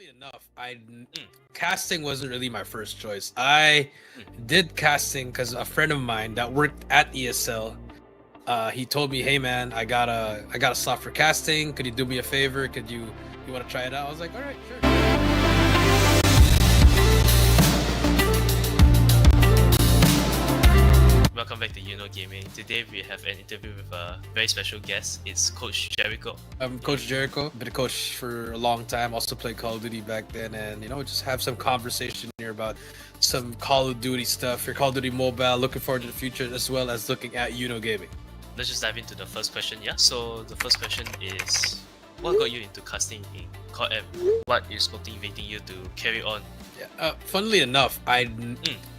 Funnily enough, casting wasn't really my first choice. I did casting because a friend of mine that worked at ESL, he told me, "Hey man, I got a slot for casting. Could you do me a favor? You want to try it out?" I was like, "All right, sure." Welcome back to Yuno Gaming. Today we have an interview with a very special guest. It's Coach Jericho. I'm Coach Jericho. Been a coach for a long time. Also played Call of Duty back then, and just have some conversation here about some Call of Duty stuff. Your Call of Duty Mobile. Looking forward to the future as well as looking at Yuno Gaming. Let's just dive into the first question. Yeah. So the first question is, what got you into casting in Call M? What is motivating you to carry on? Yeah, funnily enough,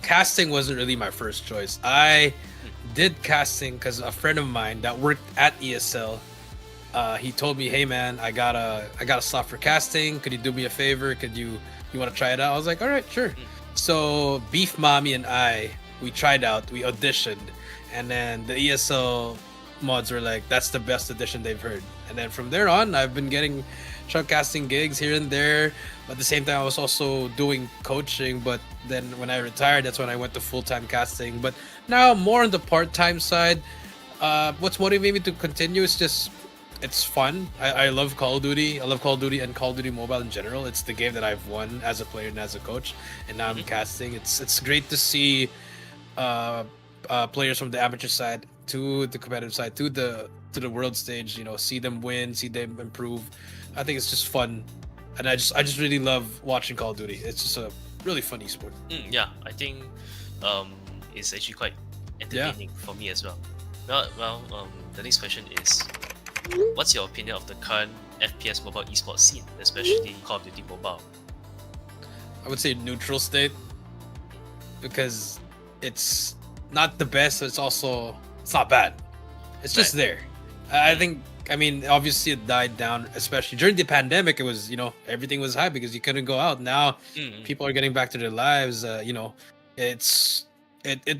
casting wasn't really my first choice. I did casting because a friend of mine that worked at ESL, he told me, "Hey man, I got a slot for casting. Could you do me a favor? You want to try it out?" I was like, "All right, sure." So Beef Mommy and we tried out, we auditioned, and then the ESL mods were like, "That's the best audition they've heard." And then from there on, I've been getting casting gigs here and there. But at the same time, I was also doing coaching. But then when I retired, that's when I went to full-time casting. But now more on the part-time side. What's motivating me to continue is just it's fun. I love Call of Duty. I love Call of Duty and Call of Duty Mobile in general. It's the game that I've won as a player and as a coach. And now I'm casting. It's great to see players from the amateur side to the competitive side to the world stage. See them win, see them improve. I think it's just fun, and I just really love watching Call of Duty. It's just a really fun esport. Yeah, I think it's actually quite entertaining for me as well. The next question is, what's your opinion of the current FPS mobile esports scene, especially Call of Duty Mobile? I would say neutral state, because it's not the best, but it's not bad. It's just there. I mean, obviously it died down, especially during the pandemic. It was, everything was high because you couldn't go out. Now people are getting back to their lives. It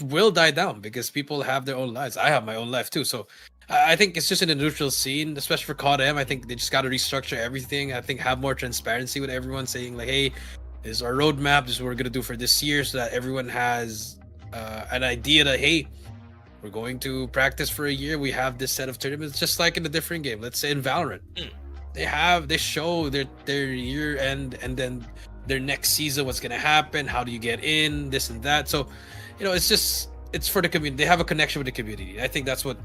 will die down because people have their own lives. I have my own life too. So I think it's just in a neutral scene, especially for COD M. I think they just got to restructure everything. I think have more transparency with everyone, saying like, "Hey, this is our roadmap. This is what we're gonna do for this year," so that everyone has an idea that, hey, we're going to practice for a year. We have this set of tournaments, just like in a different game. Let's say in Valorant, they show their year end and then their next season, what's gonna happen, how do you get in, this and that. So, it's for the community. They have a connection with the community. I think that's what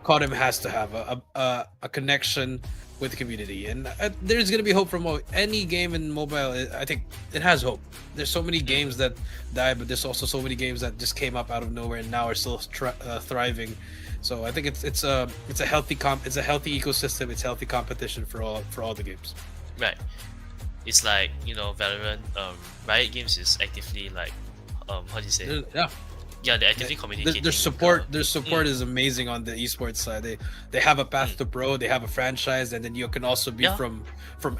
CODM has to have, a connection with the community. And there's gonna be hope from any game in mobile. I think it has hope. There's so many games that died, but there's also so many games that just came up out of nowhere and now are still thriving. So I think it's a healthy ecosystem. It's healthy competition for all the games. Right. It's like Valorant. Riot Games is actively like how do you say? Yeah, they're actively communicating. Their support is amazing on the esports side. They have a path to pro. They have a franchise, and then you can also be from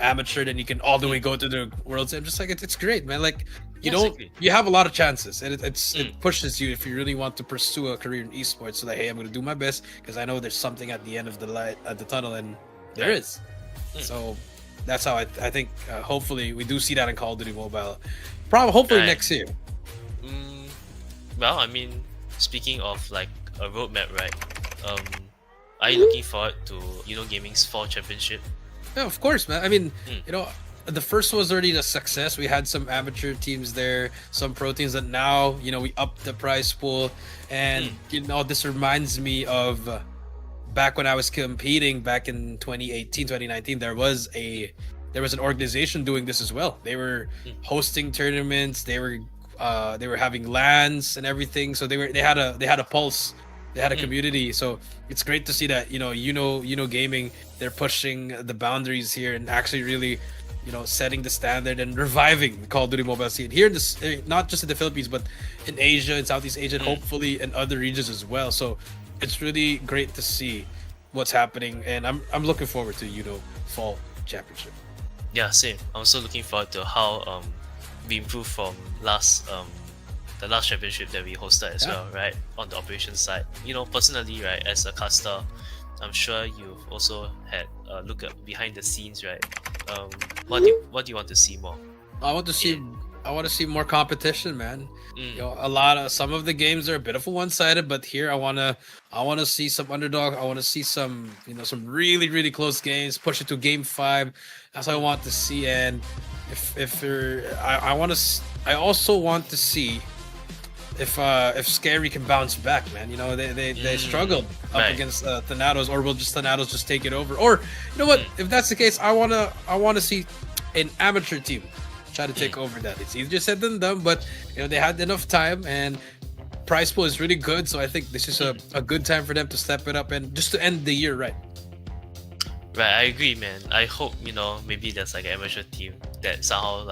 amateur. Then you can all the way go to the worlds. I'm just like it's great, man. Like you have a lot of chances, and it pushes you if you really want to pursue a career in esports. So that, hey, I'm gonna do my best because I know there's something at the end of the light at the tunnel, and there is. So that's how I think. Hopefully, we do see that in Call of Duty Mobile. Hopefully next year. Well, I mean, speaking of like a roadmap, right? Are you looking forward to Gaming's Fall Championship? Yeah, of course, man. I mean, the first was already a success. We had some amateur teams there, some pro teams that now, we upped the prize pool, and this reminds me of back when I was competing back in 2018, 2019. There was an organization doing this as well. They were hosting tournaments. They were having LANs and everything, so they had a pulse, they had a community. So it's great to see that Yuno Gaming, they're pushing the boundaries here and actually really setting the standard and reviving the Call of Duty Mobile scene here in this, not just in the Philippines but in Asia, in Southeast Asia, and hopefully in other regions as well. So it's really great to see what's happening, and I'm looking forward to Yuno Fall Championship. Yeah, same. I'm also looking forward to how we improved from the last championship that we hosted as well, right? On the operations side, personally, right, as a caster, I'm sure you've also had a look at behind the scenes, right? what do you want to see more? I want to see I want to see more competition, man. Mm, You know, some of the games are a bit of a one-sided, but here I want to see some underdog. I want to see some, some really really close games, push it to game 5. That's what I want to see. And if you're, I want to I also want to see if Scary can bounce back, man. You know, they struggled up right. against Thanatos, or will just Thanatos just take it over? Or you know what? If that's the case, I wanna see an amateur team try to take over that. It's easier said than done, but they had enough time, and prize pool is really good. So I think this is a good time for them to step it up and just to end the year right. Right, I agree, man. I hope maybe there's like an amateur team that somehow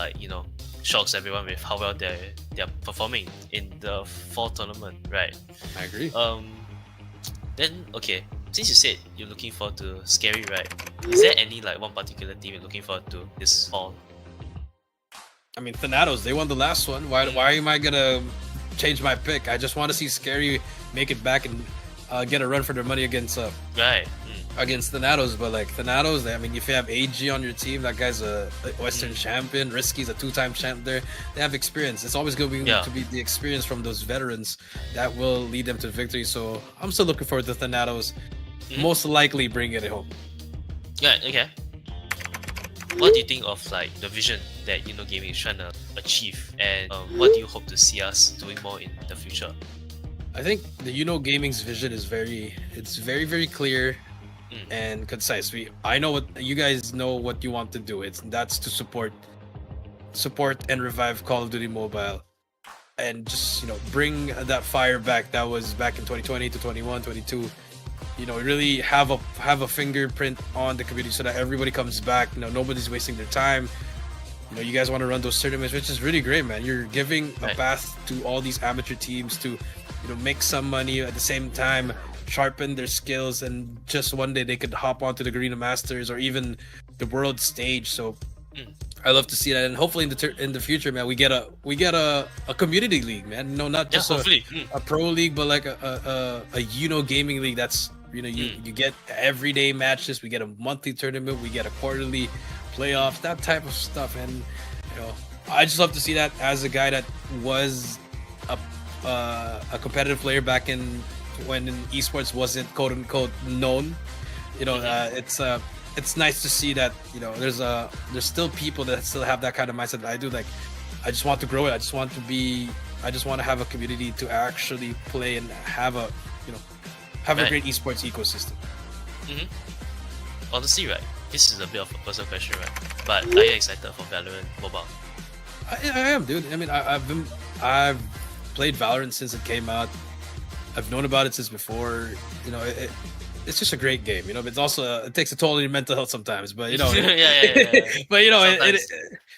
shocks everyone with how well they're performing in the fall tournament, right? I agree. Then okay, since you said you're looking forward to Scary, right? Is there any like one particular team you're looking forward to this fall? I mean, Thanatos, they won the last one. Why am I gonna change my pick? I just want to see Scary make it back and get a run for their money against Right. against Thanatos. But like Thanatos, I mean, if you have AG on your team, that guy's a Western champion. Risky's a 2-time champ. They have experience. It's always going to be the experience from those veterans that will lead them to victory. So I'm still looking forward to Thanatos. Most likely bring it home. Yeah. Okay. What do you think of like the vision that Gaming is trying to achieve, and what do you hope to see us doing more in the future? I think the Gaming's vision is very very clear and concise. I know what you guys know what you want to do. That's to support and revive Call of Duty Mobile, and just bring that fire back that was back in 2020 to 21, 22. Really have a fingerprint on the community so that everybody comes back. Nobody's wasting their time. You guys want to run those tournaments, which is really great, man. You're giving a path to all these amateur teams to make some money at the same time, sharpen their skills, and just one day they could hop onto the Garena Masters or even the world stage. So I love to see that, and hopefully in the future, man, we get a community league, man. No, not just a pro league, but like a gaming league. That's you get everyday matches. We get a monthly tournament. We get a quarterly playoffs, that type of stuff. And I just love to see that as a guy that was a competitive player back in when esports wasn't quote unquote known. It's nice to see that there's still people that still have that kind of mindset that I do. Like, I just want to grow it. I just want to have a community to actually play and have a a great esports ecosystem. Honestly, right, this is a bit of a personal question, right? But are you excited for Valorant Mobile? I am, dude. I mean, I've played Valorant since it came out. I've known about it since before. It's just a great game. But it's also it takes a toll on your mental health sometimes. But But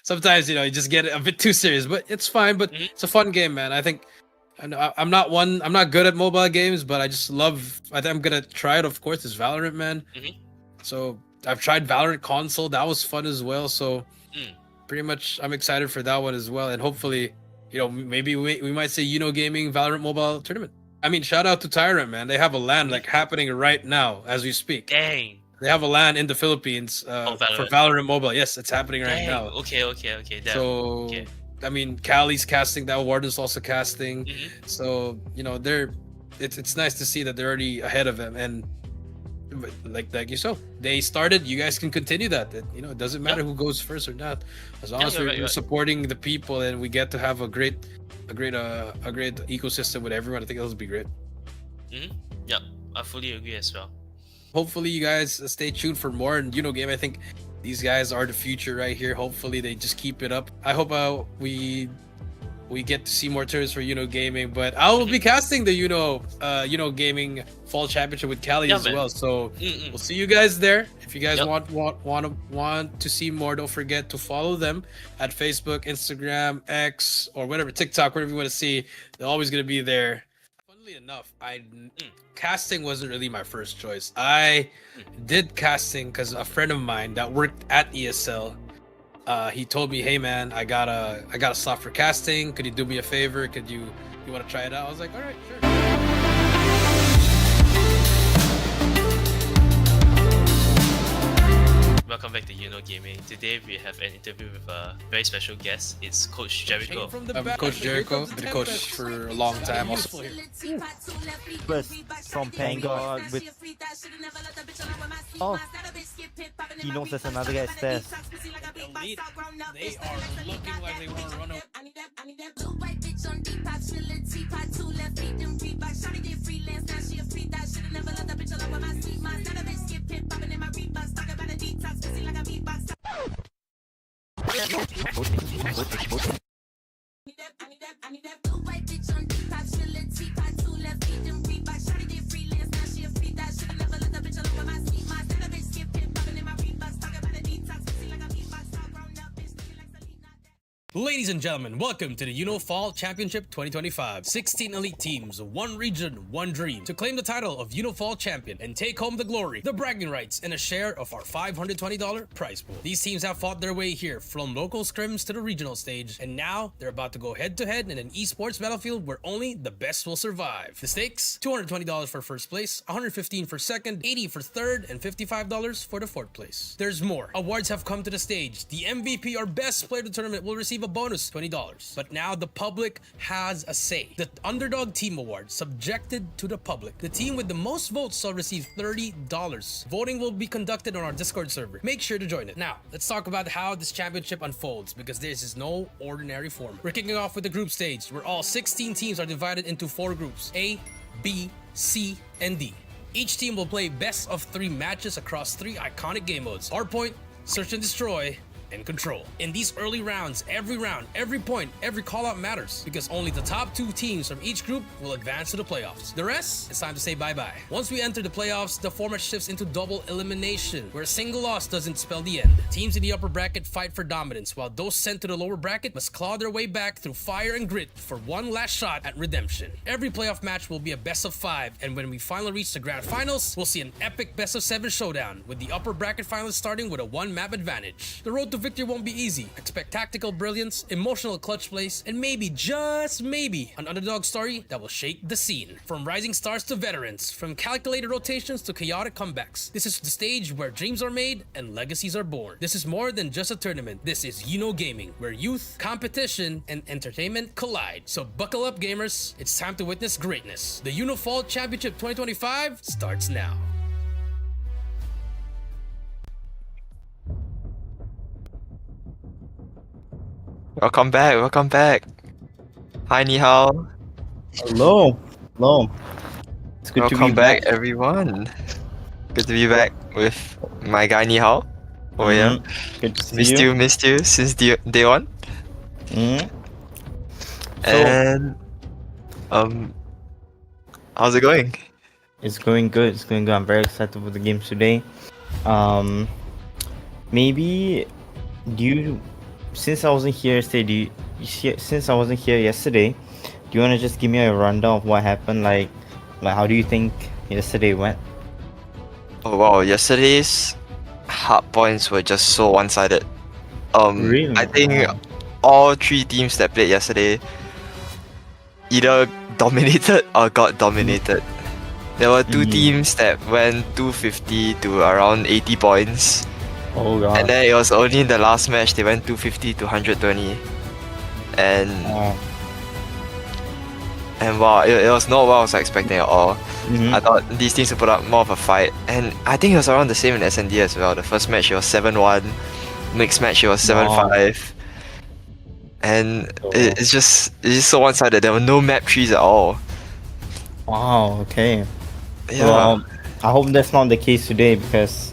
sometimes you just get a bit too serious. But it's fine. But it's a fun game, man. I think. I'm not good at mobile games, but I just love. I think I'm gonna try it. Of course, it's Valorant, man. So I've tried Valorant console. That was fun as well. So pretty much, I'm excited for that one as well. And hopefully, maybe we might say Gaming Valorant Mobile tournament. I mean, shout out to Tyrant, man. They have a LAN like happening right now as we speak. Dang. They have a LAN in the Philippines for Valorant Mobile. Yes, it's happening right now. Okay. Damn. So. Okay. I mean, Cali's casting that, Warden's also casting. So it's nice to see that they're already ahead of them, and like you saw, they started. You guys can continue that. It doesn't matter who goes first or not, as long as we're supporting the people and we get to have a great ecosystem with everyone. I think that'll be great. Yeah, I fully agree as well. Hopefully, you guys stay tuned for more. And Game, I think these guys are the future right here. Hopefully, they just keep it up. I hope we get to see more tours for Gaming. But I will be casting the Gaming Fall Championship with Cali as well. So we'll see you guys there. If you guys want to see more, don't forget to follow them at Facebook, Instagram, X, or whatever, TikTok, whatever you want to see. They're always gonna be there. Funnily enough, casting wasn't really my first choice. I did casting because a friend of mine that worked at ESL, he told me, "Hey man, I got a slot for casting. Could you do me a favor? You want to try it out?" I was like, "All right, sure." Welcome back to Yuno Gaming. Today we have an interview with a very special guest. It's Coach Jericho. I'm Coach Jericho. Been a coach for a long time. Also, First from Pangor with. Oh, he knows there's another guy upstairs. Elite, they are looking like they want to run away. Ladies and gentlemen, welcome to the Yuno Fall Championship 2025. 16 elite teams, one region, one dream. To claim the title of Yuno Fall Champion and take home the glory, the bragging rights, and a share of our $520 prize pool. These teams have fought their way here from local scrims to the regional stage, and now they're about to go head to head in an esports battlefield where only the best will survive. The stakes, $220 for first place, $115 for second, $80 for third, and $55 for the fourth place. There's more. Awards have come to the stage. The MVP or best player of the tournament will receive a bonus $20. But now the public has a say. The Underdog Team Award subjected to the public. The team with the most votes shall receive $30. Voting will be conducted on our Discord server. Make sure to join it. Now, let's talk about how this championship unfolds because this is no ordinary format. We're kicking off with the group stage where all 16 teams are divided into 4 groups: A, B, C, and D. Each team will play best of 3 matches across 3 iconic game modes: Hardpoint, Search and Destroy, and Control. In these early rounds, every point, every call-out matters because only the top 2 teams from each group will advance to the playoffs. The rest, it's time to say bye-bye. Once we enter the playoffs, the format shifts into double elimination, where a single loss doesn't spell the end. Teams in the upper bracket fight for dominance, while those sent to the lower bracket must claw their way back through fire and grit for one last shot at redemption. Every playoff match will be a best of 5, and when we finally reach the grand finals, we'll see an epic best of 7 showdown, with the upper bracket finalists starting with a 1-map advantage. The road to victory won't be easy. Expect tactical brilliance, emotional clutch plays, and maybe, just maybe, an underdog story that will shake the scene. From rising stars to veterans, from calculated rotations to chaotic comebacks, this is the stage where dreams are made and legacies are born. This is more than just a tournament. This is Yuno Gaming, where youth, competition, and entertainment collide. So buckle up, gamers. It's time to witness greatness. The Yuno Fall Championship 2025 starts now. Welcome back. Hi, ni hao. Hello. It's good to be Welcome back, everyone. Good to be back with my guy ni hao. Oh yeah, Good to see you. missed you since day one. Mm. And how's it going? It's going good. I'm very excited for the games today. Maybe since I wasn't here yesterday, do you want to just give me a rundown of what happened? Like how do you think yesterday went? Oh wow, yesterday's hard points were just so one-sided. Really? I think all 3 teams that played yesterday either dominated or got dominated. There were 2 teams that went 250 to around 80 points. Oh god. And then it was only in the last match they went 250 to 120. And wow, it was not what I was expecting at all. I thought these teams would put up more of a fight. And I think it was around the same in SND as well. The first match it was 7-1. Next match it was 7-5. And it's just so one-sided. There were no map trees at all. Wow, okay. Yeah. Well, I hope that's not the case today because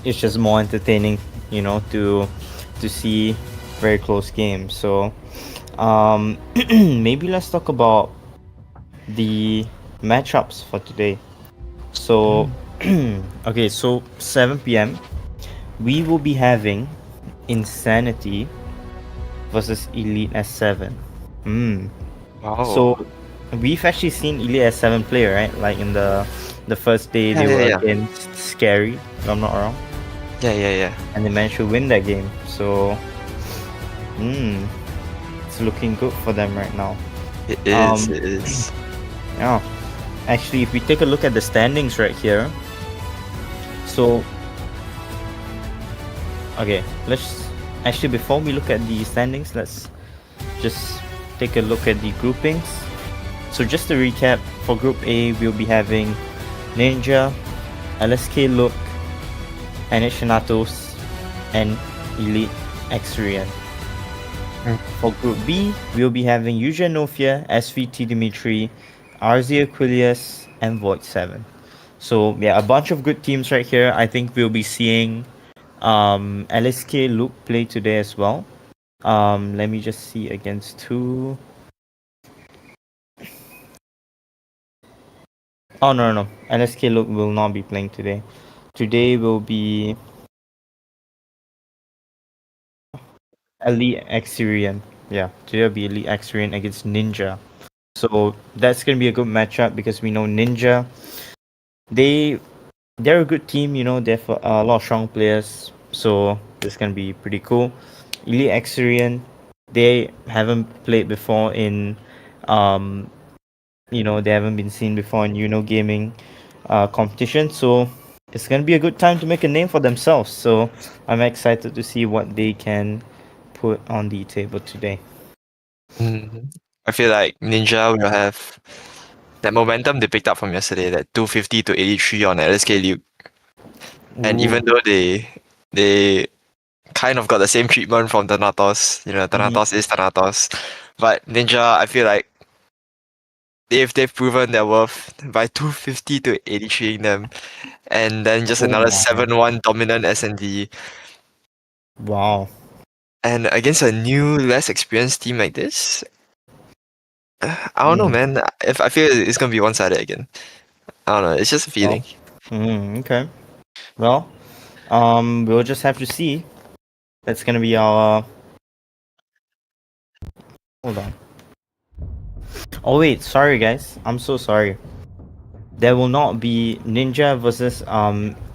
it's just more entertaining, to see very close games. So maybe let's talk about the matchups for today. So okay, so 7 p.m. we will be having Insanity versus Elite S7. Wow. So we've actually seen Elite S7 play, right? Like in the first day they were against Scary, if I'm not wrong. Yeah. And they managed to win that game. So it's looking good for them right now. It is. Yeah. Actually, if we take a look at the standings right here, so Okay, let's actually before we look at the standings, let's just take a look at the groupings. So just to recap, for Group A, we'll be having Ninja, LSK Look, Anishinatos, and Elite Xrian. For Group B, we'll be having Yuja Nofia, SVT Dimitri, RZ Aquilius, and Void 7. So yeah, a bunch of good teams right here. I think we'll be seeing LSK Luke play today as well. Let me just see against who. Oh no, LSK Luke will not be playing today. Today will be Elite Xrian. Yeah, today will be Elite Xrian against Ninja. So that's gonna be a good matchup because we know Ninja. They're a good team, you know. They have a lot of strong players, so this is gonna be pretty cool. Elite Xrian, they haven't played before in, they haven't been seen before in Gaming competition, so it's gonna be a good time to make a name for themselves. So I'm excited to see what they can put on the table today. I feel like Ninja will have that momentum they picked up from yesterday, that 250 to 83 on LSK Luke. And even though they kind of got the same treatment from Thanatos, Thanatos is Thanatos, but Ninja, I feel like they've proven their worth by 250 to 83 them, and then just another 7-1 dominant SND. Wow. And against a new, less experienced team like this, I don't know, man. If I feel it's gonna be one-sided again. I don't know. It's just a feeling. Okay. Well, we'll just have to see. That's gonna be our. Hold on. Oh wait, sorry guys. I'm so sorry. There will not be Ninja versus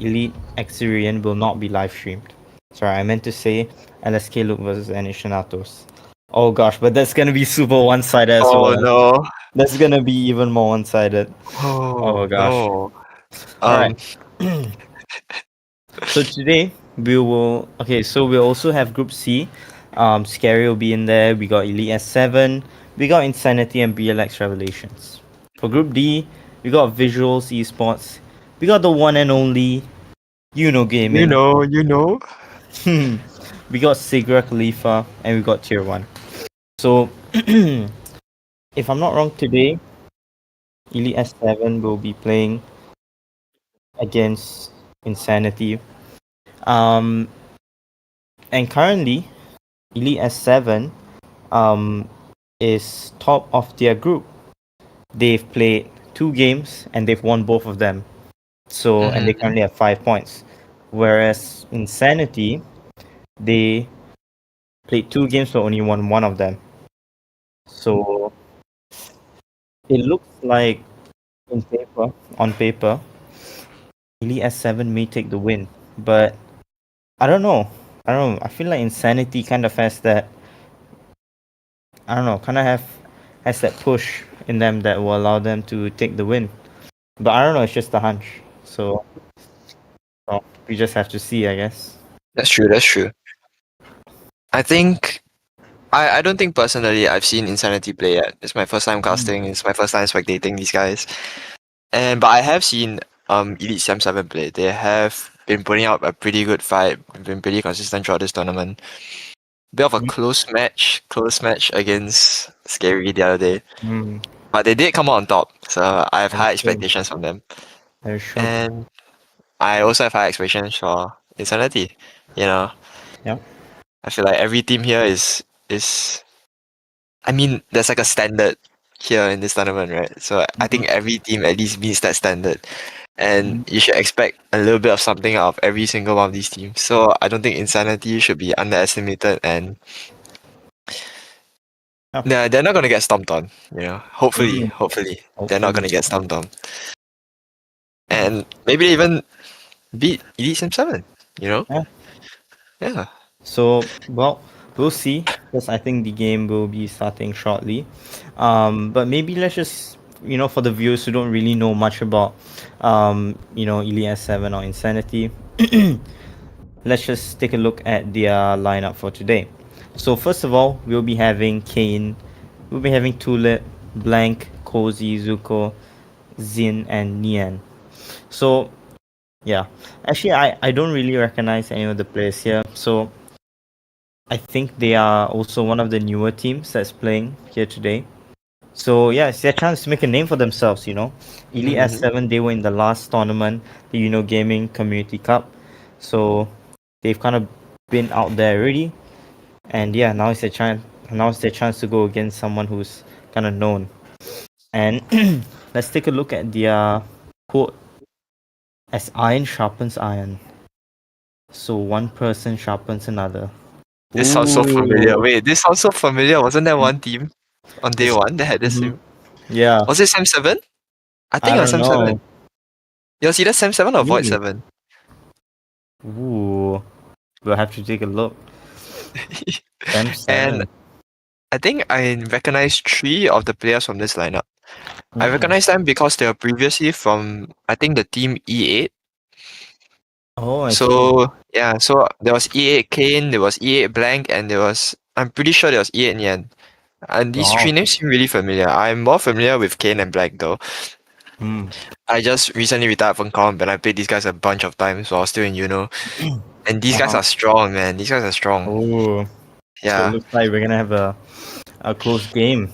Elite Xrian will not be live streamed. Sorry, I meant to say LSK Luke versus Anishinatos. Oh gosh, but that's gonna be super one-sided as well. Oh no. That's gonna be even more one-sided. Oh gosh. no. Alright. So today we will so we'll also have Group C. Scary will be in there. We got Elite S7. We got Insanity and BLX Revelations. For Group D, we got Visuals Esports. We got the one and only Yuno Gaming. You know. We got Sigra Khalifa and we got Tier 1. So if I'm not wrong, today Elite S7 will be playing against Insanity. And currently Elite S7 is top of their group. They've played 2 games and they've won both of them. So and they currently have 5 points. Whereas Insanity, they played 2 games but only won one of them. So it looks like on paper, Elite S7 may take the win. But I don't know. I feel like Insanity kind of has that has that push in them that will allow them to take the win. But I don't know, it's just a hunch. So we just have to see, I guess. That's true. I think I don't think personally I've seen Insanity play yet. It's my first time casting, it's my first time spectating these guys. But I have seen Elite Sam 7 play. They have been putting out a pretty good fight, been pretty consistent throughout this tournament. Bit of a close match against Scary the other day. But they did come out on top, so I have high expectations from them. And I also have high expectations for Insanity. Yeah. I feel like every team here is I mean, there's like a standard here in this tournament, right? So I think every team at least meets that standard. And you should expect a little bit of something out of every single one of these teams. So I don't think Insanity should be underestimated, and they're not gonna get stomped on, Hopefully they're not gonna get stomped on. And maybe even beat Elite Sim 7, Yeah. So, well, we'll see, because I think the game will be starting shortly. But maybe let's just, for the viewers who don't really know much about, Elite S7 or Insanity, let's just take a look at their lineup for today. So first of all, we'll be having Kane, we'll be having Tulip, Blank, Cozy, Zuko, Zin, and Nian. So yeah, actually I don't really recognize any of the players here. So I think they are also one of the newer teams that's playing here today. So yeah, it's their chance to make a name for themselves, you know. Elite Mhm. S7, they were in the last tournament, the Gaming Community Cup. So they've kind of been out there already. And yeah, now it's their chance to go against someone who's kind of known. And let's take a look at their quote: as iron sharpens iron, so one person sharpens another. This sounds so familiar. Ooh. Wait, this sounds so familiar. Wasn't there one team on day It's, one that had this mhm. team? Yeah, Was it Sam 7? I I think it was don't Sam know. 7. It was either Sam 7 or Void Really? 7. Ooh, we'll have to take a look. And M7. I think I recognize 3 of the players from this lineup. I Mm. recognize them because they were previously from, I think, the team E8. Oh, I see. So, yeah, so there was E8 Kane, there was E8 Blank, and I'm pretty sure there was E8 Nian. And these 3 Wow. names seem really familiar. I'm more familiar with Kane and Blank though. Hmm. I just recently retired from comp and I played these guys a bunch of times while I was still in Yuno. And these guys Uh-huh. are strong, man. These guys are strong. Oh, so it Yeah, looks like we're gonna have a close game.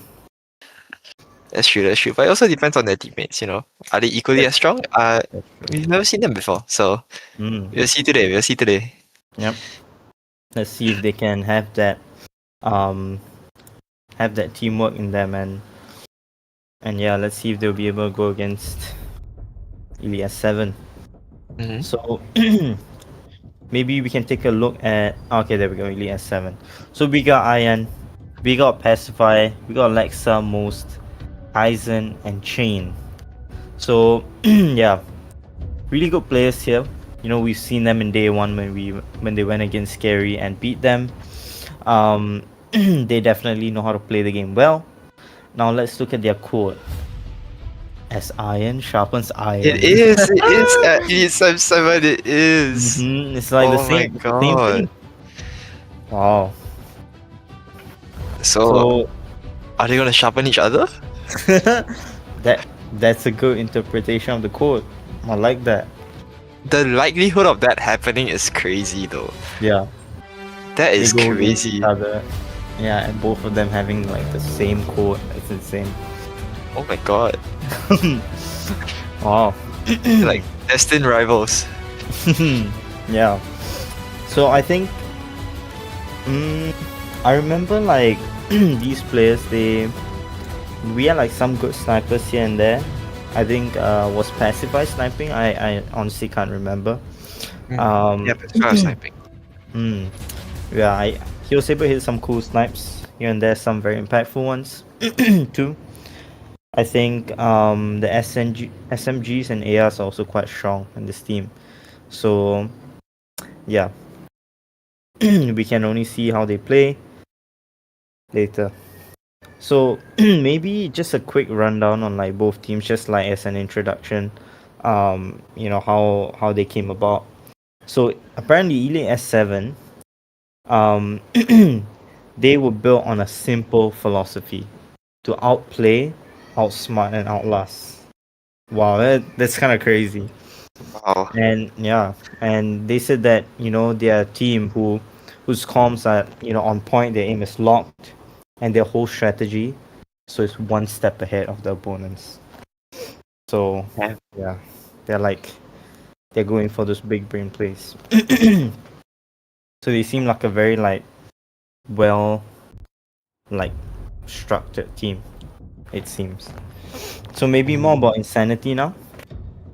that's true, that's true. But it also depends on their teammates, you know. Are they equally as strong? That's true. We've never seen them before, so Mm. we'll see today. We'll see today. Yep. Let's see if they can um have that teamwork in them, and yeah, let's see if they'll be able to go against Elias 7. Mm-hmm. So maybe we can take a look at, okay, there we go, Elias 7. So we got Ian, we got Pacify, we got Alexa, Most, Aizen, and Chain. So yeah, really good players here. You know, we've seen them in day one when they went against Scary and beat them. They definitely know how to play the game well. Now let's look at their quote: as iron sharpens iron. It's Sam 7, it is. It's like Oh my the same god. thing. Wow. So, So are they gonna sharpen each other? that's a good interpretation of the quote. I like that. The likelihood of that happening is crazy though. Yeah. That They is go against each crazy. other. Yeah, and both of them having like the same quote. It's insane. Oh my god. Wow. Like destined rivals. Yeah. So I think I remember like these players we had like some good snipers here and there. I think was Pacify sniping? I honestly can't remember. Yeah, but it's not sniping. Yeah, he was able to hit some cool snipes here and there, some very impactful ones too. I think the SMGs and ARs are also quite strong in this team. So yeah, we can only see how they play later. So maybe just a quick rundown on like both teams, just like as an introduction. You know how they came about. So apparently Elite S7, they were built on a simple philosophy: to outplay, outsmart, and outlast. Wow, that's kind of crazy. Wow. And yeah, and they said that their team whose comms are on point, their aim is locked, and their whole strategy so it's one step ahead of the opponents. So yeah, they're going for those big brain plays. So they seem like a very well like structured team, it seems. So maybe more about Insanity now.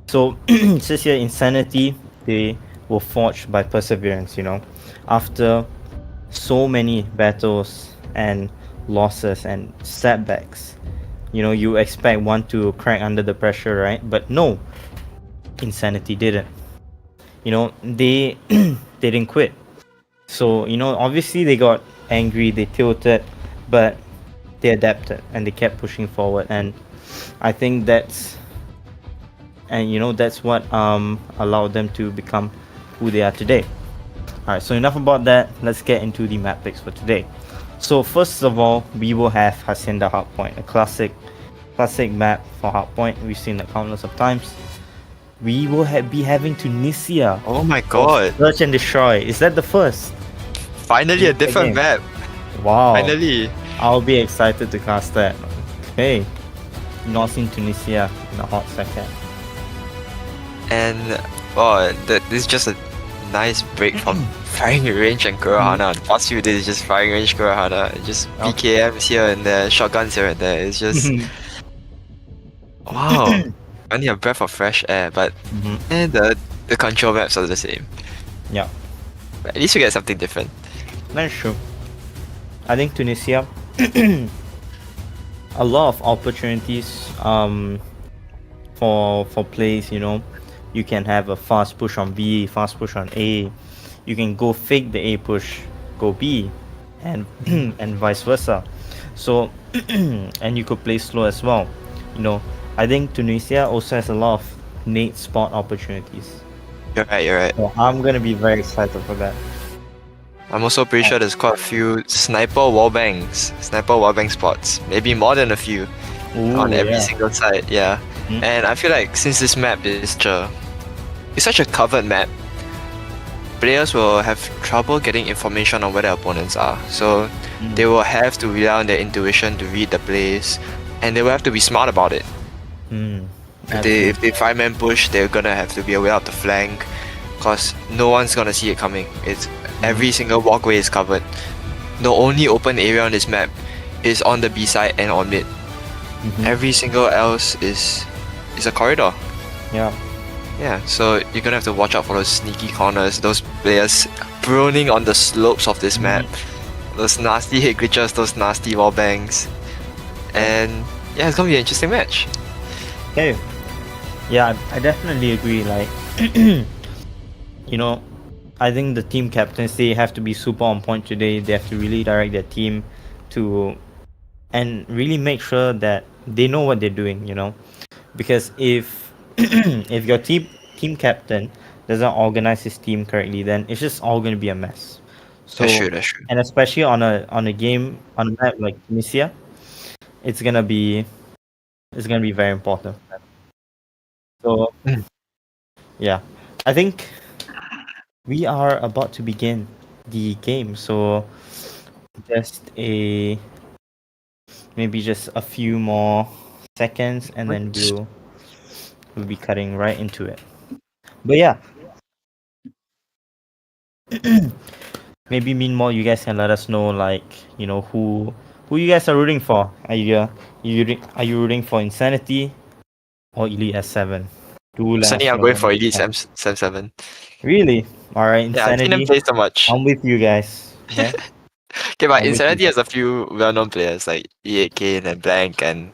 So it says here, Insanity, they were forged by perseverance, after so many battles and losses and setbacks. You expect one to crack under the pressure, right? But no, Insanity didn't. They they didn't quit. So obviously they got angry, they tilted, but they adapted and they kept pushing forward. And I think that's what allowed them to become who they are today. Alright, so enough about that. Let's get into the map picks for today. So first of all, we will have Hacienda Hardpoint, a classic map for Hardpoint. We've seen it countless of times. We will be having Tunisia. Oh my god. Search and Destroy. Is that the first? Finally a different game. map. Wow. Finally. I'll be excited to cast that. Okay. Not seen Tunisia in a hot second. And this is just a nice break from firing range and Kurahana. The past few days is just firing range Kurahana. Just PKMs here and there, shotguns here and there. It's just wow. Only a breath of fresh air, but and the control maps are the same. Yeah. But at least we get something different. That's true. I think Tunisia, a lot of opportunities for plays, you know. You can have a fast push on B, fast push on A. You can go fake the A push, go B, and and vice versa. So and you could play slow as well. You know, I think Tunisia also has a lot of nade spot opportunities. You're right. So I'm gonna be very excited for that. I'm also pretty sure there's quite a few sniper wallbang spots. Maybe more than a few on every single side, yeah. And I feel like since this map is it's such a covered map, players will have trouble getting information on where their opponents are. So they will have to rely on their intuition to read the plays, and they will have to be smart about it. If they 5-man push, they're gonna have to be aware of the flank, cause no one's gonna see it coming. It's every single walkway is covered. The only open area on this map is on the B side and on mid. Every single else is a corridor. Yeah, so you're gonna have to watch out for those sneaky corners, those players proning on the slopes of this map, those nasty hit glitches, those nasty wall bangs, and yeah, it's gonna be an interesting match. Okay. Yeah, I definitely agree. Like, you know, I think the team captains, they have to be super on point today. They have to really direct their team to and really make sure that they know what they're doing, you know, because if if your team captain doesn't organize his team correctly, then it's just all going to be a mess. So That's true. and especially on a game on a map like Tunisia, it's gonna be very important. So yeah, I think we are about to begin the game. So maybe just a few more seconds, and then we'll be cutting right into it. But yeah, maybe meanwhile you guys can let us know, like, you know, who you guys are rooting for. Are you rooting for Insanity or Elite S7? Sunny, I'm going for Elite Sam 7. Really? Alright, Yeah, I've seen them Insanity. play so much. I'm with you guys. Okay. Okay, but I'm with Insanity you. has a few well-known players like E8K and Blank and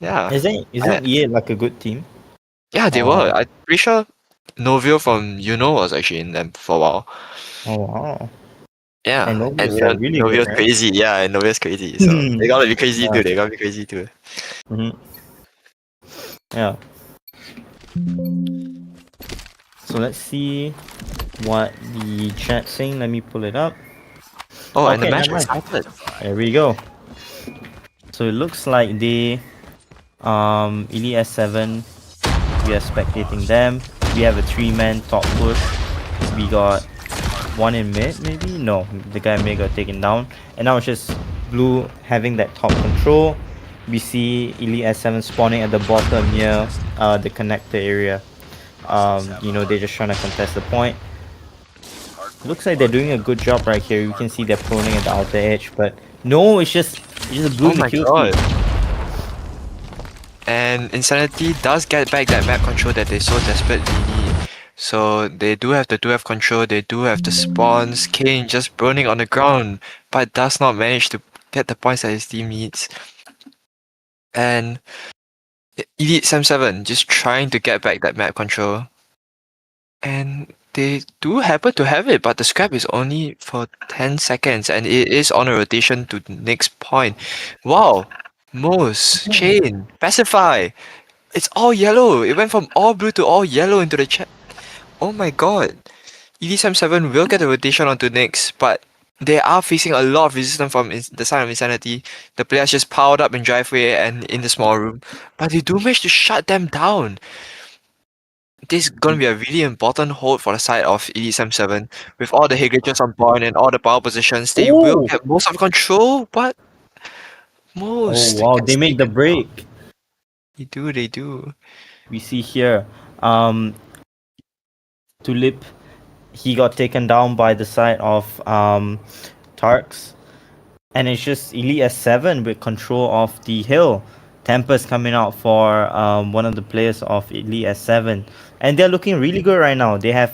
yeah. Isn't EA like a good team? Yeah, they were. I'm pretty sure Novio from Yuno was actually in them for a while. Oh wow. Yeah, And and Novio's like really good, Novio's right? crazy. Yeah, and Novio's crazy. So they gotta be crazy Yeah. too. They gotta be crazy too. Yeah. So let's see what the chat's saying. Let me pull it up. Oh, and the Okay, match never has mind. started. There we go. So it looks like they Elite S7, we are spectating them. We have a 3-man top push. We got one in mid, maybe? No, the guy may got taken down. And now it's just blue having that top control. We see Elite S7 spawning at the bottom near the connector area. You know, they're just trying to contest the point. Looks like they're doing a good job right here. You can see they're proning at the outer edge, but no, it's just blue Oh my kill god. feed. And Insanity does get back that map control that they so desperately need. So they do have the 2F control, they do have the spawns. Kane just burning on the ground, but does not manage to get the points that his team needs. And Elite Sam 7 just trying to get back that map control. And they do happen to have it, but the scrap is only for 10 seconds and it is on a rotation to the next point. Wow! Moose, Chain, Pacify! It's all yellow! It went from all blue to all yellow into the chat. Oh my god. EDSM7 will get a rotation onto Nyx, but they are facing a lot of resistance from the side of Insanity. The players just piled up in driveway and in the small room, but they do manage to shut them down. This is going to be a really important hold for the side of EDSM7. With all the hit glitches on point and all the power positions, they will Oh! get most of the control, but Oh most wow, gets they make the taken break. out. They do. We see here, Tulip, he got taken down by the side of Tarks. And it's just Elite S7 with control of the hill. Tempest coming out for one of the players of Elite S7. And they're looking really good right now. They have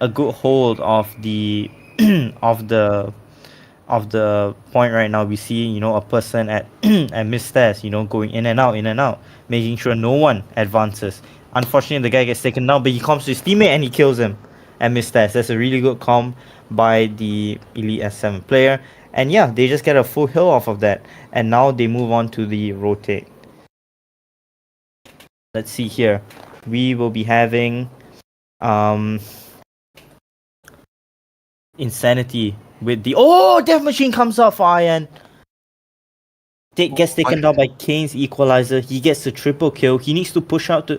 a good hold of the of the point right now. We see, you know, a person at at mid-stairs, you know, going in and out, making sure no one advances. Unfortunately, the guy gets taken down, but he comes to his teammate and he kills him at mid-stairs. That's a really good comp by the Elite S7 player. And yeah, they just get a full hill off of that. And now they move on to the rotate. Let's see here. We will be having Insanity with the Death Machine comes out for Iron. Gets taken down by Kane's equalizer. He gets the triple kill. He needs to push out to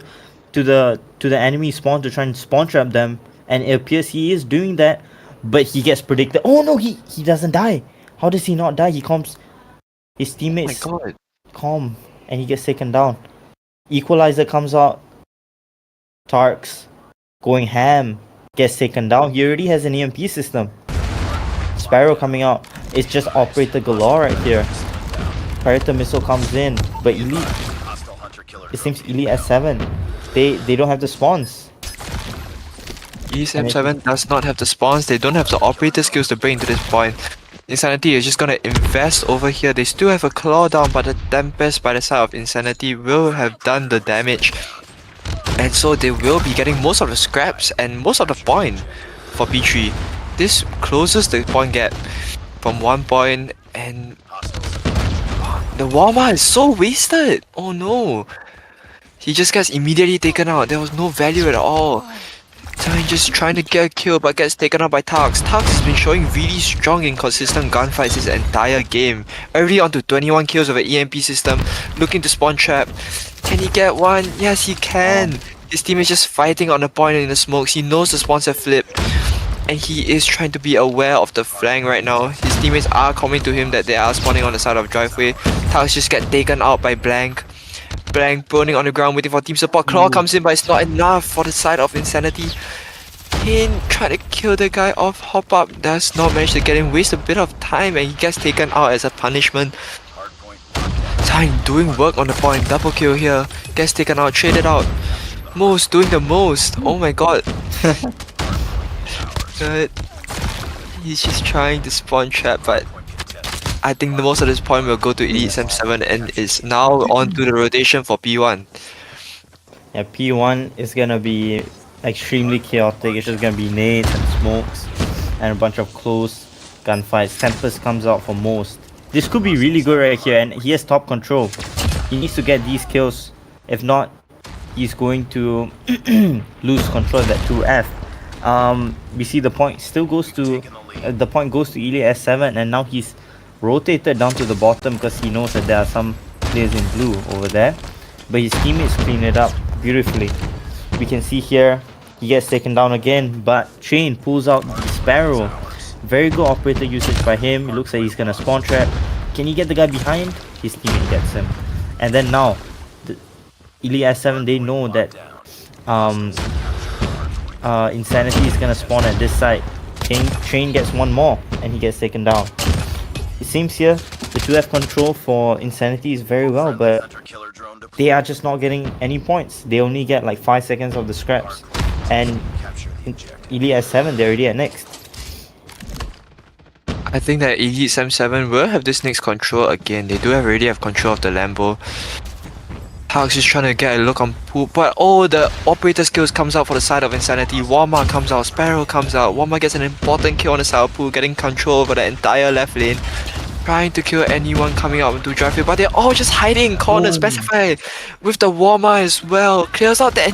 the enemy spawn to try and spawn trap them. And it appears he is doing that, but he gets predicted. Oh no, he doesn't die. How does he not die? He comes, his teammates calm, and he gets taken down. Equalizer comes out. Tarks going ham, gets taken down. He already has an EMP system. Sparrow coming out. It's just operator galore right here. Predator missile comes in, but Elite, it seems Elite S7, they don't have the spawns. ESM7 does not have the spawns, they don't have the operator skills to bring to this point. Insanity is just gonna invest over here. They still have a claw down, but the Tempest by the side of Insanity will have done the damage. And so they will be getting most of the scraps and most of the point for B3. This closes the point gap from 1 point, and the Walmart is so wasted! Oh no! He just gets immediately taken out. There was no value at all. Time just trying to get a kill but gets taken out by Tarks. Tarks has been showing really strong and consistent gunfights this entire game. Already on to 21 kills with an EMP system. Looking to spawn trap. Can he get one? Yes, he can! His team is just fighting on the point in the smokes. He knows the spawns have flipped. And he is trying to be aware of the flank right now. His teammates are coming to him that they are spawning on the side of driveway. Tarks just get taken out by Blank. Blank burning on the ground waiting for team support. Claw comes in but it's not enough for the side of Insanity. Kane trying to kill the guy off. Hop up does not manage to get him. Waste a bit of time and he gets taken out as a punishment. Time doing work on the point. Double kill here. Gets taken out. Traded out. Most doing the most. Oh my god. Good. He's just trying to spawn trap, but I think the most of this point will go to Elite SM7 and is now on to the rotation for P1. Yeah, P1 is gonna be extremely chaotic. It's just gonna be nades and smokes and a bunch of close gunfights. Tempest comes out for most. This could be really good right here, and he has top control. He needs to get these kills. If not, he's going to lose control of that 2F. We see the point still goes to Elite S7, and now he's rotated down to the bottom because he knows that there are some players in blue over there, but his teammates clean it up beautifully. We can see here he gets taken down again, but Chain pulls out the Sparrow. Very good operator usage by him. It looks like he's gonna spawn trap. Can he get the guy behind? His teammate gets him. And then now the Elite S7, they know that Insanity is gonna spawn at this side. Chain gets one more and he gets taken down. It seems here the 2F control for Insanity is very well, but they are just not getting any points. They only get like 5 seconds of the scraps. And Elite S7, they're already at next. I think that Elite SM7 will have this next control again. They do already have control of the Lambo. Tarks is trying to get a look on Poo, but the operator skills comes out for the side of Insanity. Warma comes out, Sparrow comes out. Warma gets an important kill on the side of Poo, getting control over the entire left lane. trying to kill anyone coming out to drive it, but they're all just hiding in corners, specify with the Warma as well. Clears out the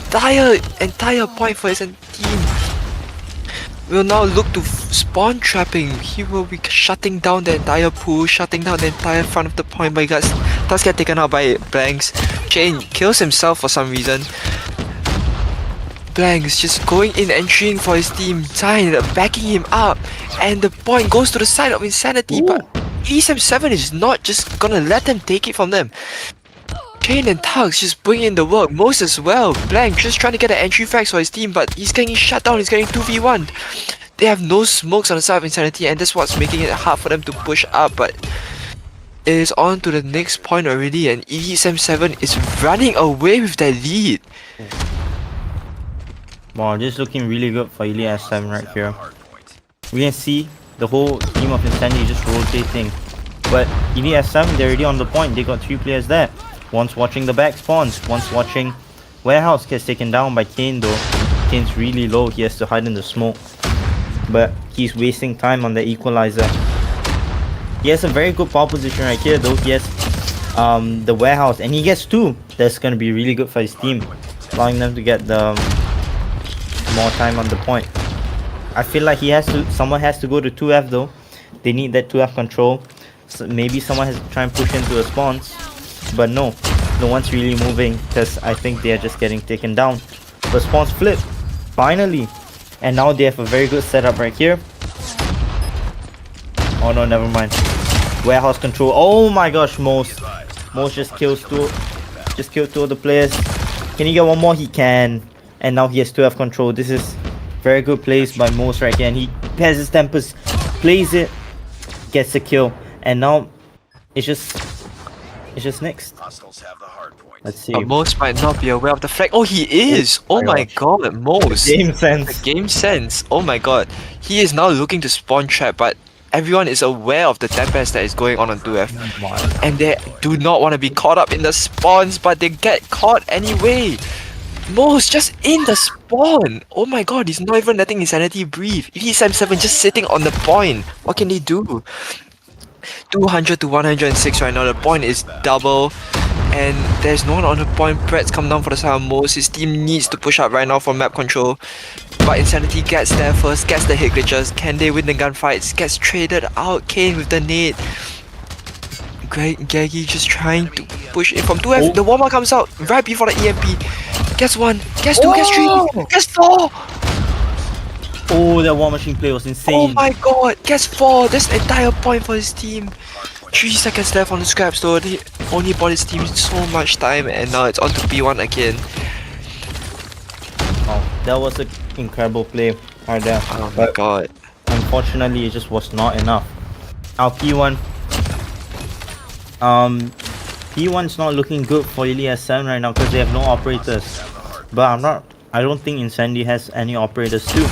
entire point for his team. Will now look to spawn trapping. He will be shutting down the entire pool, shutting down the entire front of the point, but he does get taken out by Blanks. Chain kills himself for some reason. Blanks just going in, entering for his team. Zain backing him up, and the point goes to the side of Insanity, but ESM7 is not just gonna let them take it from them. Chain and Tux just bring in the work. Most as well. Blank just trying to get an entry frags for his team, but he's getting shut down. He's getting 2v1. They have no smokes on the side of Insanity, and that's what's making it hard for them to push up. But it is on to the next point already, and ESM7 is running away with that lead. Wow, this is looking really good for Elite SM right here. We can see the whole team of Insanity just rotating. But Elite SM, they're already on the point. They got 3 players there. One's watching the back spawns. One's watching Warehouse gets taken down by Kane though. Kane's really low. He has to hide in the smoke. But he's wasting time on the equalizer. He has a very good power position right here though. He has the Warehouse and he gets 2. That's going to be really good for his team. Allowing them to get the more time on the point. I feel like someone has to go to 2F though. They need that 2F control. So maybe someone has to try and push into the spawns. But no one's really moving because I think they are just getting taken down. But spawns flip, finally. And now they have a very good setup right here. Oh no, never mind. Warehouse control. Oh my gosh, Most just kills killed 2 of the players. Can he get one more? He can. And now he has 2F control. This is very good plays by Most right here. And he has his tempers, plays it, gets the kill. And now it's just next. Let's see. Most might not be aware of the flag. Oh, he is! Oh my god, Most. Game sense. The game sense. Oh my god. He is now looking to spawn trap, but everyone is aware of the tempest that is going on 2F. And they do not want to be caught up in the spawns, but they get caught anyway. Most just in the spawn. Oh my god, he's not even letting Insanity breathe. ESM7 just sitting on the point. What can he do? 200 to 106 right now. The point is double. And there's no one on the point. Brett's come down for the side of Most. His team needs to push up right now for map control. But Insanity gets there first, gets the hit glitches. Can they win the gunfights? Gets traded out. Kane with the nade. Gaggy just trying to push in from 2F. The warmer comes out right before the EMP. Gets 1, gets 2, gets 3, gets 4. Oh, that War Machine play was insane. Oh my god, gets 4. That's the entire point for his team. 3 seconds left on the scraps though. They only bought his team so much time, and now it's on to P1 again. Oh, that was an incredible play right there. Oh my god. Unfortunately, it just was not enough. Our P1. P1's not looking good for Elite SM right now because they have no operators. But I don't think Insanity has any operators too.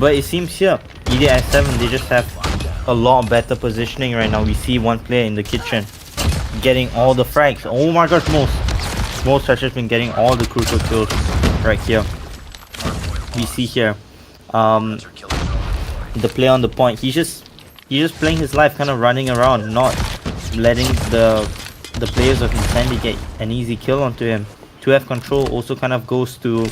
But it seems here, Elite SM, they just have a lot better positioning right now. We see one player in the kitchen getting all the frags. Oh my gosh, Most has just been getting all the crucial kills right here. We see here the player on the point. He's just playing his life, kind of running around, not letting the players of Insanity get an easy kill onto him. 2F control also kind of goes to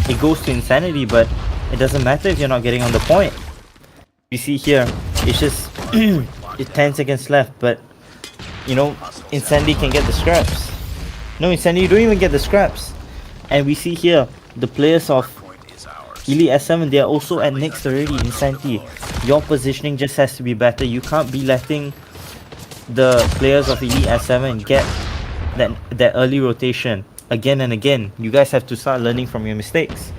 it goes to Insanity, but it doesn't matter if you're not getting on the point. You see here, it's just it's 10 seconds left, but you know, Insanity can get the scraps. No, Insanity don't even get the scraps. And we see here, the players of Elite S7, they are also at next already. Insanity, your positioning just has to be better. You can't be letting the players of Elite S7 get that early rotation again and again. You guys have to start learning from your mistakes.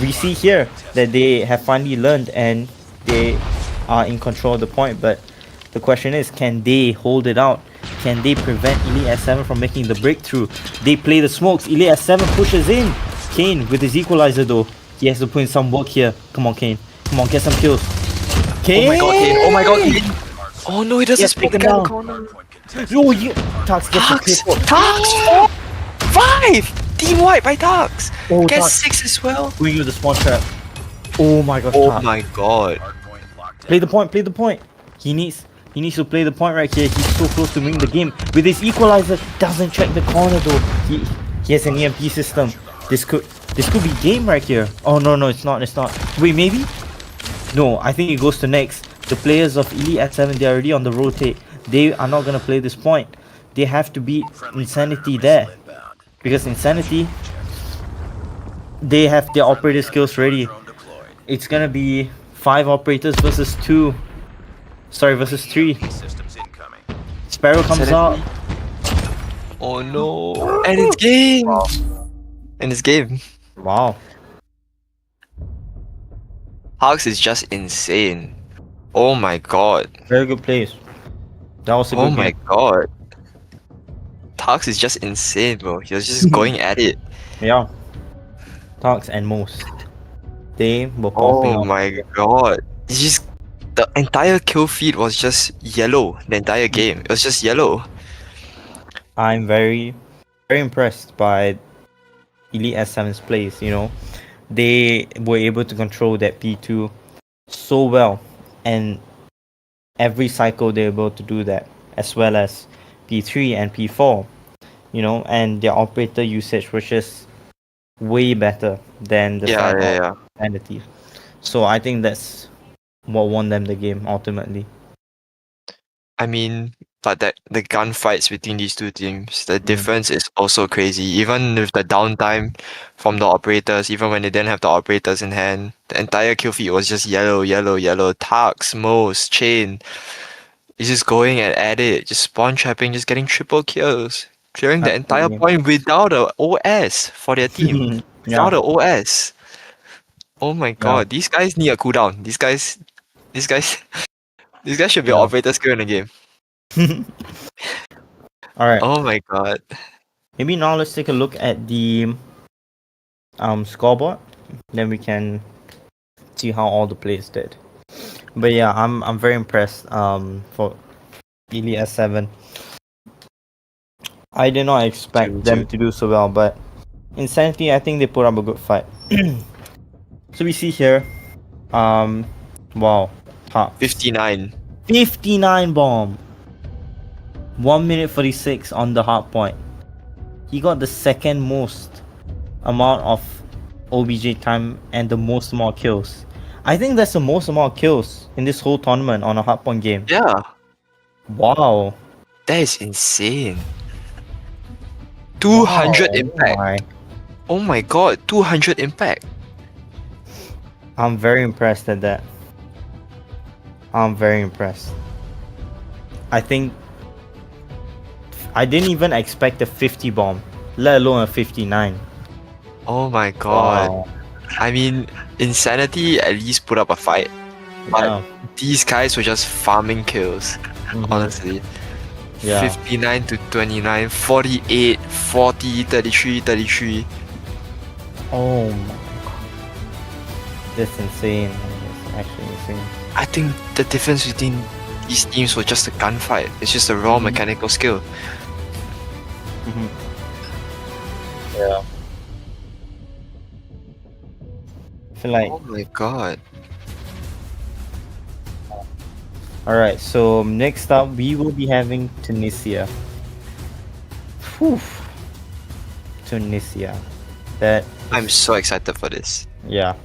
We see here that they have finally learned and they are in control of the point, but the question is, can they hold it out? Can they prevent Elite S7 from making the breakthrough? They play the smokes. Elite S7 pushes in. Kane with his equalizer though. He has to put in some work here. Come on, Kane. Come on, get some kills. Kane! Oh my god, Kane. Oh my god, Kane. Oh no, he doesn't speak down the corner. No, Tux gets the Tux! 5! Team wipe by Tux! Oh, Gets Tux. 6 as well. Going with the spawn trap. Oh my gosh, Oh Tux. my god. Play the point, play the point. He needs He needs to play the point right here. He's so close to winning the game. With his equalizer, doesn't check the corner though. He has an EMP system. This could be game right here. Oh no, it's not. Wait, maybe? No, I think it goes to next. The players of Elite at 7, they're already on the rotate. They are not gonna play this point. They have to beat Insanity there. Because Insanity, they have their operator skills ready. It's gonna be 5 operators versus 2. Sorry, versus 3. Sparrow comes out. Oh no. And it's game! Wow. And it's game. Wow. Hux is just insane. Oh my god. Very good plays. That was a good Oh game. my god. Hux is just insane, bro. He was just going at it. Yeah. Talks and most. They were popping Oh up. my god. It's just the entire kill feed was just yellow. The entire game. It was just yellow. I'm very impressed by Elite S7's plays, you know. They were able to control that P2 so well, and every cycle they're able to do that, as well as P3 and P4, you know, and their operator usage was just way better than the side of Insanity. So I think that's what won them the game ultimately. I mean, but that the gunfights between these two teams, the difference is also crazy. Even with the downtime from the operators, even when they didn't have the operators in hand, the entire kill feed was just yellow. Tux, Mose, Chain. He's just going at it, just spawn trapping, just getting triple kills, clearing the entire point without a OS for their team. Without a OS. Oh my god, these guys need a cooldown. These guys should be operator skill in the game. Alright. Oh my god. Maybe now let's take a look at the scoreboard. Then we can see how all the players did. But yeah, I'm very impressed for Elite S7. I did not expect them to do so well, but Insanity, I think they put up a good fight. So we see here, wow, 59 bomb. 1 minute 46 on the hard point. He got the second most amount of OBJ time and the most amount of kills. I think that's the most amount of kills in this whole tournament on a hard point game. Yeah. Wow. That is insane. 200 impact. Oh my god, 200 impact. I'm very impressed at that. I'm very impressed. I think I didn't even expect a 50 bomb, let alone a 59. Oh my god. Wow. I mean, Insanity at least put up a fight. But these guys were just farming kills, honestly. Yeah. 59 to 29, 48, 40, 33, 33. Oh my god. That's insane. That's actually insane. I think the difference between these teams was just a gunfight. It's just a raw mechanical skill. Yeah. I feel like. Oh my god. Alright, so next up we will be having Tunisia. Whew. Tunisia. I'm so excited for this. Yeah.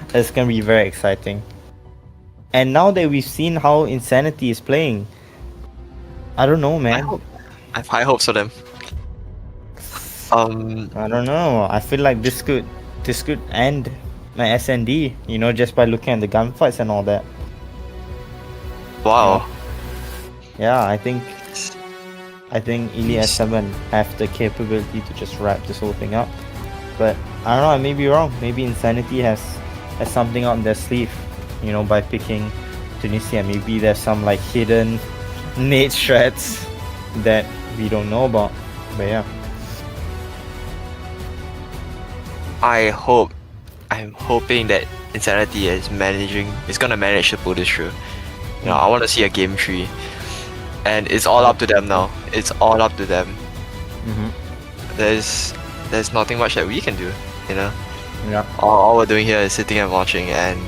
That's gonna be very exciting. And now that we've seen how Insanity is playing, I don't know, man. I have high hopes for them. I don't know. I feel like this could end my SND, you know, just by looking at the gunfights and all that. Wow. Yeah, I think Elite S7 have the capability to just wrap this whole thing up. But I don't know, I may be wrong. Maybe Insanity has something up their sleeve, you know, by picking Tunisia. Maybe there's some like hidden nade strats that we don't know about. But yeah. I'm hoping that Insanity is gonna manage to pull this through. You know, I want to see a game 3. And it's all up to them now. It's all up to them. There's nothing much that we can do, you know? Yeah. All we're doing here is sitting and watching, and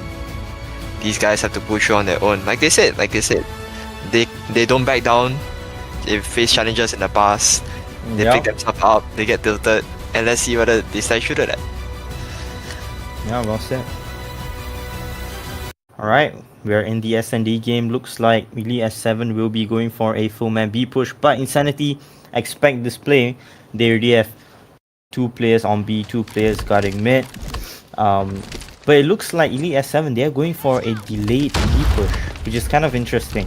these guys have to push through on their own. Like they said, they don't back down. They face challenges in the past. They pick themselves up. They get tilted, and let's see whether they stay true to that. Yeah, well said. Alright, we're in the S&D game. Looks like Elite S7 will be going for a full man B push, but Insanity expect this play. They already have 2 players on B, 2 players guarding mid. But it looks like Elite S7, they're going for a delayed B push, which is kind of interesting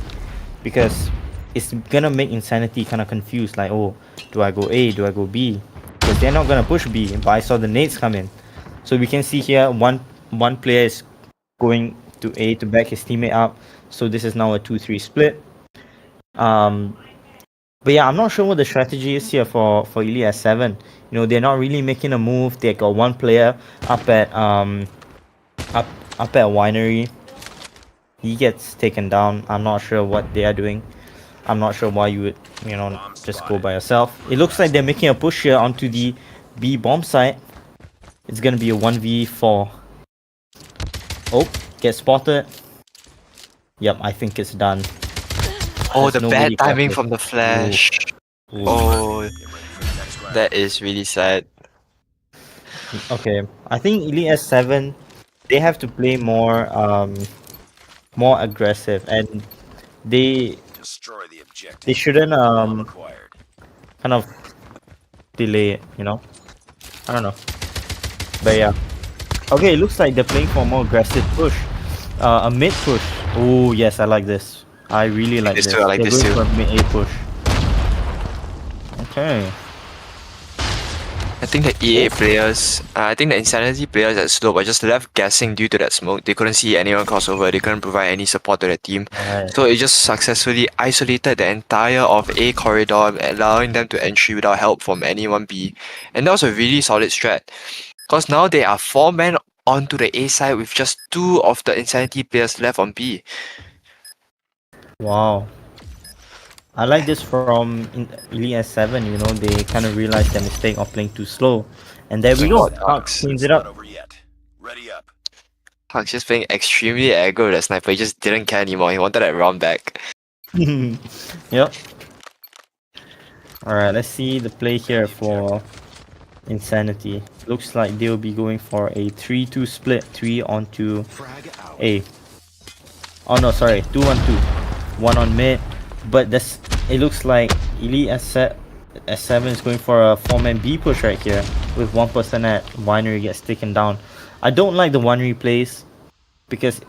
because it's gonna make Insanity kind of confused, like, oh, do I go A, do I go B? Because they're not gonna push B, but I saw the nades come in. So we can see here, one player is going to A to back his teammate up. So this is now a 2-3 split. But yeah, I'm not sure what the strategy is here for Elite S7. You know, they're not really making a move. They got one player up at Winery. He gets taken down. I'm not sure what they are doing. I'm not sure why you would, you know, just go by yourself. It looks like they're making a push here onto the B bomb site. It's gonna be a 1v4. Oh, get spotted. Yep, I think it's done. Oh, There's the nobody bad timing captured. from the flash. Ooh. Oh, that is really sad. Okay, I think Elite S7, they have to play more aggressive, and they shouldn't kind of delay it, you know. I don't know, but yeah. Okay, it looks like they're playing for a more aggressive push, a mid push. Oh yes, I like this. I really like this. I like they're this going too. for a mid A push. Okay. I think the EA players, I think the Insanity players at Slope were just left guessing due to that smoke. They couldn't see anyone cross over. They couldn't provide any support to the team. Right. So it just successfully isolated the entire of A corridor, allowing them to entry without help from anyone B. And that was a really solid strat. Because now they are 4 men onto the A side with just 2 of the Insanity players left on B. Wow. I like this from Elite S7, you know, they kind of realized their mistake of playing too slow. And there we go, Hux cleans it up. Huck's just playing extremely aggro with the sniper. He just didn't care anymore. He wanted that round back. Yep. Alright, let's see the play here for Insanity. Looks like they'll be going for a 3-2 split, 3 onto A. Oh no, sorry, 2-1-2. 1 on mid. But it looks like Elite S7 is going for a 4-man B push right here, with 1 person at Winery gets taken down. I don't like the Winery plays because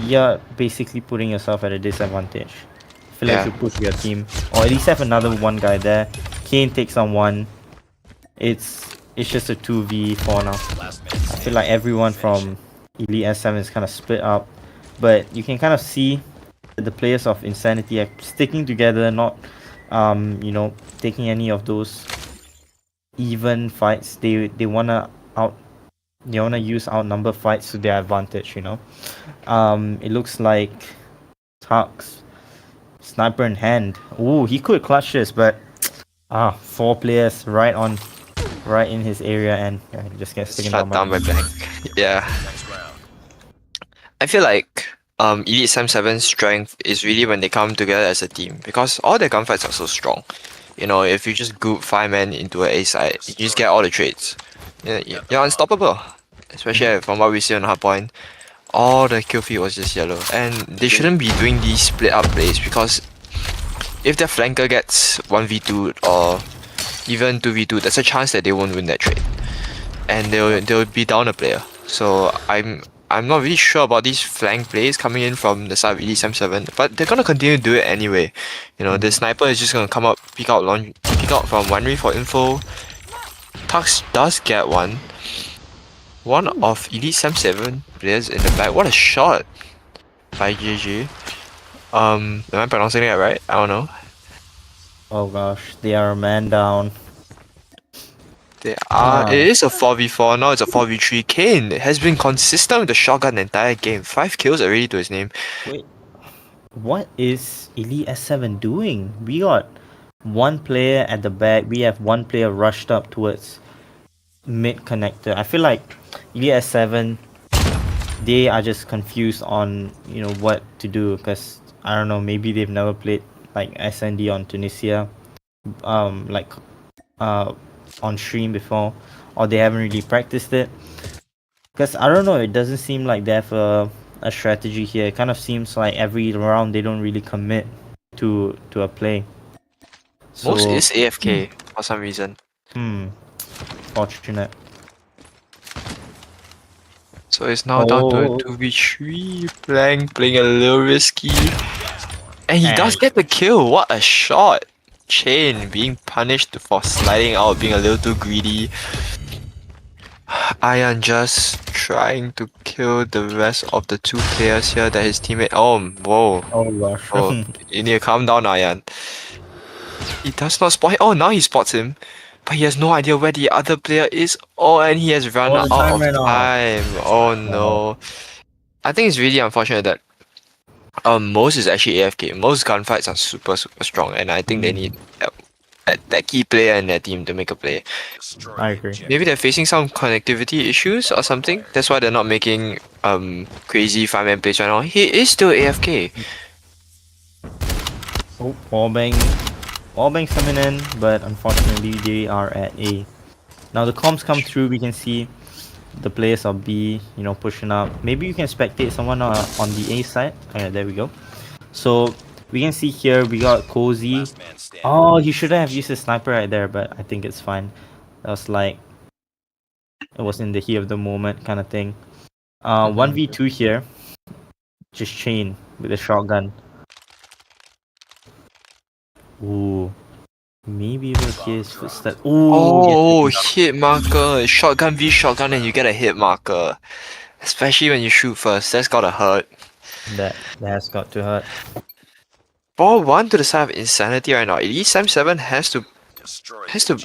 you're basically putting yourself at a disadvantage. I feel like you push your team, or at least have another one guy there. Kane takes on 1. It's just a 2v4 now. I feel like everyone from Elite S7 is kind of split up, but you can kind of see the players of Insanity are sticking together, not you know, taking any of those even fights. They wanna use outnumber fights to their advantage, you know. It looks like Tux, sniper in hand. Ooh, he could clutch this, but 4 players right in his area, and he just gets taken Shut down by blank. Yeah. I feel like Elite SM7's strength is really when they come together as a team, because all their gunfights are so strong. You know, if you just group 5 men into an A side, you just get all the trades. You're unstoppable. Especially from what we see on Hardpoint. All the kill feed was just yellow. And they shouldn't be doing these split up plays, because if their flanker gets 1v2 or even 2v2, there's a chance that they won't win that trade. And they'll be down a player. So I'm not really sure about these flank plays coming in from the side of Elite SM7, but they're gonna continue to do it anyway. You know, the sniper is just gonna come up, peek out from Winery for info. Tux does get one. One of Elite SM7 players in the back. What a shot by JJ. Am I pronouncing it right? I don't know. Oh gosh, they are a man down. They are. It is a 4v4, now it's a 4v3. Kane has been consistent with the shotgun the entire game. 5 kills already to his name. Wait, what is Elite S7 doing? We got 1 player at the back. We have 1 player rushed up towards mid connector. I feel like Elite S7, they are just confused on, you know, what to do, because I don't know, maybe they've never played like SND on Tunisia, like on stream before, or they haven't really practiced it. Because I don't know, it doesn't seem like they have a strategy here. It kind of seems like every round they don't really commit to a play. Most So is AFK for some reason. Fortunate. So it's now down to a Oh. 2v3. Blank playing a little risky. And he does And- get the kill. What a shot. Chain being punished for sliding out, being a little too greedy. Ayan just trying to kill the rest of the two players here that his teammate. Oh, whoa. Oh gosh. Oh, you need to calm down, Ayan. He does not spot him. Oh, now he spots him. But he has no idea where the other player is. Oh, and he has run Oh, out the time of ran out. time. Oh no. I think it's really unfortunate that Most is actually AFK. Most gunfights are super strong, and I think they need that key player in their team to make a play. I agree. Maybe they're facing some connectivity issues or something. That's why they're not making crazy 5-man plays right now. He is still AFK. Oh, wallbang's coming in, but unfortunately they are at A. Now the comms come through, we can see the players of B, pushing up. Maybe you can spectate someone on the A side. Okay, there we go. So we can see here we got Cozy. Oh, he shouldn't have used his sniper right there, but I think it's fine. That was like, it was in the heat of the moment kind of thing. 1v2 here. Just Chain with a shotgun. Ooh. Maybe able to hear his footsteps. Ooh, Oh, hit marker. Shotgun v shotgun and you get a hit marker. Especially when you shoot first. That's gotta hurt. that has got to hurt. Ball 1 to the side of Insanity right now. Elite 7 has to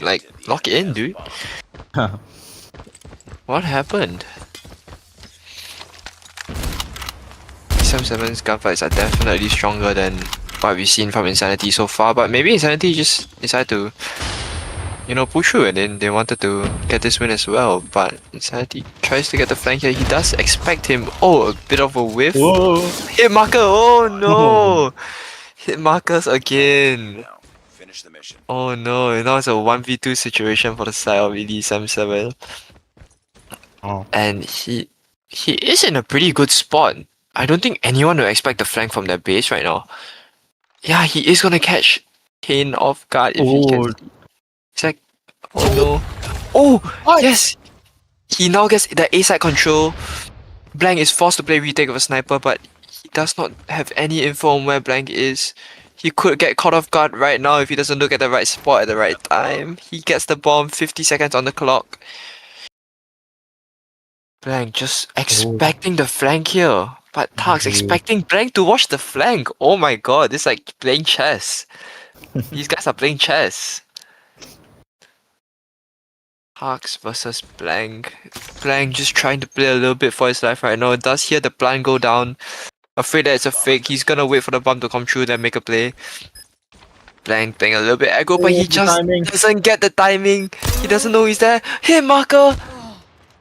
like lock it in, dude. What happened? 7's gunfights are definitely stronger than what we've seen from Insanity so far, but maybe Insanity just decided to, push through and then they wanted to get this win as well. But Insanity tries to get the flank here. He does expect him. Oh, a bit of a whiff. Whoa! Hit marker. Oh no! Hit markers again. Oh no! Now it's a 1v2 situation for the side of ED77. Oh. And he is in a pretty good spot. I don't think anyone will expect the flank from their base right now. Yeah, he is gonna catch Kane off guard if he can. It's like, oh no. Oh, yes! He now gets the A side control. Blank is forced to play retake of a sniper, but he does not have any info on where Blank is. He could get caught off guard right now if he doesn't look at the right spot at the right time. He gets the bomb, 50 seconds on the clock. Blank just expecting the flank here. But Tark's expecting Blank to watch the flank. Oh my god, this is like playing chess. These guys are playing chess. Tarks versus Blank. Blank just trying to play a little bit for his life right now. Does hear the plan go down. Afraid that it's a fake. He's gonna wait for the bomb to come through, then make a play. Blank playing a little bit aggro, but he just doesn't get the timing. He doesn't know he's there. Hit marker!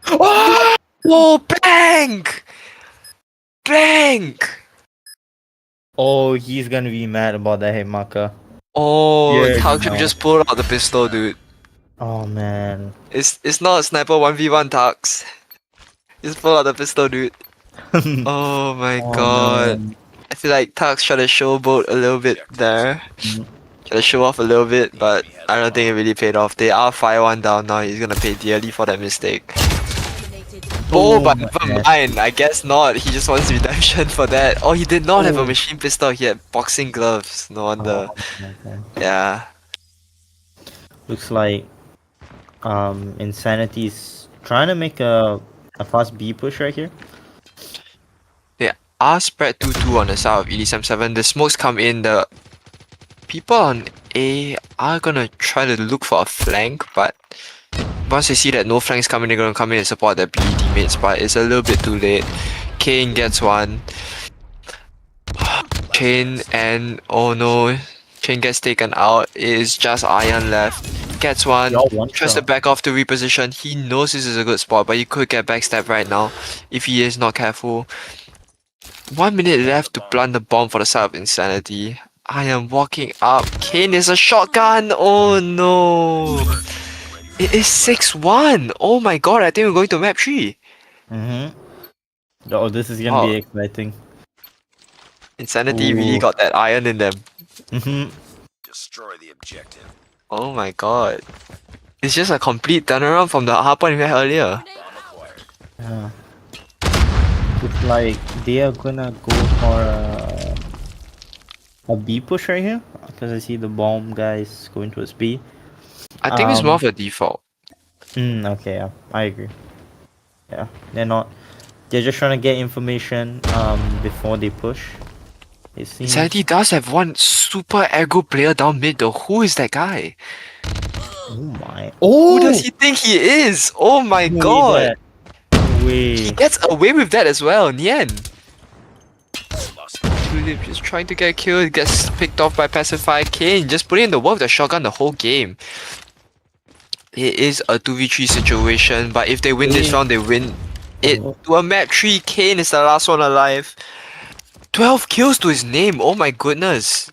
Oh, Blank! Blank! Oh, he's gonna be mad about that hit marker. Oh, Yeah, Tark should no. just pull out the pistol, dude. Oh man. It's not a sniper 1v1, Tarks. Just pull out the pistol, dude. Oh my god. No. I feel like Tarks tried to showboat a little bit there. Tried to show off a little bit, but I don't think it really paid off. They are 5-1 down now. He's gonna pay dearly for that mistake. Oh, but never mind. I guess not. He just wants redemption for that. Oh, he did not have a machine pistol. He had boxing gloves. No wonder. Okay. Yeah. Looks like Insanity's trying to make a fast B push right here. They are spread 2-2 on the side of ED77. The smokes come in. The people on A are gonna try to look for a flank, but once they see that no flanks coming, they're gonna come in and support their B teammates, but it's a little bit too late. Kane gets one. Chain and oh no, Chain gets taken out. It is just Iron left. Gets one. Tries to back off to reposition. He knows this is a good spot, but he could get backstabbed right now if he is not careful. 1 minute left to plant the bomb for the side of Insanity. I am walking up. Kane is a shotgun. Oh no. It is 6-1. Oh my god, I think we're going to map 3. Mm-hmm. Oh, this is gonna Oh, be exciting. Insanity really Ooh. got that iron in them. Mm-hmm. Destroy the objective. Oh my god. It's just a complete turnaround from the hard point we had earlier. Bomb acquired. Yeah. It's like they are gonna go for a B push right here because I see the bomb guys going towards B. I think it's more of a default. Okay, yeah, I agree. Yeah, they're not. They're just trying to get information before they push. It seems. Insanity does have one super aggro player down mid though. Who is that guy? Oh my! Who does he think he is? Oh my No way god! that- no way. He gets away with that as well, Nien. Lost. Tulip just trying to get a kill, gets picked off by Pacify. Kane just putting in the work with the shotgun the whole game. It is a 2v3 situation, but if they win this round, they win it to a map 3. Kane is the last one alive. 12 kills to his name, oh my goodness.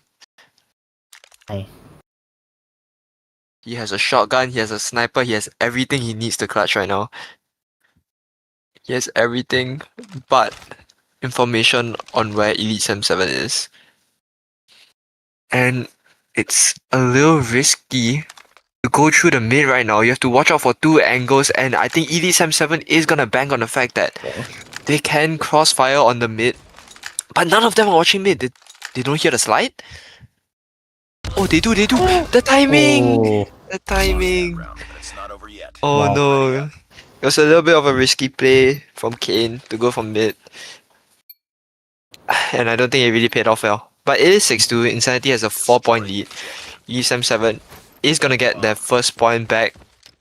Aye. He has a shotgun, he has a sniper, he has everything he needs to clutch right now. He has everything but information on where Elite Sam 7 is. And it's a little risky to go through the mid right now. You have to watch out for 2 angles, and I think Elite Sam 7 is gonna bank on the fact that they can crossfire on the mid. But none of them are watching mid. They don't hear the slide? Oh, they do. The timing! Oh, The timing. Round, but it's not over yet. Oh Wow. no. It was a little bit of a risky play from Kane to go from mid. And I don't think it really paid off well. But it is 6-2. Insanity has a 4-point lead. ESM 7 is gonna get their first point back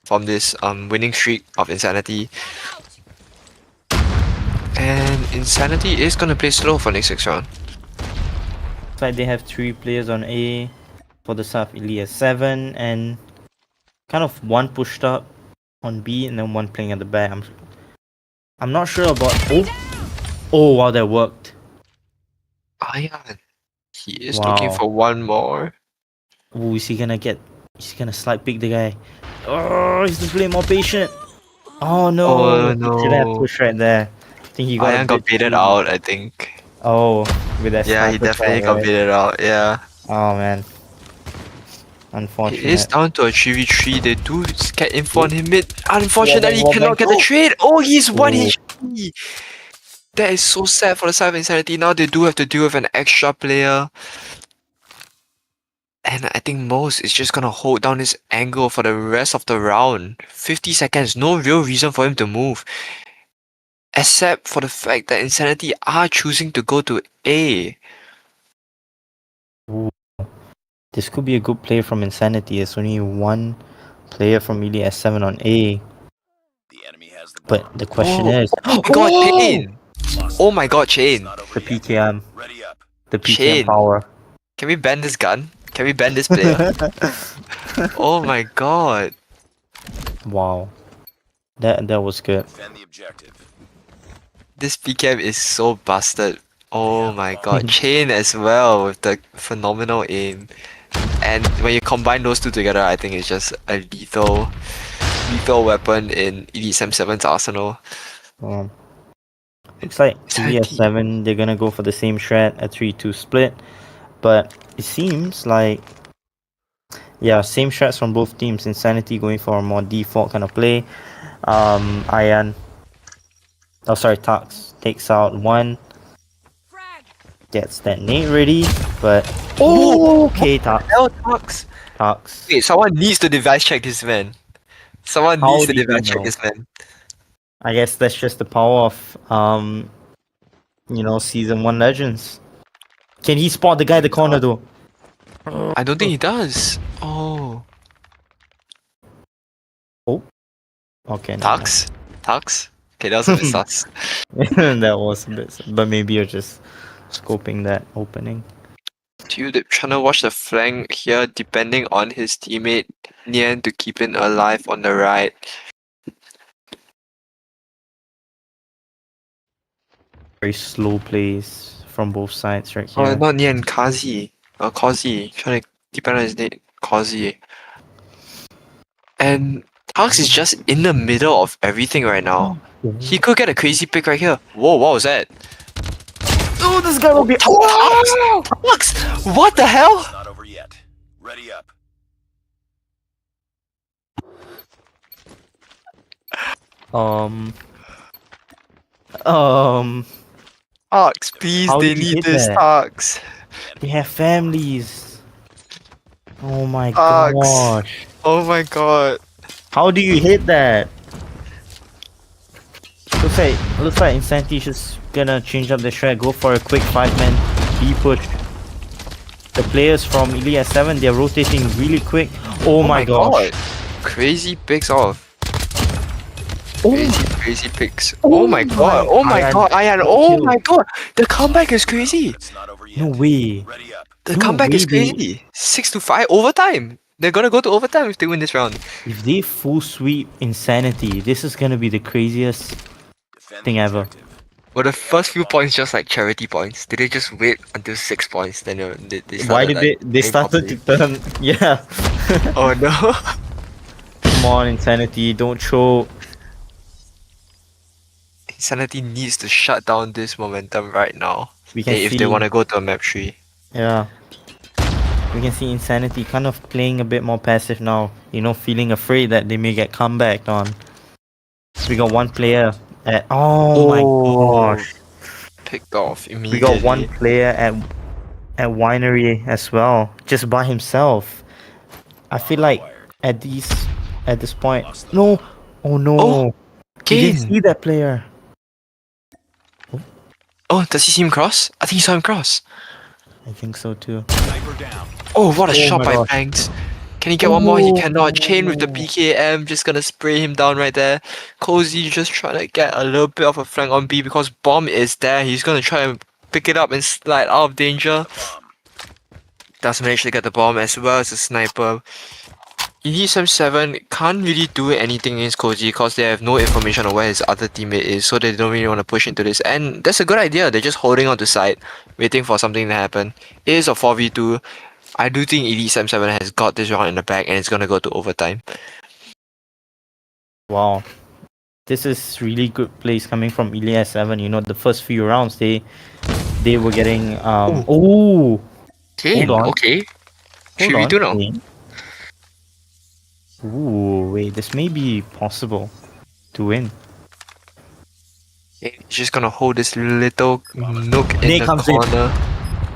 from this winning streak of Insanity. And Insanity is gonna play slow for next 6 round. looks like they have 3 players on A for the South Elite 7 and kind of one pushed up on B and then one playing at the back. I'm not sure about. Oh wow, that worked. Ayan. He is looking Wow. for one more. Oh, is he gonna get? Is he gonna slide pick the guy? Oh, he's to play more patient. Oh no! Oh, He should have no. pushed right there. I think he got. Ayan a got bit baited too- out, I think. Oh, with that. Yeah, he sniper definitely shot, got right? baited out, yeah. Oh man. It Unfortunate. is down to a 3v3. They do get info on him mid. Unfortunately, Yeah, cannot get the trade. Oh, he's 1 Oh. HP. That is so sad for the side of Insanity. Now they do have to deal with an extra player. And I think Mose is just gonna hold down his angle for the rest of the round. 50 seconds, no real reason for him to move. Except for the fact that Insanity are choosing to go to A. This could be a good play from Insanity. There's only one player from Elite S7 on A. The enemy has the bomb. But the question Oh, is, oh my god, Chain! Lost. Oh my god, It's Chain! not over the yet. PKM, Ready up. the PKM Shane. power. Can we ban this gun? Can we ban this player? Oh my god. Wow, that was good. Defend the objective. This PCAM is so busted. Oh my god. Chain as well with the phenomenal aim. And when you combine those two together, I think it's just a lethal weapon in Elite Sam 7's arsenal. Looks like Insanity. ES7, they're gonna go for the same strat, a 3-2 split. But it seems like, yeah, same strats from both teams. Insanity going for a more default kind of play. Tux takes out one, gets that nade ready, but okay, Tux. Hell, Tux. Wait, someone needs to device check this man. Someone How needs to did he device check know? this man. I guess that's just the power of season 1 legends. Can he spot the guy in the corner though? I don't think he does. Oh. Okay, no, Tux? Tux? Okay, that was a bit sus. that was a bit, but maybe you're just scoping that opening. Tulip trying to watch the flank here, depending on his teammate Nian to keep him alive on the right. Very slow plays from both sides right Oh, here. not Nian, Kazi. Kazi. Trying to depend on his name. Kazi. And Tux is just in the middle of everything right now. He could get a crazy pick right here. Whoa, what was that? Oh, this guy will be. Tux! What the hell? It's not over yet. Ready up. Um. Tux, please, How they did you need hit this, that? Tux. They have families. Oh my Tux. gosh. Oh my god. How do you hit that? Looks like Insanity's just gonna change up the strat, go for a quick 5-man B push. The players from Elite 7, they're rotating really quick. Oh, my gosh. god. Crazy picks off. Oh, Crazy picks. Oh my god. Oh my Ayan. god, Ayan. Oh my god. The comeback is crazy. It's not over yet. no way. Ready up. The No comeback is way, they- crazy. 6-5 overtime. They're gonna go to overtime if they win this round. If they full sweep Insanity, this is gonna be the craziest Defend thing the ever. objective. Were the first few points just like charity points? Did they just wait until 6 points? Then they started, Why did like, they playing started to properly? turn? Yeah. Oh no. Come on, Insanity, don't choke. Insanity needs to shut down this momentum right now. We can If see. they want to go to a map 3. Yeah. We can see Insanity kind of playing a bit more passive now. You know, feeling afraid that they may get comebacked on. We got one player at. Oh my gosh. Picked off We immediately. got one player at Winery as well, just by himself. I feel like at this point. No. Oh no. Oh, He didn't Kane. see that player. Oh, does he see him cross? I think he saw him cross. I think so too. Sniper down. Oh, what a Oh shot my by gosh. Banks. Can he get one more? He Oh. cannot. Chain with the PKM, just gonna spray him down right there. Cozy just trying to get a little bit of a flank on B because bomb is there. He's gonna try and pick it up and slide out of danger. Bomb. Does manage to get the bomb as well as a sniper. EDSM7 can't really do anything against Koji because they have no information on where his other teammate is, so they don't really want to push into this. And that's a good idea. They're just holding on to site, waiting for something to happen. It is a 4v2. I do think EDSM7 has got this round in the bag and it's gonna go to overtime. Wow. This is really good plays coming from Elite 7. You know, the first few rounds they were getting oh. Okay, Hold on. okay. Hold 3v2 on. now. Wait. Ooh, wait, this may be possible to win. He's just gonna hold this little nook in Nade the comes in. corner.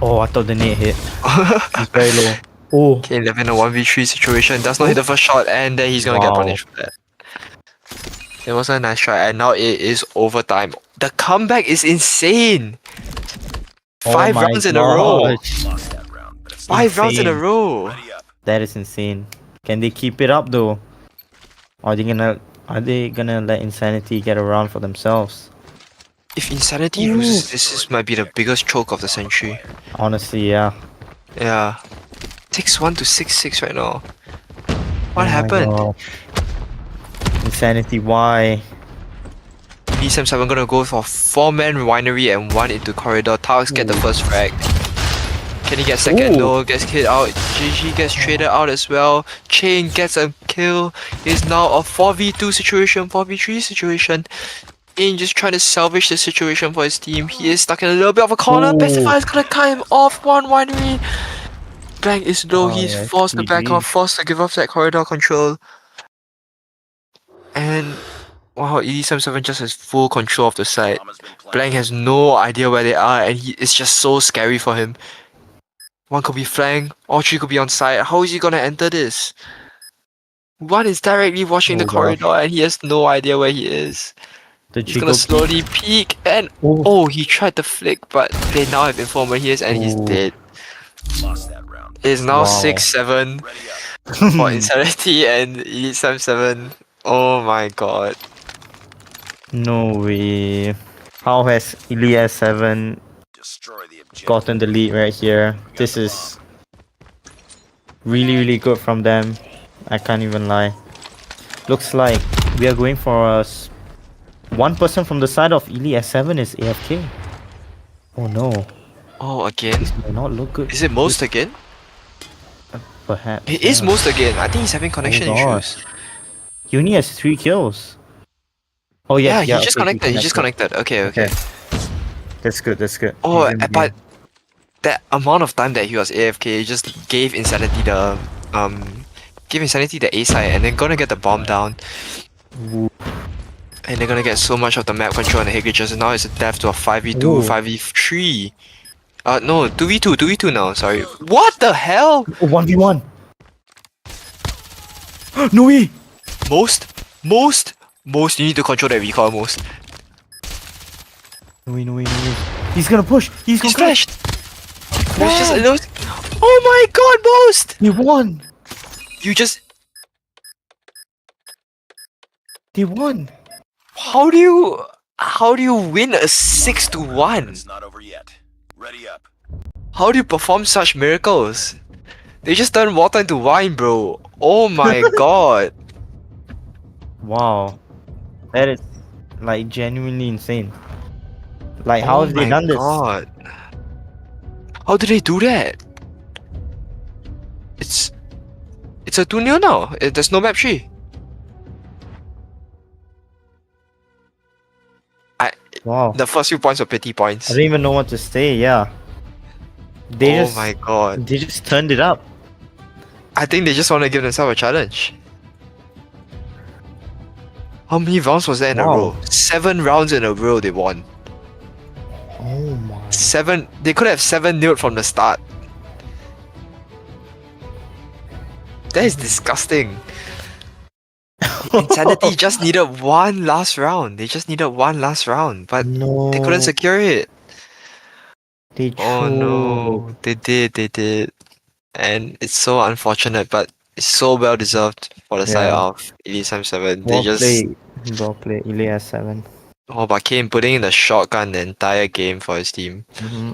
Oh, I thought the nade hit. It's very low. Oh, Okay, 11 a 1v3 situation. Does not hit the first shot, and then he's gonna get Wow. punished for that. It was a nice try, and now it is overtime. The comeback is insane! oh 5 my rounds in a row! gosh. Lost that round, but it's 5 rounds in a insane. row! ready up. That is insane. Can they keep it up though? Or are they gonna let Insanity get a round for themselves? If Insanity loses, might be the biggest choke of the century. Honestly, yeah. Yeah. 6-1 to 6-6 right now. What Oh my happened? gosh. Insanity, why? EDSM7 gonna go for 4-man winery and 1 into corridor. Towers get the first frag. Can he get second Ooh. though? Gets killed out. GG gets traded out as well. Chain gets a kill. It's now a 4v2 situation, 4v3 situation. Chain just trying to salvage the situation for his team. He is stuck in a little bit of a corner. Ooh. Pacify is gonna cut him off. One winery. Blank is low. Oh, He's yeah, forced to back GG. off, forced to give up that corridor control. And wow, ED77 just has full control of the site. Bomb has been planted. Blank has no idea where they are, and it's just so scary for him. One could be flank, all 3 could be on site. How is he gonna enter this? One is directly watching the Oh, gosh. corridor, and he has no idea where he is. The He's gonna Jiggle slowly peek, and oh, he tried to flick, but they now have informed where he is, and he's Ooh. dead. Lost that round. It is now Wow. 6-7 Ready up. for Insanity and Elite 7. Oh my god. No way. How has Elite 7 Destroy the objective. gotten the lead right here? This is really, really good from them. I can't even lie. Looks like we are going for one person from the side of Elite 7 is AFK. Oh no. Oh, again? This may not look good. Is it most again? Perhaps. It is yeah. most again. I think he's having connection gosh. issues. He only has 3 kills. Oh Yeah, yeah, he just okay, connected. He just connected. Okay, okay. That's good, that's good. Oh, He's in the but game. that amount of time that he was AFK just gave Insanity the A side, and then gonna get the bomb down, Ooh. and they're gonna get so much of the map control and the hit glitches, and now it's a death to a 5v2, Ooh. 5v3. No, 2v2 now, sorry. What the hell? Oh, 1v1. No way! Most, you need to control that recoil most. No way, no way, no way. He's gonna push! He's He's gonna flashed! Most just, oh my god, most! He won! You just, He won! how do you win a 6-1? It's not over yet. Ready up. How do you perform such miracles? They just turn water into wine, bro. Oh my god. Wow. That is like genuinely insane. Like how Oh have they my done this? god. How did they do that? It's a 2-0 now. There's no map 3. Wow. The first few points were pity I points. don't even know what to say, yeah. They Oh just my god. they just turned it up. I think they just want to give themselves a challenge. How many rounds was that in a Wow. row? 7 rounds in a row they won. Oh my. 7. They could have 7-0 from the start. That is disgusting. Insanity just needed one last round. They just needed one last round, but No. they couldn't secure it. They Oh no, choked. they did. And it's so unfortunate, but it's so well deserved for the side Yeah. of Elite 7. They Well just played. Well played. Ilya 7. but Kane putting in the shotgun the entire game for his team. Mm-hmm.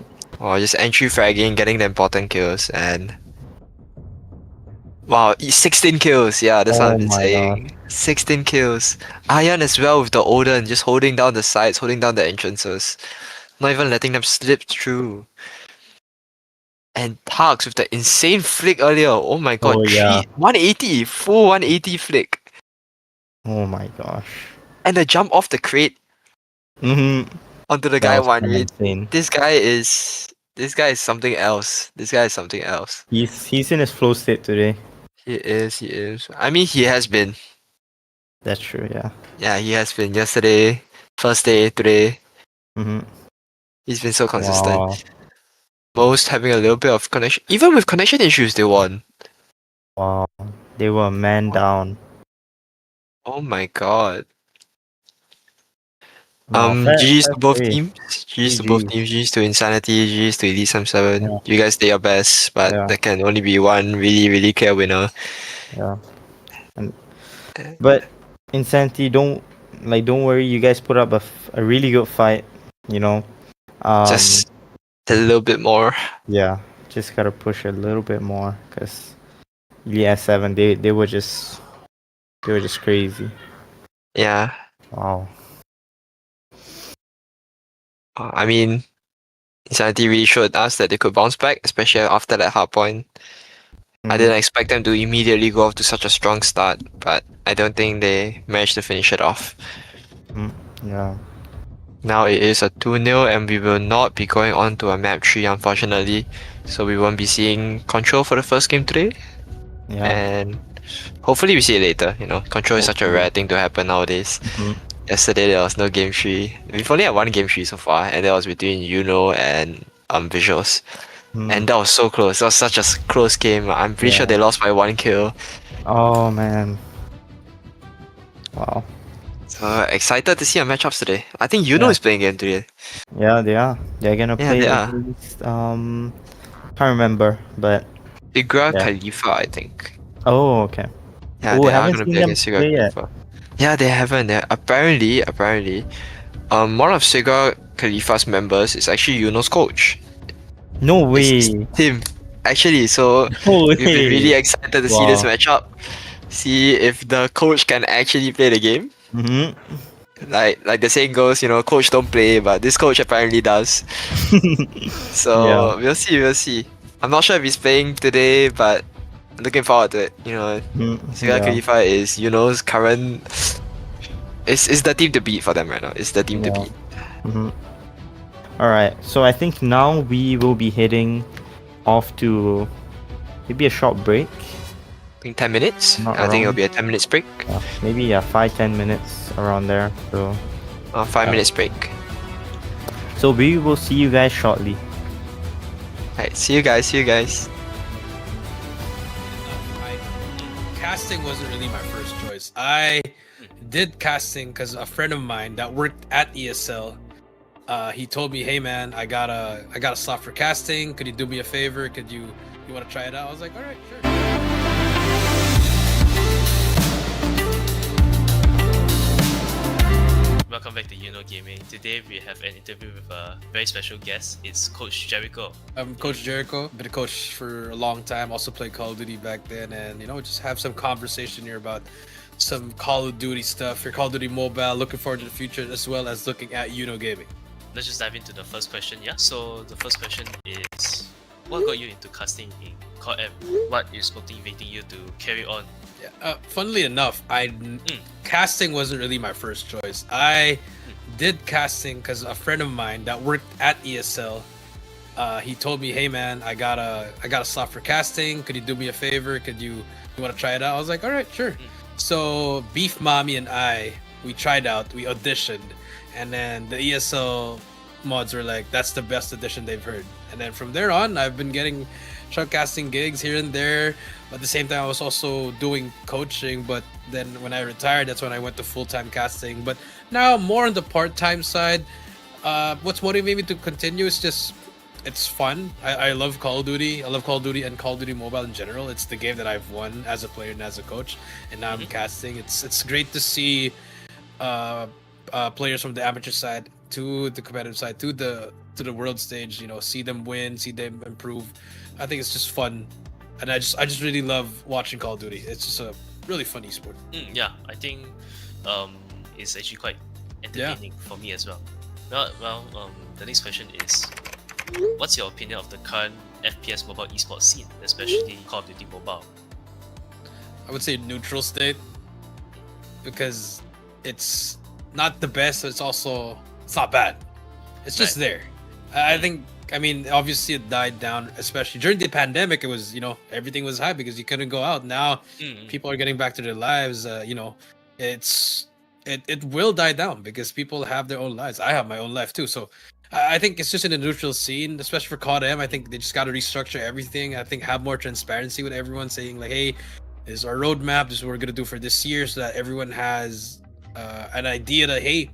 Just entry fragging, getting the important kills, and wow, 16 kills. Yeah, that's what Oh I've been my saying. 16 kills. Iron as well with the Odin, just holding down the sides, holding down the entrances, not even letting them slip through. And Tarks with the insane flick earlier. Oh my god, Oh, yeah. 180, full 180 flick, Oh my gosh. and the jump off the crate Mm-hmm. onto the That guy was one kinda hit. insane. This guy is something else. This guy is something else. He's in his flow state today. He is. I mean, he has been. That's true, yeah. Yeah, he has been. Yesterday, first day, today. Mm-hmm. He's been so consistent. Wow. Most having a little bit of connection. Even with connection issues, they won. Wow. They were a man down. Oh my god. Wow, fair GG's to both play. teams. GG's to both GG. teams. GG's to Insanity. GG's to Elite 7. Yeah. You guys did your best, but Yeah. there can only be one really, really clear winner. Yeah. But Insanity, don't worry. You guys put up a really good fight. You know. Just a little bit more. Yeah. Just gotta push a little bit more, cause yeah, 7. They were just crazy. Yeah. Wow. I mean, Insanity really showed us that they could bounce back, especially after that hard point. I didn't expect them to immediately go off to such a strong start, but I don't think they managed to finish it off. Yeah. Now it is a 2-0 and we will not be going on to a map 3 unfortunately. So we won't be seeing Control for the first game today. Yeah. And hopefully we see it later, you know. Control is such a rare thing to happen nowadays. Mhm. Yesterday there was no game 3. We've only had one game 3 so far, and that was between Yuno and Visuals. And that was so close. That was such a close game. I'm pretty sure Yeah. they lost by 1 kill. Oh man. Wow. So excited to see our matchups today. I think Yuno Yeah. is playing game today. Yeah, they are. They're gonna Yeah, play they at are. least, can't remember, but Igra Yeah. Khalifa, I think. oh okay. Yeah, Oh, they are haven't gonna seen play them against Igra play yet. Khalifa. Yeah, they haven't. Apparently, one of Siga Khalifa's members is actually Yuno's coach. No It's way. him, actually. So No way. we've been really excited to see this Wow. matchup. See if the coach can actually play the game. Mm-hmm. Like the saying goes, coach don't play, but this coach apparently does. So Yeah. we'll see. I'm not sure if he's playing today, but looking forward to it. Sega Yeah. QD5 is current. It's the team to beat for them right now. It's the team to Yeah. beat. Mm-hmm. Alright, so I think now we will be heading off to maybe a short break. I think 10 minutes. Not I think it'll around. be a 10 minutes break. Maybe 5-10 minutes around there. So 5 Yeah. minutes break. we will see you guys shortly. Alright, see you guys. Casting wasn't really my first choice. I did casting because a friend of mine that worked at ESL, he told me, "Hey man, I got a slot for casting. Could you do me a favor? You want to try it out?" I was like, "All right, sure." Welcome back to Yuno Gaming. Today we have an interview with a very special guest. It's Coach Jericho. I'm Coach Jericho. Been a coach for a long time. Also played Call of Duty back then, and just have some conversation here about some Call of Duty stuff. For Call of Duty Mobile, looking forward to the future as well as looking at Yuno Gaming. Let's just dive into the first question. Yeah. So the first question is, what got you into casting in COD M? What is motivating you to carry on? Yeah. Funnily enough, casting wasn't really my first choice. I did casting because a friend of mine that worked at ESL, he told me, "Hey man, I got a slot for casting. Could you do me a favor? You want to try it out?" I was like, "All right, sure." So Beef Mommy and we tried out. We auditioned, and then the ESL mods were like, "That's the best audition they've heard." And then from there on, I've been getting casting gigs here and there. But at the same time, I was also doing coaching. But then when I retired, that's when I went to full-time casting. But now more on the part-time side. What's motivating me to continue is just it's fun. I love Call of Duty. I love Call of Duty and Call of Duty Mobile in general. It's the game that I've won as a player and as a coach. And now I'm casting. It's great to see players from the amateur side to the competitive side to the world stage. See them win, see them improve. I think it's just fun, and I just really love watching Call of Duty. It's just a really fun esport. Yeah, I think it's actually quite entertaining for me as well. The next question is, what's your opinion of the current FPS mobile esports scene, especially Call of Duty Mobile? I would say neutral state because it's not the best. It's not bad. It's just there. I mean, obviously it died down, especially during the pandemic. It was, everything was high because you couldn't go out. Now people are getting back to their lives. It will die down because people have their own lives. I have my own life too. So I think it's just in a neutral scene, especially for COD M. I think they just got to restructure everything. I think have more transparency with everyone, saying like, "Hey, this is our roadmap. This is what we're gonna do for this year," so that everyone has an idea that, hey,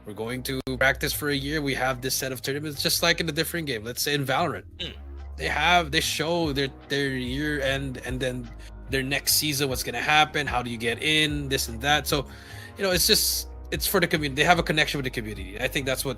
we're going to practice for a year. We have this set of tournaments, just like in a different game. Let's say in Valorant, they show their year end and then their next season, what's gonna happen, how do you get in, this and that. So, it's for the community. They have a connection with the community. I think that's what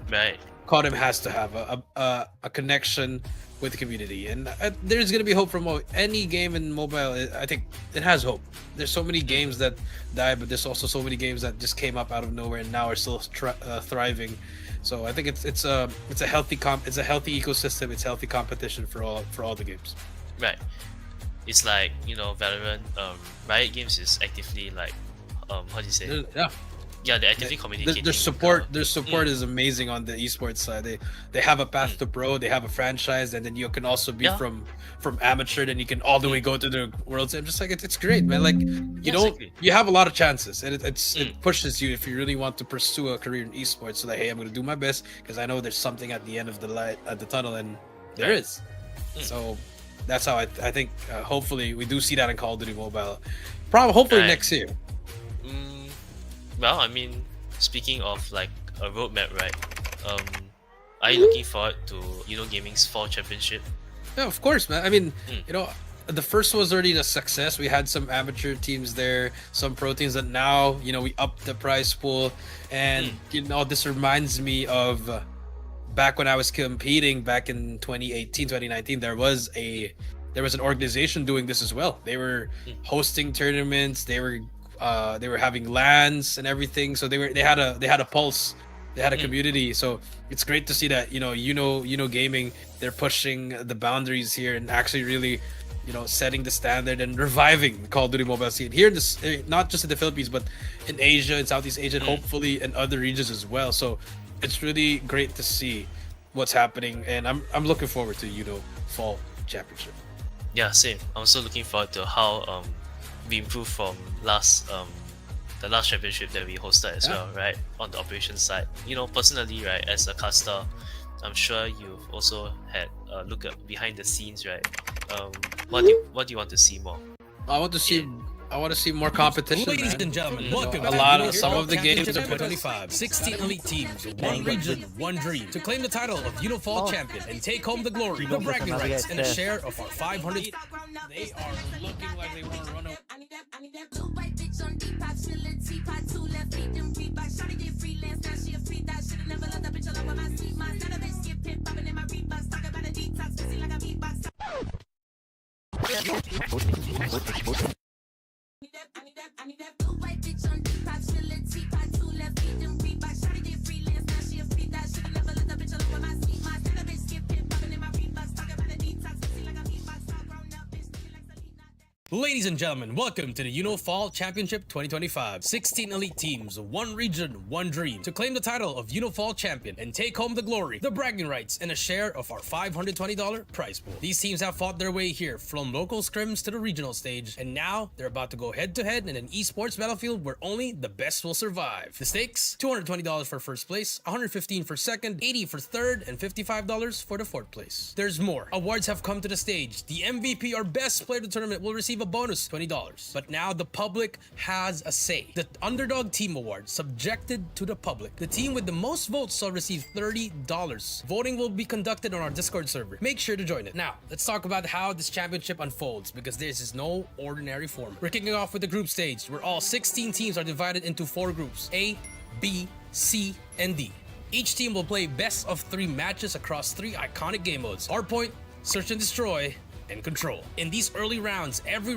CODM has to have a connection with the community, and there's gonna be hope from any game in mobile. I think it has hope. There's so many games that died, but there's also so many games that just came up out of nowhere and now are still thriving. So I think it's a healthy ecosystem. It's healthy competition for all the games. Right. It's like Valorant. Riot Games is actively like how do you say? Yeah, they're actively communicating. Their support is amazing on the esports side. They have a path to pro. They have a franchise, and then you can also be from amateur. Then you can all the way go to the worlds. I'm just like it's great, man. Like you have a lot of chances, and it pushes you if you really want to pursue a career in esports. So that, hey, I'm gonna do my best because I know there's something at the end of the light at the tunnel, and there is. So that's how I think. Hopefully, we do see that in Call of Duty Mobile. Hopefully next year. Well, I mean, speaking of like a roadmap, right? Are you looking forward to Yuno Gaming's Fall Championship? Yeah, of course, man. I mean, the first was already a success. We had some amateur teams there, some pro teams that now, we upped the prize pool, and this reminds me of back when I was competing back in 2018, 2019. There was an organization doing this as well. They were hosting tournaments. They were They were having LANs and everything, so they had a pulse, they had a community. So it's great to see that Yuno Gaming, they're pushing the boundaries here and actually really setting the standard and reviving the Call of Duty mobile scene here in this, not just in the Philippines but in Asia, in Southeast Asia, and hopefully in other regions as well. So it's really great to see what's happening, and I'm looking forward to Fall Championship. Yeah, same. I'm also looking forward to how we improved from the last championship that we hosted as well, right? On the operations side. Personally, right, as a caster, I'm sure you've also had a look at behind the scenes, right? What do you want to see more? I want to see more competition. Ladies man. and gentlemen, welcome Some of the games are 2025. 16 elite teams, one region, one dream. To claim the title of Yuno Fall Champion and take home the glory, the bragging rights, and a share of our 500. They are looking like they want to run away. Ladies and gentlemen, welcome to the Yuno Fall Championship 2025. 16 elite teams, one region, one dream. To claim the title of Yuno Fall Champion and take home the glory, the bragging rights, and a share of our $520 prize pool. These teams have fought their way here from local scrims to the regional stage, and now they're about to go head to head in an esports battlefield where only the best will survive. The stakes, $220 for first place, $115 for second, $80 for third, and $55 for the fourth place. There's more. Awards have come to the stage. The MVP or best player of the tournament will receive a bonus, $20. But now the public has a say. The Underdog Team Award, subjected to the public. The team with the most votes shall receive $30. Voting will be conducted on our Discord server. Make sure to join it. Now, let's talk about how this championship unfolds, because this is no ordinary format. We're kicking off with the group stage, where all 16 teams are divided into 4 groups: A, B, C, and D. Each team will play best of 3 matches across 3 iconic game modes: Hardpoint, Search and Destroy, and Control. In these early rounds, every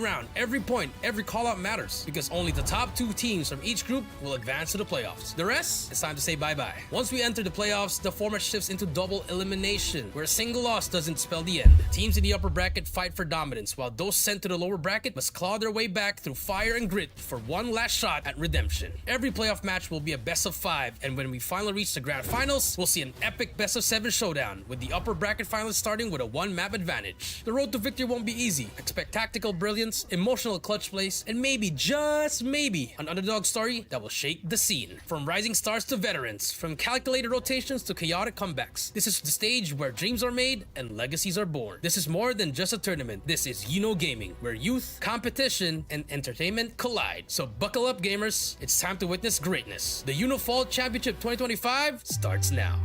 point, every call-out matters, because only the top 2 teams from each group will advance to the playoffs. The rest, it's time to say bye-bye. Once we enter the playoffs, the format shifts into double elimination, where a single loss doesn't spell the end. Teams in the upper bracket fight for dominance, while those sent to the lower bracket must claw their way back through fire and grit for one last shot at redemption. Every playoff match will be a best of 5, and when we finally reach the grand finals, we'll see an epic best of 7 showdown, with the upper bracket finalists starting with a 1-map advantage. The road to victory won't be easy. Expect tactical brilliance, emotional clutch plays, and maybe, just maybe, an underdog story that will shake the scene. From rising stars to veterans, from calculated rotations to chaotic comebacks, this is the stage where dreams are made and legacies are born. This is more than just a tournament. This is Yuno Gaming, where youth, competition, and entertainment collide. So buckle up, gamers. It's time to witness greatness. The Yuno Fall Championship 2025 starts now.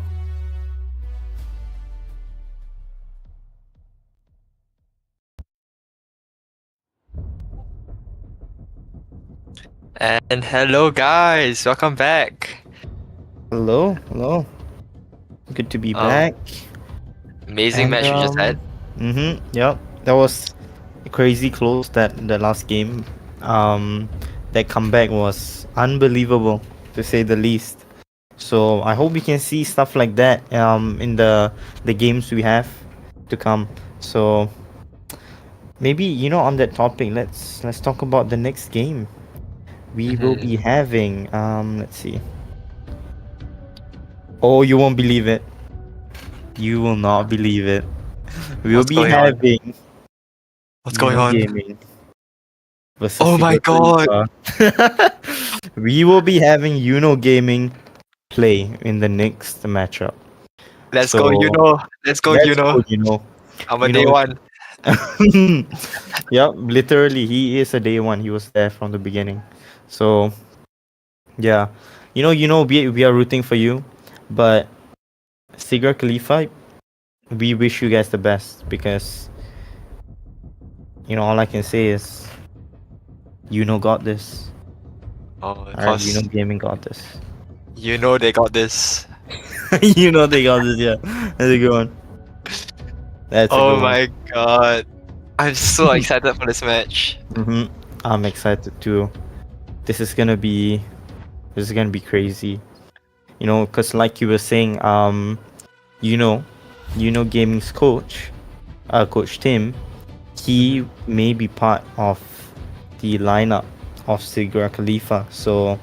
And hello guys, welcome back. Hello. Good to be back. Amazing match we just had. Yep. That was crazy close, that last game. That comeback was unbelievable, to say the least. So I hope we can see stuff like that in the games we have to come. So maybe, on that topic, let's talk about the next game. We will be having, let's see. Oh, you won't believe it. You will not believe it. We'll be having. What's going on? Gaming versus Oh my Secret god! Khalifa. We will be having Yuno Gaming play in the next matchup. Let's go, Yuno. Let's go, Yuno. I'm a day one. Yep, literally, he is a day one. He was there from the beginning. So, yeah, we are rooting for you, but Secret Khalifa, we wish you guys the best, because all I can say is got this. Oh, Alright, Gaming got this. they got this. They got this. Yeah, that's a good one. That's a Oh good my god, I'm so excited for this match. one. I'm excited too. this is gonna be crazy. You know, because like you were saying, Gaming's coach, Coach Tim, he may be part of the lineup of Sigra Khalifa. So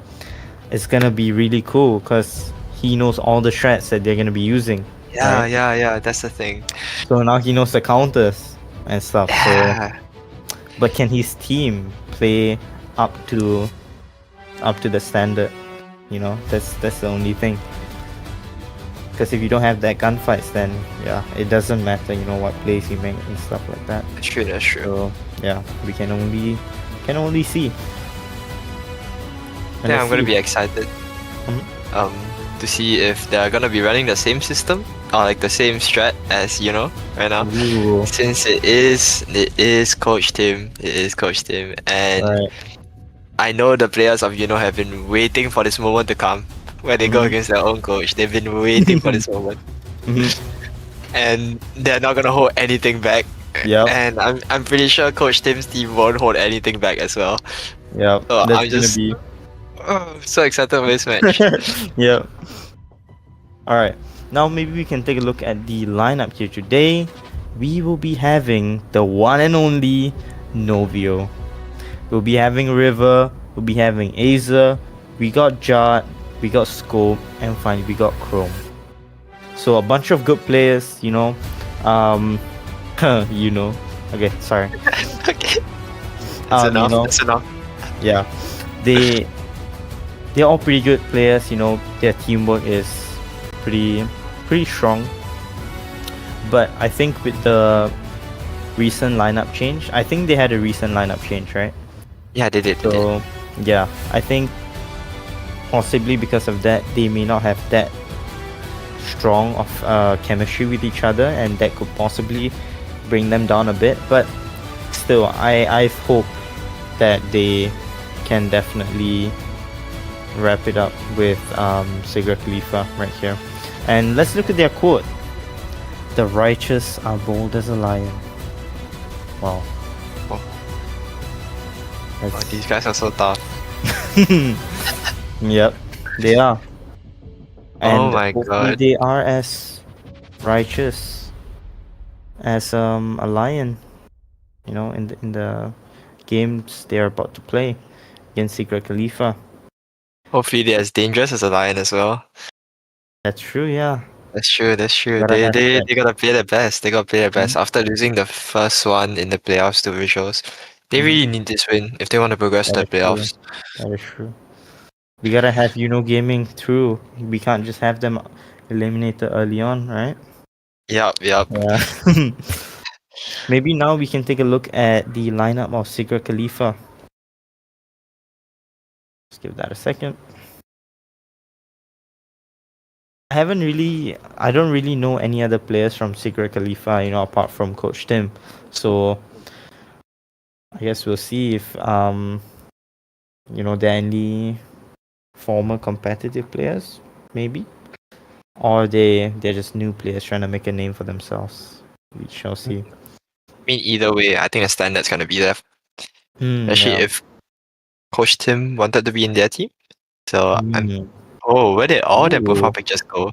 it's gonna be really cool because he knows all the strats that they're gonna be using. Yeah, right? yeah. That's the thing. So now he knows the counters and stuff. So, Yeah. but can his team play up to the standard? You know, that's the only thing. Because if you don't have that gunfights, then yeah, it doesn't matter. You know what plays you make and stuff like that. That's true. That's true. So yeah, we can only see. And Yeah, let's I'm gonna see. be excited. Mhm. To see if they're gonna be running the same system or like the same strat as right now. Ooh, Since it is Coach Tim, and right. I know the players of have been waiting for this moment to come when they go Mhm. against their own coach. They've been waiting for this moment, Mhm. and they're not gonna hold anything back. Yep. And I'm pretty sure Coach Tim's team won't hold anything back as well. Yep. So That's I'm gonna just be. so excited for this match. Yep. All right. Now maybe we can take a look at the lineup here today. We will be having the one and only Novio. We'll be having River. We'll be having Aza. We got Jart. We got Scope, and finally we got Chrome. So a bunch of good players. Um, Okay, sorry. Okay, that's enough. That's enough. Yeah, they they're all pretty good players. Their teamwork is pretty strong. But I think with the recent lineup change, I think they had a recent lineup change, right? Yeah, they did. They did. So yeah, I think possibly because of that, they may not have that strong of chemistry with each other, and that could possibly bring them down a bit. But still, I hope that they can definitely wrap it up with Sigra Khalifa right here. And let's look at their quote. The righteous are bold as a lion. Wow. Oh. That's- Oh, these guys are so tough. Yep, they are. Oh And my hopefully god. they are as righteous as a lion. In the games they're about to play against Secret Khalifa. Hopefully they're as dangerous as a lion as well. That's true, yeah. That's true. That's true. Gotta have They that. gotta play their best. They gotta play their best. Mhm. After losing the first one in the playoffs to Visuals, they Mhm. really need this win if they want to progress to That the is true. playoffs. That is true. We gotta have Gaming through. We can't just have them eliminated early on, right? Yup. Yeah. Maybe now we can take a look at the lineup of Secret Khalifa. Let's give that a second. I don't really know any other players from Secret Khalifa, apart from Coach Tim. So I guess we'll see if there are any former competitive players, maybe, or they're just new players trying to make a name for themselves. We shall see. I mean, either way, I think the standard's gonna be there. Especially Yeah. if Coach Tim wanted to be in their team. So Hmm. where did all their profile Ooh. pictures go?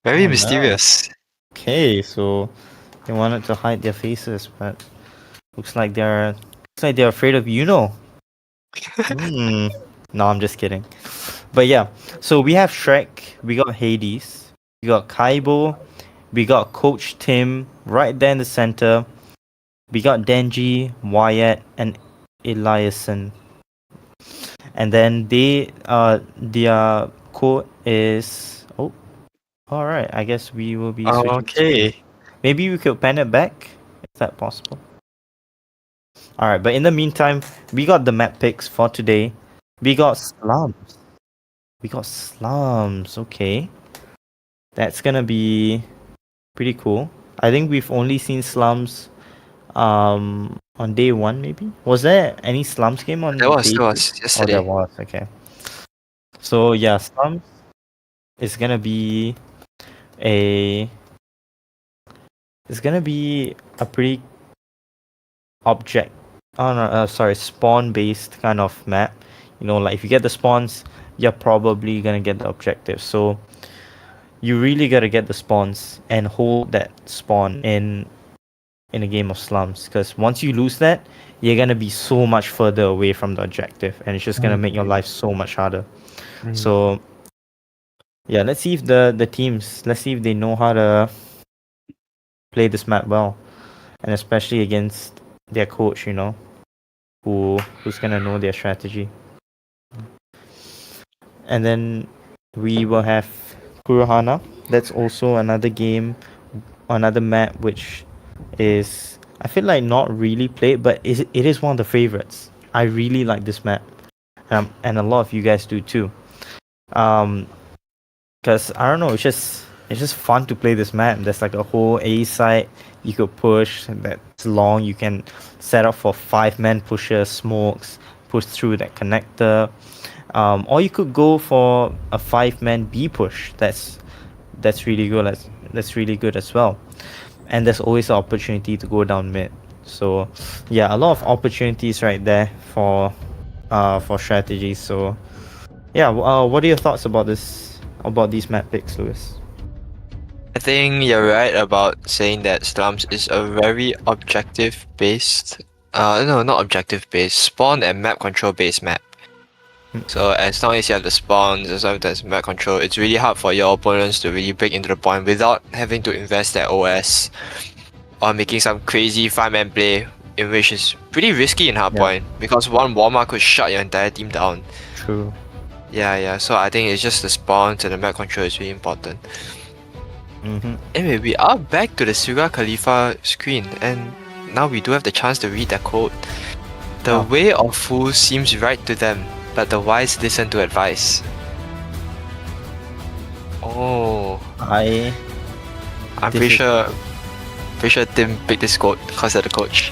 Very Oh, no. mysterious. Okay, so they wanted to hide their faces, but looks like they're afraid of Yuno. No, I'm just kidding. But yeah, so we have Shrek, we got Hades, we got Kaibo, we got Coach Tim right there in the center. We got Denji, Wyatt, and Eliason. And then their quote is alright, I guess we will be switching screens. Okay. Maybe we could pan it back. Is that possible? Alright, but in the meantime, we got the map picks for today. We got slums. Okay. That's gonna be pretty cool. I think we've only seen slums on day one, maybe. Was there any slums game on There was day two? Oh, yesterday. there was, okay. So yeah, slums is gonna be a pretty object, oh no, sorry, spawn based kind of map. You know, like if you get the spawns, you're probably gonna get the objective. So you really gotta get the spawns and hold that spawn in a game of slums. Because once you lose that, you're gonna be so much further away from the objective, and it's just gonna make your life so much harder. So yeah, let's see if the teams, let's see if they know how to play this map well, and especially against their coach, you know, who's gonna know their strategy. And then we will have Kurohana. That's also another game, another map which is, I feel like, not really played, but it is one of the favorites. I really like this map, and a lot of you guys do too. Because I don't know, it's just fun to play this map. There's like a whole A site you could push that's long. You can set up for 5-man pushes, smokes, push through that connector. Or you could go for a 5-man B push. That's really good. That's really good as well. And there's always an opportunity to go down mid. So yeah, a lot of opportunities right there for strategies. So yeah, what are your thoughts about these map picks, Lewis? I think you're right about saying that Slums is a very objective based, no, not objective based, spawn and map control based map. So as long as you have the spawns, as long as there's map control, it's really hard for your opponents to really break into the point without having to invest their OS or making some crazy 5-man play, in which is pretty risky in hardpoint because one warmer could shut your entire team down. True. Yeah. So I think it's just the spawns and the map control is really important. Anyway, we are back to the Surah Khalifa screen, and now we do have the chance to read their quote. The way of fools seems right to them, but the wise listen to advice. Oh, I'm pretty sure Tim picked this quote because of the coach.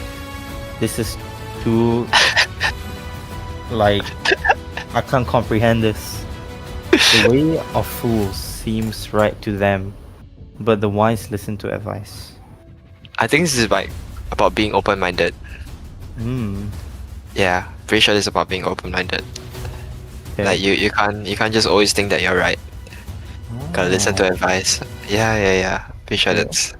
This is too like I can't comprehend this. The way of fools seems right to them, but the wise listen to advice. I think this is like about being open-minded. Yeah, pretty sure this is about being open-minded. Okay. Like you can't just always think that you're right. Gotta listen to advice. Yeah. Pretty sure that's.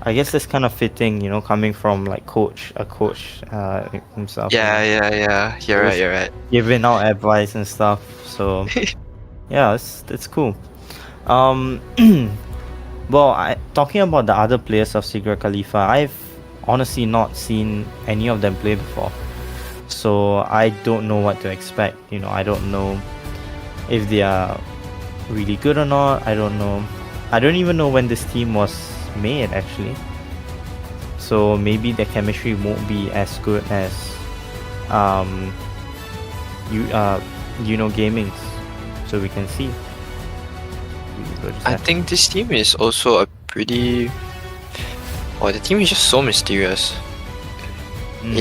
I guess that's kind of fitting, you know, coming from like a coach himself. Yeah. You're right. Giving out advice and stuff. So yeah, it's cool. Well, talking about the other players of Sigrid Khalifa, I've honestly not seen any of them play before. So I don't know what to expect. You know, I don't know if they are really good or not. I don't know. I don't even know when this team was made actually. So maybe the chemistry won't be as good as Gaming's. So we can see. I think this team is also a pretty. The team is just so mysterious.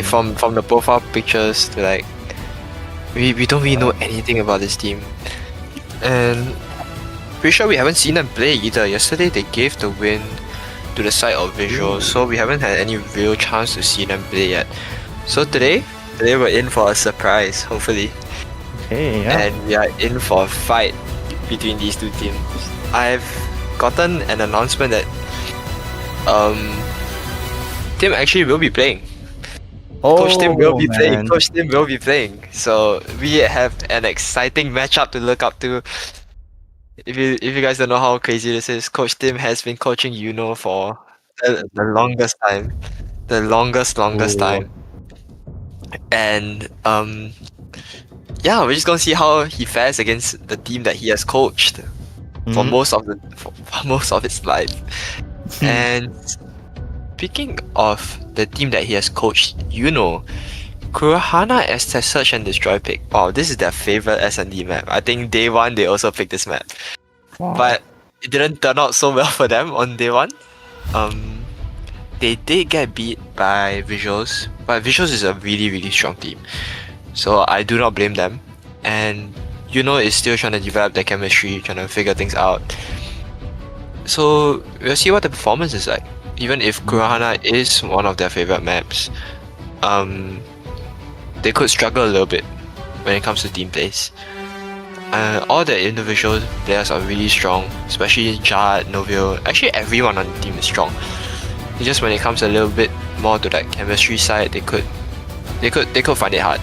From the profile pictures to like, we don't really know anything about this team, and pretty sure we haven't seen them play either. Yesterday they gave the win to the side of Visual, so we haven't had any real chance to see them play yet. So today we're in for a surprise, hopefully. Okay, yeah. And we are in for a fight between these two teams. I've gotten an announcement that Tim actually will be playing. Coach Tim will be playing. Coach Tim will be playing. So we have an exciting matchup to look up to. If you guys don't know how crazy this is, Coach Tim has been coaching Yuno for the longest time. The longest time. And we're just gonna see how he fares against the team that he has coached for most of his life. And speaking of the team that he has coached, Kurohana as their search and destroy pick. Wow, this is their favorite S&D map. I think day one they also picked this map. Wow. But it didn't turn out so well for them on day one. They did get beat by Visuals, but Visuals is a really, really strong team. So I do not blame them. And Yuno is still trying to develop their chemistry, trying to figure things out. So we'll see what the performance is like. Even if Kurohana is one of their favorite maps, they could struggle a little bit when it comes to team plays. All the individual players are really strong, especially Jad, Novio. Actually, everyone on the team is strong. It's just when it comes a little bit more to that chemistry side, they could find it hard.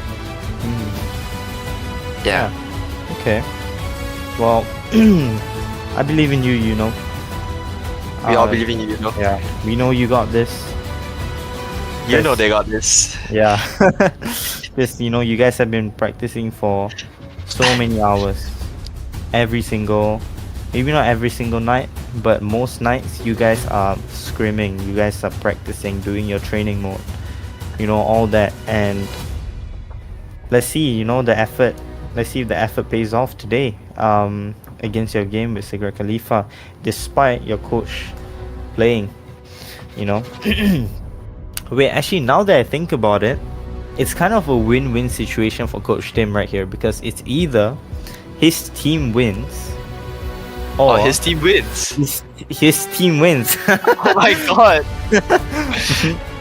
Yeah. Okay. Well, I believe in you, you know. We all believe in you, you know. Yeah, we know you got this. You know they got this. Yeah. This, you know, you guys have been practicing for so many hours. Maybe not every single night, but most nights you guys are screaming. You guys are practicing, doing your training mode. You know, all that. And let's see, you know, the effort. Let's see if the effort pays off today. Against your game with Sigrid Khalifa, despite your coach playing, you know. Wait, actually, now that I think about it, it's kind of a win-win situation for Coach Tim right here, because it's either his team wins or his team wins. his team wins. Oh my god!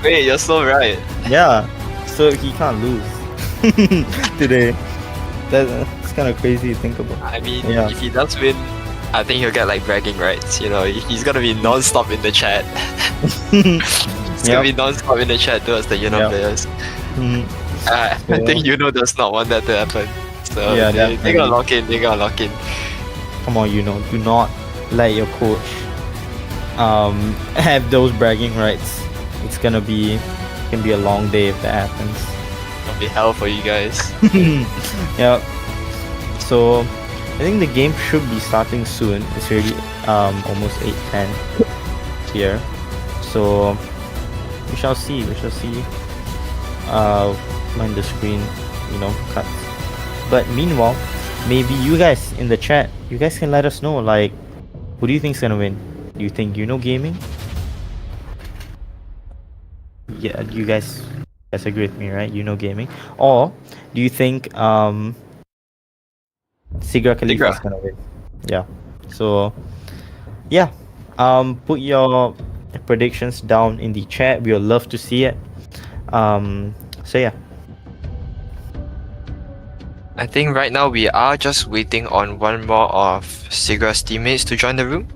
Wait, you're so right. Yeah, so he can't lose today. That's kind of crazy to think about. I mean, Yeah. if he does win, I think he'll get like bragging rights. You know, he's gonna be non-stop in the chat. He's gonna be non-stop in the chat towards the Yuno players. I think Yuno does not want that to happen. So Yeah, they're gonna lock in. They're gonna lock in. Come on, you know, do not let your coach have those bragging rights. It's can be a long day if that happens. It'll be hell for you guys. Yeah. So I think the game should be starting soon. It's already almost 8:10 here. So we shall see. When the screen, you know, cuts. But meanwhile, maybe you guys in the chat, you guys can let us know, like, who do you think's gonna win? Do you think Yuno Gaming? Yeah, you guys agree with me, right? Yuno Gaming, or do you think Sigra Khalifa is gonna win? Yeah. So yeah, put your predictions down in the chat. We would love to see it. So yeah. I think right now we are just waiting on one more of Sigra's teammates to join the room.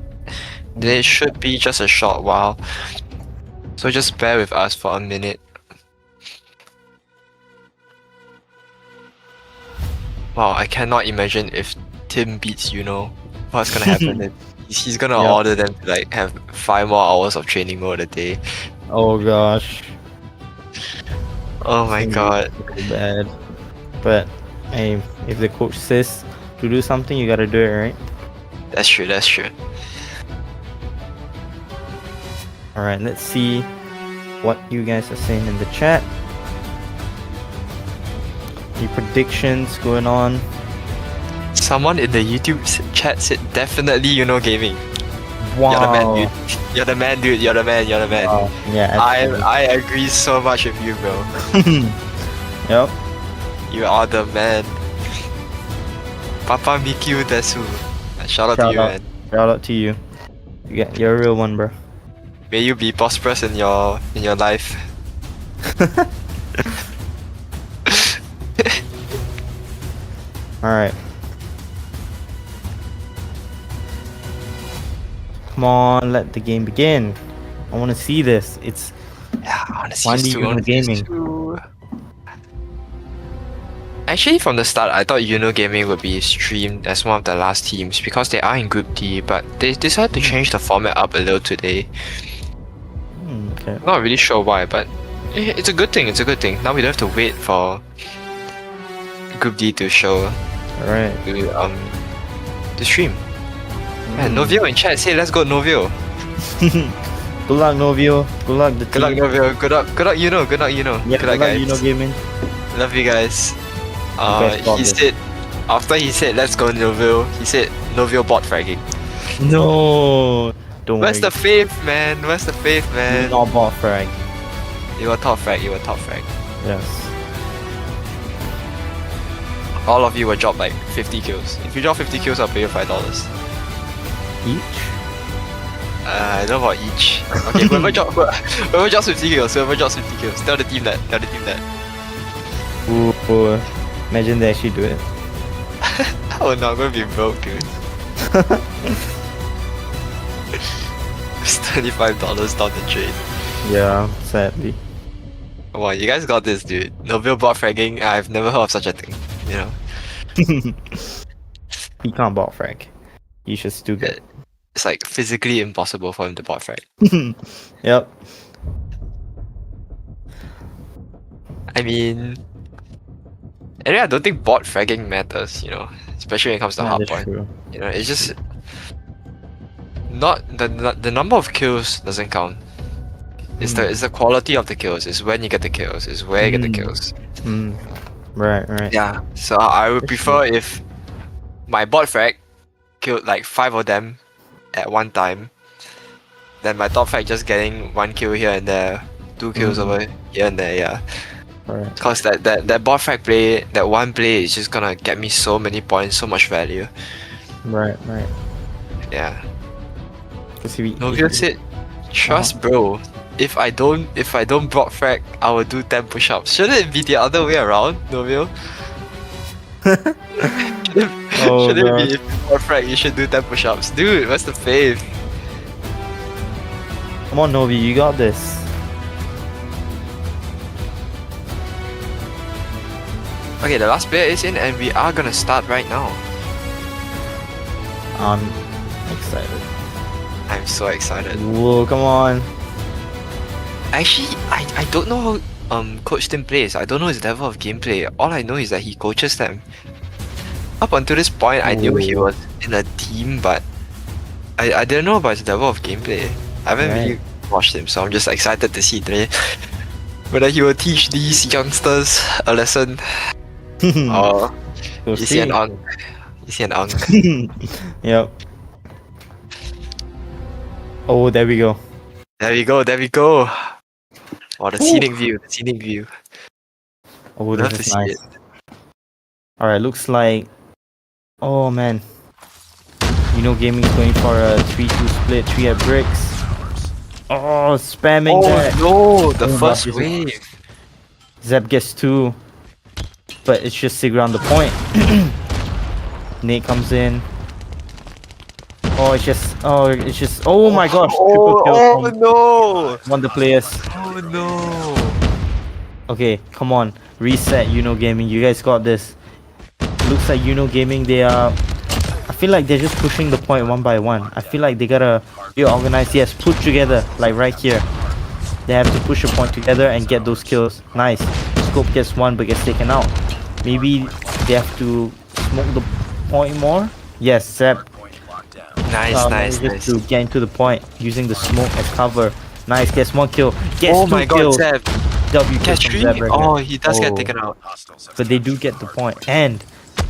They should be just a short while. So just bear with us for a minute. Wow, I cannot imagine if Tim beats Yuno. What's gonna happen? He's gonna order them to like have 5 more hours of training mode a day. Oh gosh. Oh my god. Really bad. But hey, if the coach says to do something, you gotta do it, right? That's true. Alright, let's see what you guys are saying in the chat. Any predictions going on? Someone in the YouTube chat said definitely Yuno Gaming. Wow. You're the man, dude. You're the man. Wow. Yeah, absolutely. I agree so much with you, bro. Yep. You are the man. Papa Mikyu Desu. Shout out to you, man. Shout out to you. You're a real one, bro. May you be prosperous in your life. Alright. Come on, let the game begin. I want to see this. It's Yeah, I wanna see Why this do too, you I wanna see this gaming? too. Actually, from the start, I thought Yuno Gaming would be streamed as one of the last teams because they are in Group D, but they decided to change the format up a little today. okay. Not really sure why, but it's a good thing. Now we don't have to wait for Group D to show Alright. the stream. Man, Novio in chat say let's go Novio. Good luck, Novio. Good luck, the Good luck team. Novio. Good luck Yuno. Good luck Yuno. Yeah, Good luck guys. Yuno Gaming. Love you guys. guys got He this. said after he said let's go Novio, he said Novio bot fragging. No. Don't Where's worry. the faith, man? You're not bot frag. You were top frag. Yes. All of you will drop like 50 kills. If you drop 50 kills, I'll pay you $5. Each? I don't know about each. Okay, whoever drops 50 kills, tell the team that. Ooh. Imagine they actually do it. Oh no, I'm gonna be broke, dude. It's $25 down the drain. Yeah, sadly. Wow, you guys got this, dude. Noville bot fragging, I've never heard of such a thing. You know? He can't bot frag. He's just too good. It's like physically impossible for him to bot frag. Yep. I mean, anyway, I don't think bot fragging matters, you know, especially when it comes to Yeah, hard that's point. true. You know, it's just not the number of kills doesn't count. It's the quality of the kills. It's when you get the kills. It's where you get the kills. Mm. Right, right. Yeah. So I would That's prefer if my bot frag killed like 5 of them at one time, then my top frag just getting 1 kill here and there, 2 kills over here and there. Yeah. Right. Cause that bot frag play, that one play is just gonna get me so many points, so much value. Right, right. Yeah. Cause he, Noville said, "Trust, bro. If I don't bot frag, I will do 10 push-ups." Shouldn't it be the other way around, Noville? Oh, Should it God. be if you bot frag, you should do 10 push-ups, dude? What's the faith? Come on, Novi, you got this. Okay, the last player is in, and we are gonna start right now. I'm excited. I'm so excited. Whoa, come on. Actually, I don't know how Coach Tim plays. I don't know his level of gameplay. All I know is that he coaches them. Up until this point, I knew he was in a team, but I didn't know about his level of gameplay. I haven't really watched him, so I'm just excited to see today whether he will teach these youngsters a lesson. Or We'll is he an unk? Is he an unk? Yep. Oh, there we go. There we go, there we go. Oh, the scenic view, the scenic view. Oh, Love this to is see nice. it. Alright, looks like... Oh, man. Yuno Gaming's going for a 3-2 split, 3 at bricks. Oh, spamming that. Oh no, the Oh, first God, wave. Zeb gets 2. But it's just Sigrid on the point. Nate comes in. Oh, oh my gosh, triple kill from No! one of the players. Oh no! Okay, come on, reset Yuno Gaming, you guys got this. Looks like Yuno Gaming, they are... I feel like they're just pushing the point one by one. I feel like they gotta be organized. Yes, push together, like right here. They have to push a point together and get those kills. Nice. Scope gets 1 but gets taken out. Maybe they have to smoke the point more? Yes, Zeb. Nice, nice, just nice. to get into the point, using the smoke as cover. Nice, gets 1 kill. Gets Oh 2 my god, kills. Zeb! W kill Catch from 3? Zeb right here. Oh, he does get Oh. taken out. But they do get the point. And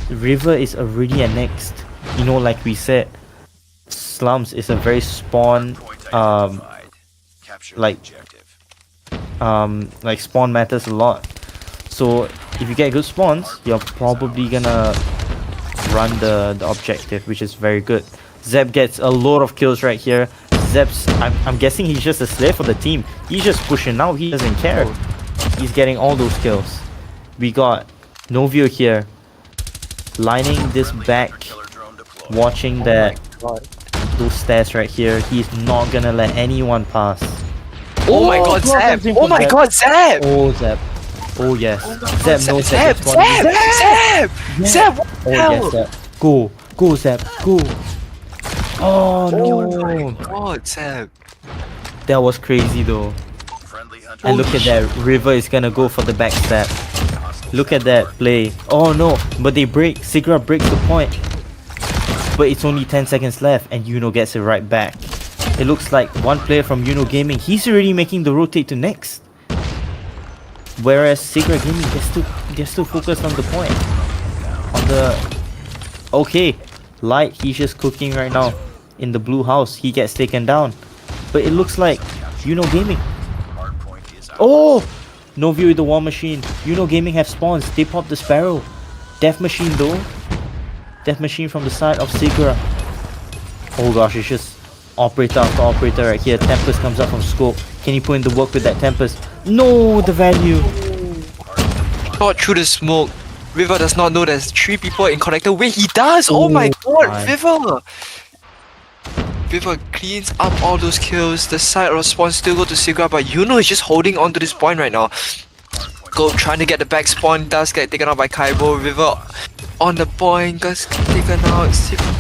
River is already at next. You know, like we said, Slums is a very spawn like spawn matters a lot. So if you get good spawns, you're probably gonna run the objective, which is very good. Zeb gets a lot of kills right here. Zeb's I'm guessing he's just a slave for the team. He's just pushing out, he doesn't care. He's getting all those kills. We got Novio here lining this back, watching that those stairs right here. He's not gonna let anyone pass. Oh my god, Zeb! Oh my god, Zeb! Oh, Zeb. Oh yes. Zeb knows Zeb! that this one Zeb! Zeb! What Oh the hell? yes, Zeb. Go. Go, Zeb. Go. Oh Oh my no. god, Zeb! That was crazy though. And look at that. River is gonna go for the backstab. Look at that play. Oh no. But they break. Sigra breaks the point. But it's only 10 seconds left and Yuno gets it right back. It looks like one player from Yuno Gaming, he's already making the rotate to next. Whereas Sigra Gaming, they're still focused on the point. On the... Okay. Light, he's just cooking right now. In the blue house, he gets taken down. But it looks like Yuno Gaming. Oh! Novio with the war machine. Yuno Gaming have spawns. They pop the sparrow. Death machine though. Death machine from the side of Sigra. Oh gosh, it's just operator after operator right here. Tempest comes up from scope. Can he put in the work with that Tempest? No, the value. Got through the smoke. River does not know there's 3 people in connector. Wait, he does! Oh my god, my. River! River cleans up all those kills. The side respawn still go to Sigra, but Yuno is just holding on to this point right now. Go trying to get the back spawn, does get taken out by Kaibo. River on the point, gets taken out.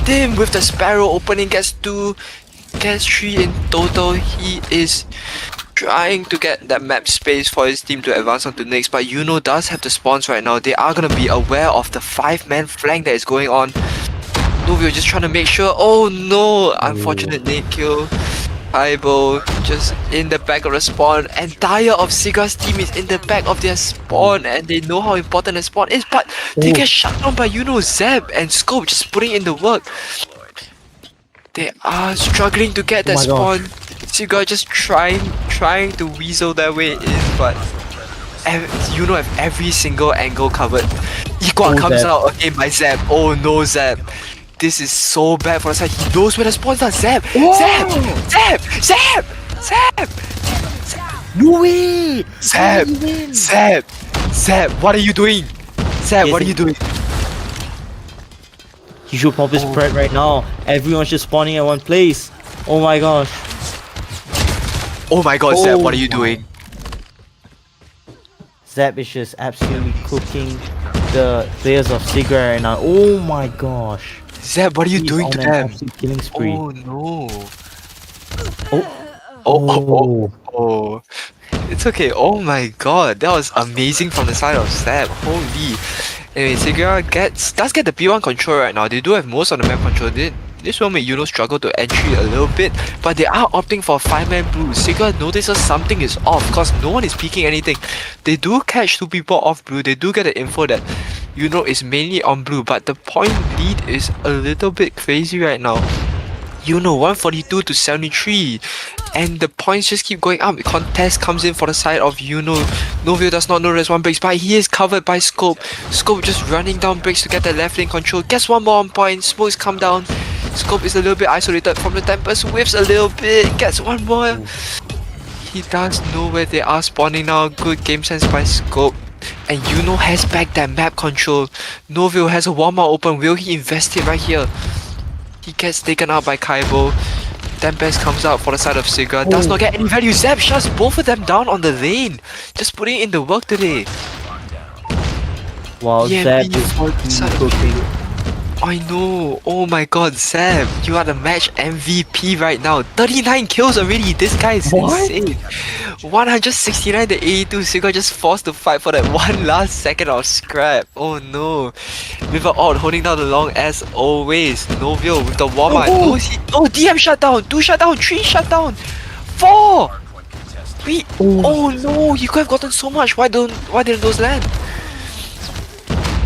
Dim with the Sparrow opening, gets 2, gets 3 in total. He is trying to get that map space for his team to advance on to next, but Yuno does have the spawns right now. They are gonna be aware of the 5-man flank that is going on. Novio just trying to make sure. Oh no! Unfortunate nade kill. Kaibo just in the back of the spawn. Entire of Siga's team is in the back of their spawn, and they know how important the spawn is, but they get shut down by Yuno, Zeb, and Scope just putting in the work. They are struggling to get that spawn. Siga just trying to weasel their way in, but Yuno have every single angle covered. Iqua comes out again by Zeb. Oh no, Zeb. This is so bad for the side. He knows where the spawns are. Zeb! Zeb! Zeb! Zeb! Zeb! No way! Zeb! Zeb! Zeb! What are you doing? Zeb, what are you doing? He should pop his spread right now. Everyone's just spawning at one place. Oh my gosh. Oh my god, Zeb, what are you doing? Zeb is just absolutely cooking the players of Sigra right now. Oh my gosh. Zeb, what are you He's doing on to an them? absolute killing spree. Oh no. Oh. Oh. It's okay. Oh my god, that was amazing from the side of Zeb. Holy. Anyway, Sigra does get the P1 control right now. They do have most of the map control. This will make Yuno struggle to entry a little bit, but they are opting for a 5-man blue. Sigra notices something is off because no one is peeking anything. They do catch 2 people off blue. They do get the info that Yuno is mainly on blue, but the point lead is a little bit crazy right now. Yuno 142 to 73, and the points just keep going up. The contest comes in for the side of Yuno. Novio does not know there's 1 breaks, but he is covered by Scope. Scope just running down breaks to get the left lane control. Gets 1 more on point. Smokes come down. Scope is a little bit isolated from the Tempest. Whiffs a little bit. Gets 1 more. He does know where they are spawning now. Good game sense by Scope. And Yuno has back that map control. Novio has a 1 more open. Will he invest it right here? He gets taken out by Kaibo. Tempest comes out for the side of Sigra. Does not get any value. Zeb shuts both of them down on the lane. Just putting in the work today. Wow, Zeb EMP is for the side of cooking. I know. Oh my god, Zeb. You are the match MVP right now. 39 kills already. This guy is insane. 169 to 82. Sigra just forced to fight for that 1 last second of scrap. Oh no. River out holding down the long as always. Novio with the warm up. Oh, DM shutdown. 2 shutdown. 3 shutdown. 4. Wait. Oh no. You could have gotten so much. Why didn't those land?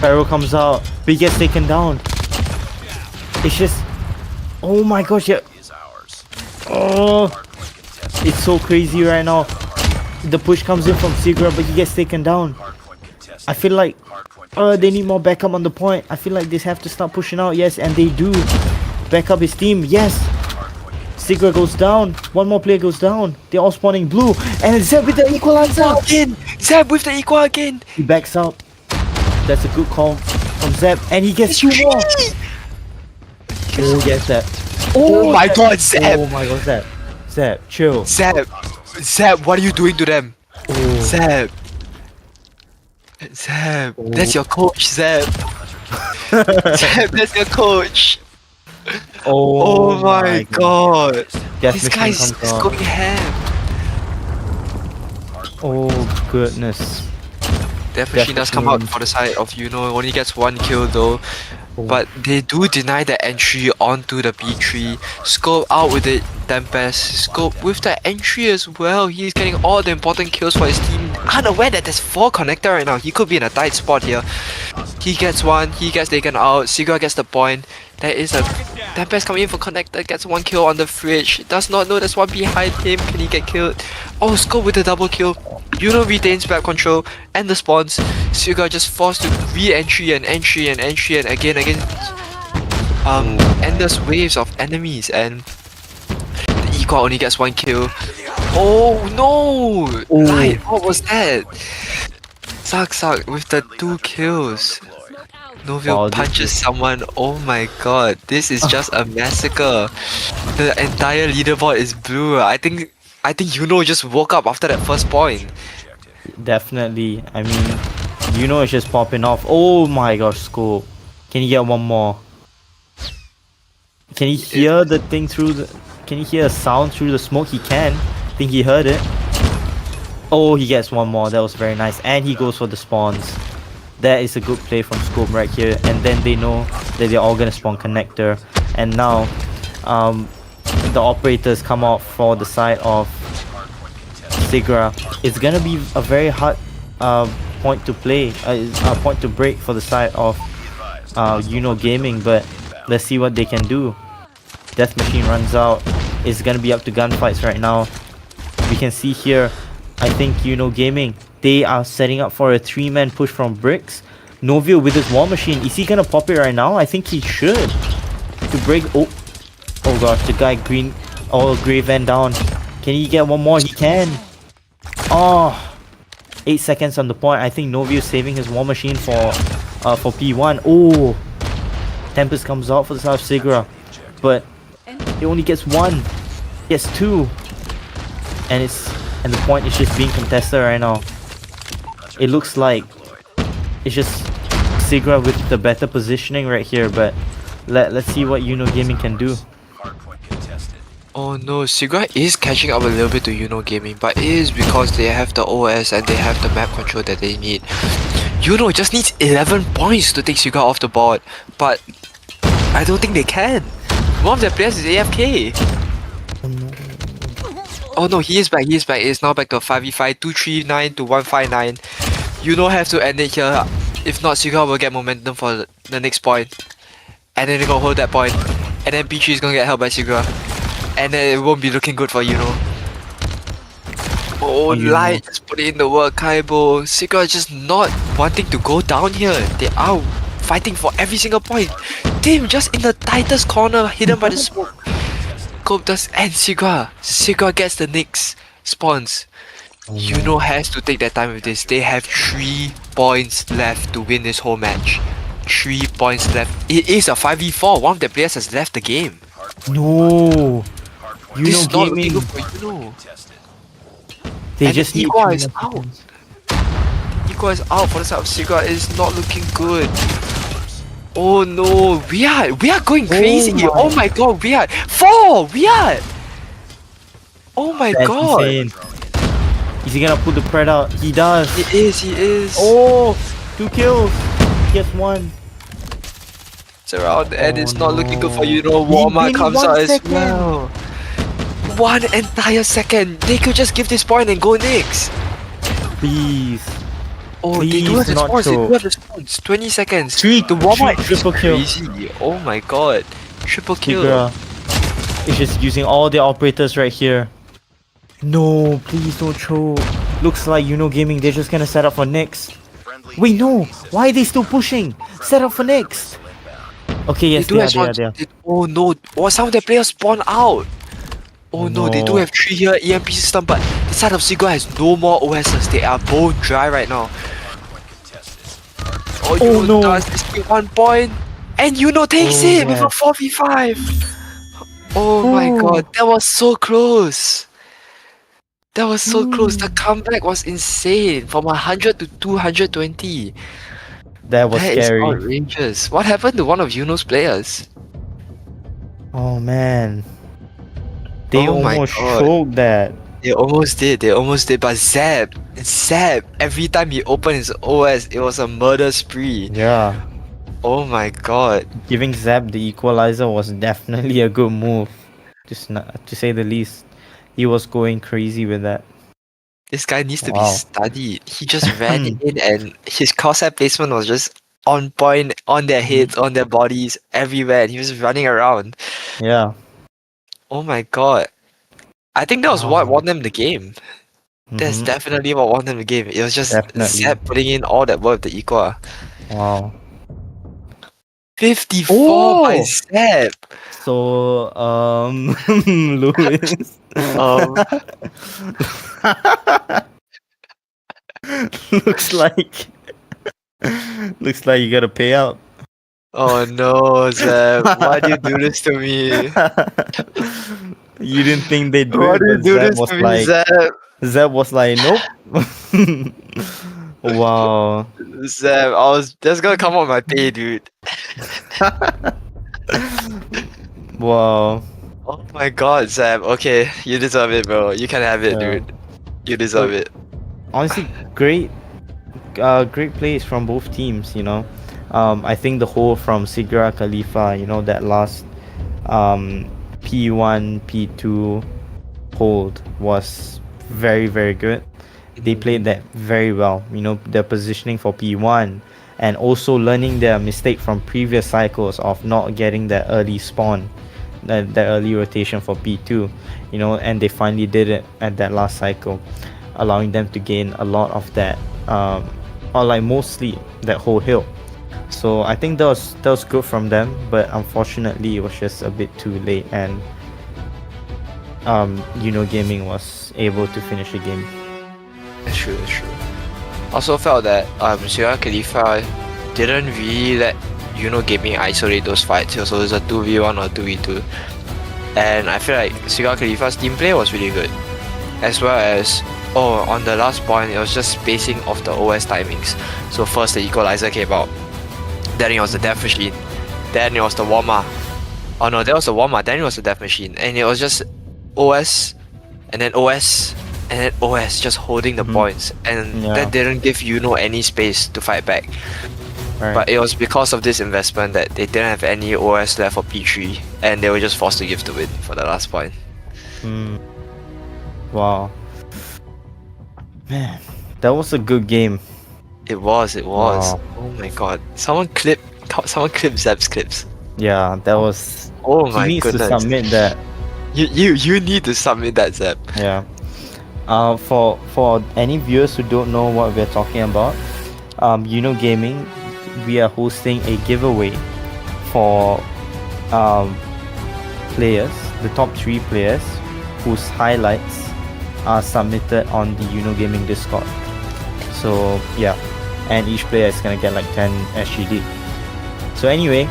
Pharaoh comes out, but he gets taken down. It's just, oh my gosh, yeah. Oh, it's so crazy right now. The push comes in from Sigra, but he gets taken down. I feel like they need more backup on the point. I feel like they have to start pushing out. Yes, and they do. Back up his team. Yes. Sigra goes down. 1 more player goes down. They're all spawning blue. And Zeb with the equalizer. Again. Zeb with the equal again. He backs out. That's a good call from Zeb. And he gets 2 more. Oh, yes, Zeb. Oh my god, Zeb. Oh my god, Zeb. Zeb, chill. Zeb, what are you doing to them? Oh. Zeb, that's your coach, Zeb. Zeb, that's your coach. Oh my god. This guy is going ham. Oh goodness. Death Machine does come out for the side of Yuno. Only gets 1 kill though. But they do deny the entry onto the B3. Scope out with the Tempest. Scope with the entry as well. He's getting all the important kills for his team. Unaware that there's 4 connector right now. He could be in a tight spot here. He gets 1. He gets taken out. Sigra gets the point. There is a Tempest coming in for connector. Gets 1 kill on the fridge. Does not know there's 1 behind him. Can he get killed? Oh, Scope with the double kill. Yuno retains back control and the spawns. Sigra just forced to re-entry and entry and entry and again endless waves of enemies, and the Equa only gets 1 kill. Oh no! Light, what was that? Suck with the 2 kills. Novio Wow, this punches is- someone. Oh my god, this is just a massacre. The entire leaderboard is blue. I think Yuno just woke up after that first point. Definitely. I mean, it's just popping off. Oh my gosh, scope. Can you get one more? Can you hear the thing through the? Can you hear a sound through the smoke? He can. I think he heard it. Oh, he gets one more. That was very nice. And he goes for the spawns. That is a good play from Scope right here. And then they know that they're all gonna spawn connector. And now, the operators come out for the side of Sigra. It's gonna be a very hard point to play, point to break for the side of Yuno Gaming. But let's see what they can do. Death Machine runs out. It's gonna be up to gunfights right now. We can see here, I think Yuno Gaming, they are setting up for a 3-man push from Bricks. Novio with his War Machine, is he gonna pop it right now? I think he should. To break, oh gosh, the guy Grey Van down. Can he get one more? He can. Oh, 8 seconds on the point. I think Novio saving his War Machine for P1. Oh, Tempest comes out for the side of Sigra, but he only gets one. He gets two, and the point is just being contested right now. It looks like it's just Sigra with the better positioning right here, but let's see what Yuno Gaming can do. Oh no, Sigra is catching up a little bit to Yuno Gaming, but it is because they have the OS and they have the map control that they need. Yuno just needs 11 points to take Sigra off the board, but I don't think they can. One of their players is AFK. Oh no, he is back, It's now back to 5v5, 239 to 159. Yuno have to end it here. If not, Sigra will get momentum for the next point. And then they're gonna hold that point. And then P3 is gonna get held by Sigra. And then it won't be looking good for Yuno. Oh, Light just put in the work, Kaibo. Sigra is just not wanting to go down here. They are fighting for every single point. Tim just in the tightest corner, hidden by the smoke. Cope does, and Sigra gets the next spawns. Yuno has to take their time with this. They have 3 points left to win this whole match. 3 points left. It is a 5v4. One of the players has left the game. No, This is Yuno not looking Gaming. good for Yuno. They And just need Equa 3 is more out. seconds. Equa is out for the side of Sigra. It's not looking good. Oh no, we are going crazy. Oh my god, we are 4. We are. Oh my That's god. insane. Is he gonna put the pred out? He does. He is. Oh, 2 kills. He gets 1. It's around and it's not looking good for no. Yuno. He Warma gained comes 1 out as second. well. 1 entire second. They could just give this point and go next. Please. Oh, they Please do have the not spawns. They choke. do have the spawns. 20 seconds. Three- The warm-up three is triple kill. crazy. Oh my god. Triple kill. Sigra is just using all the operators right here. No, please don't choke. Looks like Yuno Gaming, they're just gonna set up for next. Wait, no. Why are they still pushing? Set up for next. Okay, yes, They do have they are. spawns. Oh no. Oh, some of their players spawn out. Oh no, they do no. have 3 here, EMP system, but the side of Sigra has no more OSs. They are both dry right now. Oh, Oh, Yuno no. does this 1 point. And Yuno takes Oh, it with a yes. 4v5. Oh my Oh. god, that was so close. That was so close. The Mm. comeback was insane. From 100 to 220. That was That is scary. outrageous. What happened to one of Yuno's players? Oh man. They Oh my almost God. choked that. They almost did. But Zeb, every time he opened his OS, it was a murder spree. Yeah. Oh my god. Giving Zap the equalizer was definitely a good move. Just not, to say the least. He was going crazy with that. This guy needs to be Wow. studied. He just ran in and his crosshair placement was just on point, on their heads, on their bodies, everywhere. And he was running around. Yeah. Oh my god. I think that was what Wow. won them the game. That's Mhm. definitely what won them the game. It was just Definitely. Zeb putting in all that work to equal. Wow. 54 by Oh! Zeb. So, Louis. Um, looks like looks like you gotta pay out. Oh no, Zeb. Why do you do this to me? You didn't think they'd do Why it, do you but do this to me, Zeb? Zeb was like, nope. Wow. Zeb, that's gonna come on my pay, dude. Wow. Oh my god, Zeb. Okay, you deserve it, bro. You can have it, Yeah. dude. You deserve But it. honestly, great plays from both teams, you know. I think the whole from Sigra Khalifa, you know, that last um, P1, P2 hold was very, very good. They played that very well, you know, their positioning for P1 and also learning their mistake from previous cycles of not getting that early spawn, that early rotation for P2, you know, and they finally did it at that last cycle, allowing them to gain a lot of that, or like mostly that whole hill. So I think that was good from them, but unfortunately it was just a bit too late, and Gaming was able to finish the game. That's true, that's true. Also felt that Sierra Khalifa didn't really let Gaming isolate those fights. So it was a 2v1 or 2v2. And I feel like Sierra Khalifa's team play was really good. As well as on the last point, it was just spacing of the OS timings. So first the equalizer came out. Then it was the death machine. Then it was the warmer. Oh no, that was the warmer, then it was the death machine. And it was just OS and then OS and then OS just holding the points, and that didn't give Yuno any space to fight back. Right. But it was because of this investment that they didn't have any OS left for P3, and they were just forced to give the win for the last point. Wow. Man, that was a good game. It was. Wow. Oh my god. Someone clip Zeb's clips. Yeah, that was. Oh He my needs goodness. to submit that. You need to submit that, Zeb. Yeah. For any viewers who don't know what we're talking about, Gaming, we are hosting a giveaway for players, the top 3 players whose highlights are submitted on the Gaming Discord. So yeah, and each player is gonna get like 10 SGD. So anyway,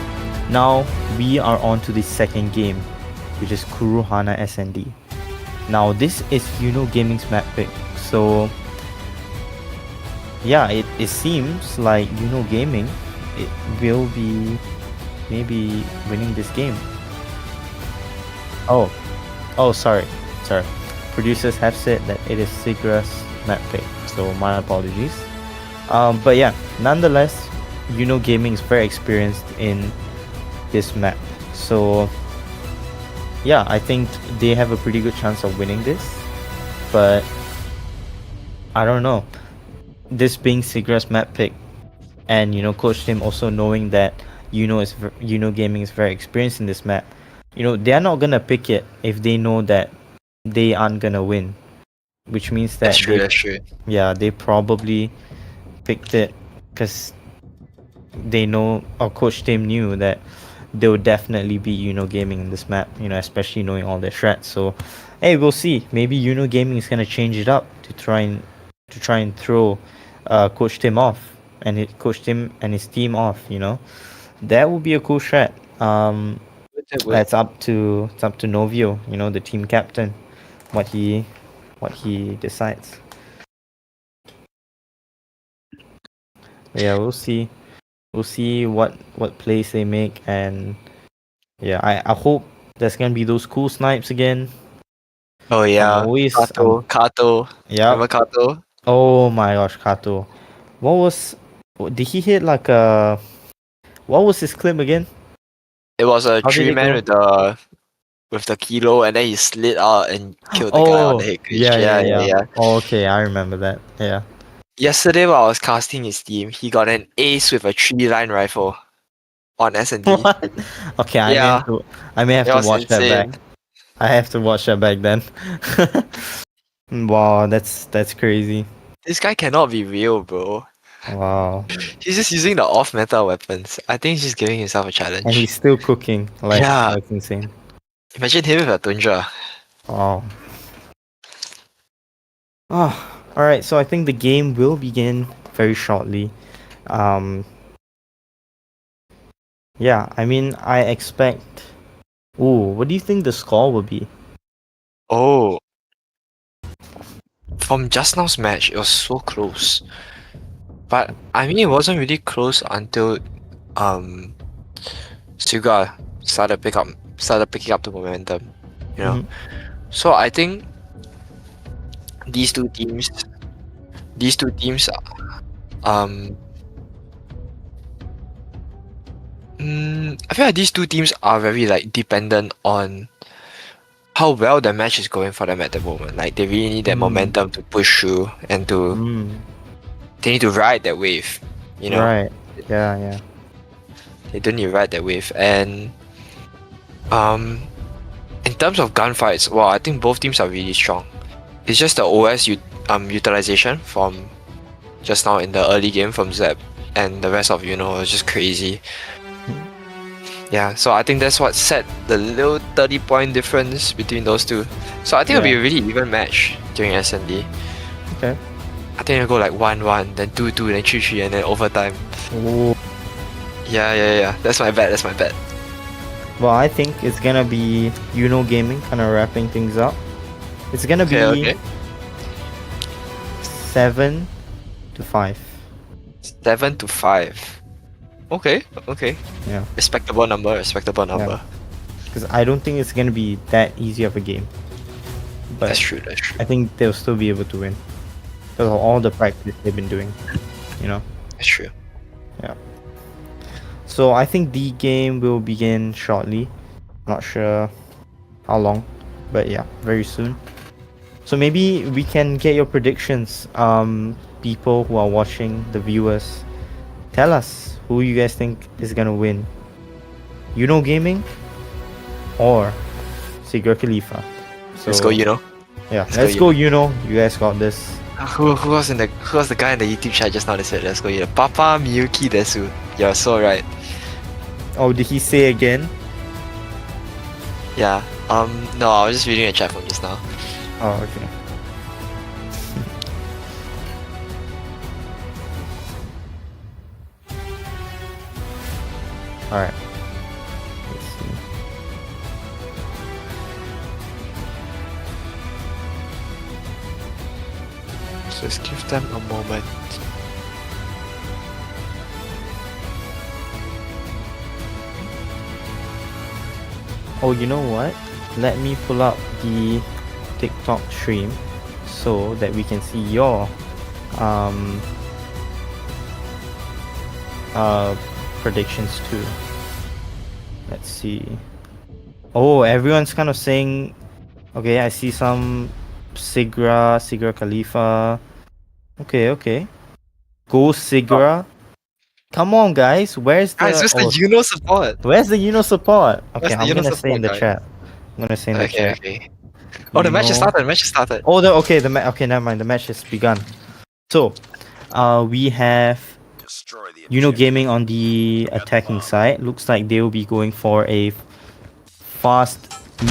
now we are on to the second game, which is Kuruhana SND. Now this is Gaming's map pick. So yeah, it seems like Gaming it will be maybe winning this game. Oh sorry. Producers have said that it is Sigra's map pick, so my apologies. But yeah, nonetheless, Gaming is very experienced in this map. So yeah, I think they have a pretty good chance of winning this. But I don't know. This being Sigra's map pick, and Coach Tim also knowing that Gaming is very experienced in this map. They are not gonna pick it if they know that they aren't gonna win, which means that That's true. yeah, they probably picked it because they know, or Coach Tim knew that they would definitely be Gaming in this map, especially knowing all their threats. So hey, we'll see. Maybe Gaming is gonna change it up to try and throw Coach Tim off, and Coach Tim and his team off. That would be a cool strat. That's up to Novio, the team captain, what he decides. Yeah, we'll see. We'll see what plays they make, and yeah, I hope there's gonna be those cool snipes again. Oh yeah. Always Kato. yeah. Remember Kato? Oh my gosh, Kato. Did he hit like a, what was his clip again? It was a How did it 3-man go? with the kilo, and then he slid out and killed the guy on the head glitch. Yeah. Oh, okay, I remember that. Yeah. Yesterday while I was casting his team, he got an ace with a 3-line rifle on S&D. What? Okay, Yeah. I may have It to was watch that insane. back. I have to watch that back then. Wow, that's crazy. This guy cannot be real, bro. Wow. He's just using the off-meta weapons. I think he's just giving himself a challenge. And he's still cooking. Like, Yeah. that's insane. Imagine him with a Tundra. Wow. Oh, alright, so I think the game will begin very shortly. Yeah, I mean, I expect. Ooh, what do you think the score will be? Oh, from just now's match, it was so close. But I mean, it wasn't really close until Suga started picking up the momentum. You know, Mhm. so I think these two teams, um, I feel like these two teams are very like dependent on how well the match is going for them at the moment. Like they really need that Mm. momentum to push through and to Mm. they need to ride that wave. You know, Right. Yeah, yeah. they don't need to ride that wave. And um, in terms of gunfights, well, I think both teams are really strong. It's just the utilization from just now in the early game from Zeb and the rest of was just crazy. Yeah, so I think that's what set the little 30-point difference between those two. So I think it'll be Yeah. a really even match during S&D. Okay. I think it'll go like 1-1, then 2-2, then 3-3, and then overtime. Ooh. Yeah. That's my bet. Well, I think it's gonna be Yuno Gaming kind of wrapping things up. It's gonna be Okay. 7-5. 7-5. Okay. Yeah. Respectable number. Because I don't think it's gonna be that easy of a game. But That's true. I think they'll still be able to win because of all the practice they've been doing. You know. That's true. Yeah. So I think the game will begin shortly. Not sure how long, but yeah, very soon. So maybe we can get your predictions. People who are watching, the viewers, tell us who you guys think is gonna win. Yuno Gaming or Sigurd Khalifa. So Let's go, Yeah, let's let's go, go Yuno. You guys got this. Who was the guy in the YouTube chat just now that said let's go Papa Miyuki Desu. You're so right. Oh, did he say again? Yeah. No, I was just reading a chat from just now. Oh, okay. Alright. Let's see. So just give them a moment. Oh, you know what? Let me pull up the TikTok stream so that we can see your um predictions too. Let's see. Oh, everyone's kind of saying. Okay, I see some Sigra Khalifa. Okay. Go Sigra. Come on, guys. Where's the Guys, where's the Yuno support? Where's the Yuno support? Okay, Where's the I'm Yuno gonna say in the support, chat. I'm gonna say in the chat. Okay. Oh, the match has Yuno- started. Oh, okay, never mind. The match has begun. So, we have Destroy the Yuno objective. Gaming on the attacking side. Looks like they will be going for a fast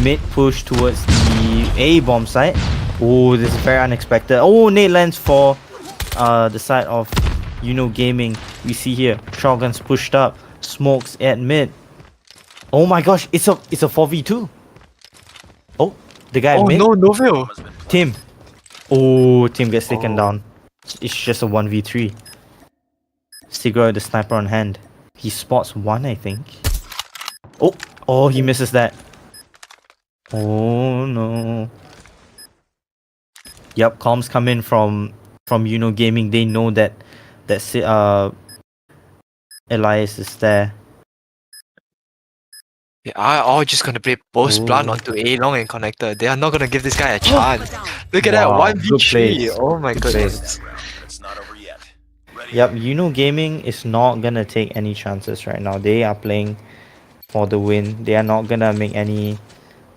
mid push towards the A bomb side. Oh, this is very unexpected. Oh, nade lands for the side of Yuno Gaming. We see here shotguns pushed up, smokes at mid. Oh my gosh, it's a 4v2. Oh, the guy Oh at mid. no, Noville. Tim. Oh, Tim gets taken down. It's just a 1v3. Sigurd with the sniper on hand. He spots one, I think. Oh, he misses that. Oh no. Yep, comms come in from Yuno Gaming. They know that Elias is there. They are all just gonna play post blunt Ooh. onto A long and connector. They are not gonna give this guy a chance. Look at that Wow, good 1v3. plays. Oh my Good goodness. It's not over yet. Ready Yep, up. Yuno Gaming is not gonna take any chances right now. They are playing for the win. They are not gonna make any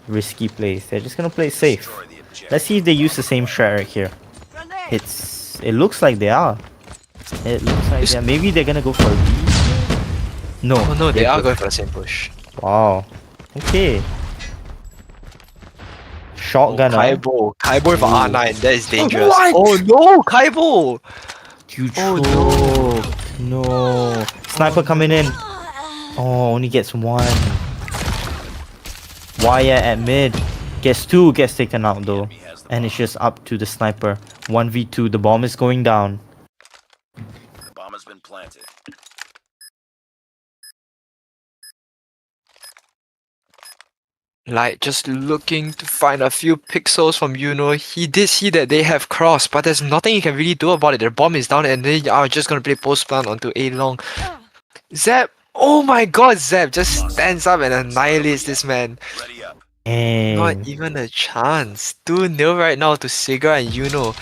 risky plays. They're just gonna play safe. Destroy the objective. Let's see if they use the same strat right here. It looks like they are. It looks like they are. Maybe they're gonna go for a B. No. Oh no, they they're are go- going for the same push. Wow. Okay. Shotgunner. Kaibo for R9. That is dangerous. What? Oh no, Kaibo! You Oh, choked. No. Sniper coming in. Oh, only gets one. Wire at mid. Gets two, gets taken out though. And it's just up to the sniper. 1v2, the bomb is going down. The bomb has been planted. Like, just looking to find a few pixels from Yuno. He did see that they have crossed, but there's nothing he can really do about it. Their bomb is down and they are just gonna play post plant onto A long. Zeb! Oh my god, Zeb just stands up and annihilates this man. Ready up. Not And even a chance. 2-0 right now to Sigra and Yuno.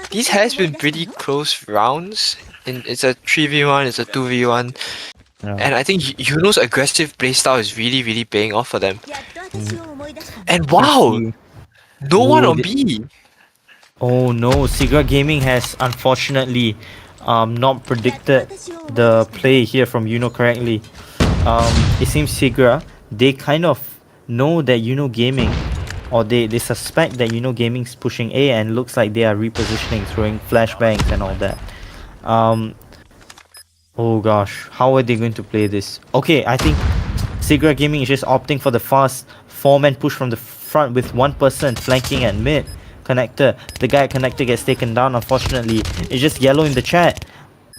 These has been pretty close rounds. It's a 3v1, it's a 2v1. And I think Yuno's aggressive playstyle is really, really paying off for them. And wow! No one on B! oh no, Sigra Gaming has unfortunately not predicted the play here from Yuno correctly. It seems Sigra, they kind of know that Yuno Gaming, or they suspect that Yuno Gaming's pushing A, and looks like they are repositioning, throwing flashbangs and all that. Oh gosh, how are they going to play this? Okay, I think Sigra Gaming is just opting for the fast 4-man push from the front with one person flanking at mid. Connector. The guy at connector gets taken down, unfortunately. It's just yellow in the chat.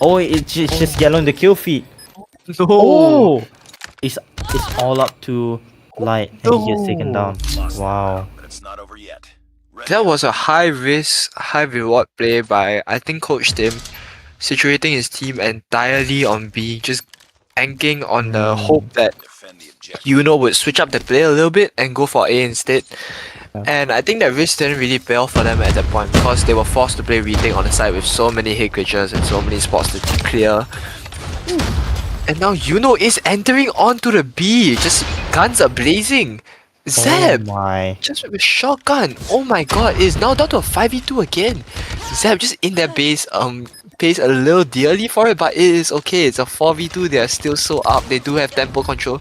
Oh, it's just yellow in the kill feed. No! Oh! It's all up to Light and he gets taken down. Wow. But it's not over yet. Ready That up. was a high risk, high reward play by, I think, Coach Tim, situating his team entirely on B, just banking on the hope that Defend the objective. Yuno would switch up the play a little bit and go for A instead. And I think that risk didn't really pay off for them at that point because they were forced to play retake on the side with so many hit creatures and so many spots to clear. And now Yuno is entering onto the B, just guns are blazing. Zeb! Oh my. Just with a shotgun. Oh my god, it is now down to a 5v2 again. Zeb just in their base, pays a little dearly for it, but it is okay. It's a 4v2, they are still so up. They do have tempo control.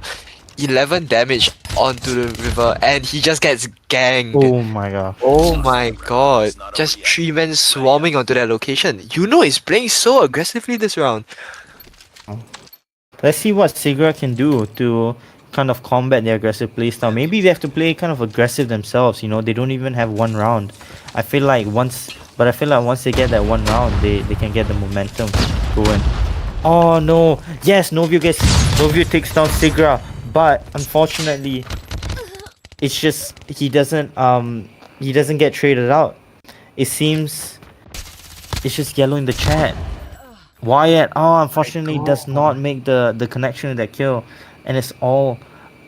11 damage onto the river, and he just gets ganged. Oh my god. Oh my god. Just 3 men swarming onto that location. Yuno is playing so aggressively this round. Let's see what Sigra can do to kind of combat their aggressive playstyle. Maybe they have to play kind of aggressive themselves, you know, they don't even have one round. I feel like once they get that one round, they can get the momentum going. Oh no, yes, Novio takes down Sigra, but unfortunately, it's just he doesn't get traded out. It seems it's just yellow in the chat. Wyatt, oh, unfortunately does not make the connection with that kill, and it's all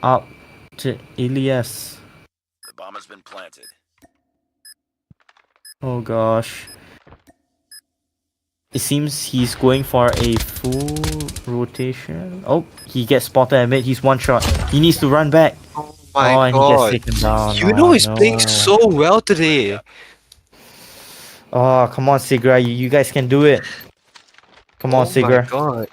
up to Elias. The bomb has been planted. Oh gosh. It seems he's going for a full rotation. Oh, he gets spotted at mid. He's one shot. He needs to run back. Oh my and god. he gets taken down. Yuno Oh, is playing no. so well today. Oh, come on, Sigra. You guys can do it. Come on, Oh my Sigra. god.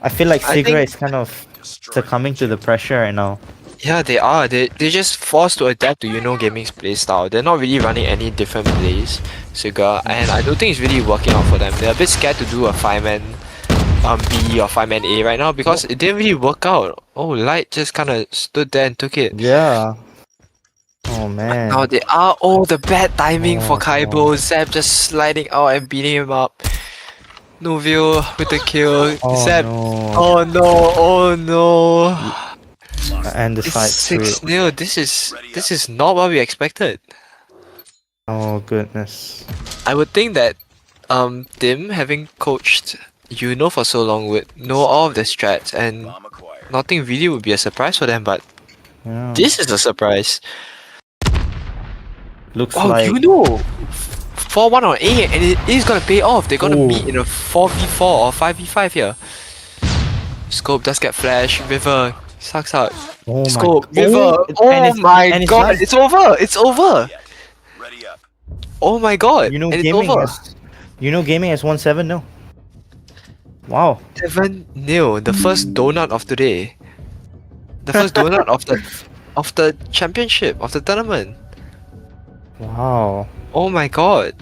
I feel like I Sigra think- is kind of Destroy succumbing to the pressure right now. Yeah, they are. They're just forced to adapt to Yuno Gaming's playstyle. They're not really running any different plays, Siga, and I don't think it's really working out for them. They're a bit scared to do a 5-man B or 5-man A right now because it didn't really work out. Oh, Light just kind of stood there and took it. Yeah. Oh man. Now they are. Oh, the bad timing for Oh, Kaibo. Zeb just sliding out and beating him up. Novio with the kill. Oh Zeb. no. Oh no! Oh no! And the It's side switch. 6-0. This is not what we expected. Oh goodness. I would think that Tim, having coached Yuno for so long, would know all of the strats and Bomb acquired. nothing really would be a surprise for them, but Yeah. this is a surprise. Looks Oh, like Yuno! 4-1 on A, and it is gonna pay off. They're gonna Oh. meet in a 4v4 or 5v5 here. Scope does get flash. River sucks out. oh my Scope. god. River. and Oh it's- my and it's god! like- It's over! It's over! Yet. Ready up. Oh my god! You know, and it's gaming over. has won 7-0. Wow. 7-0, the first donut of today. The first donut of the championship, of the tournament. Wow. Oh my god.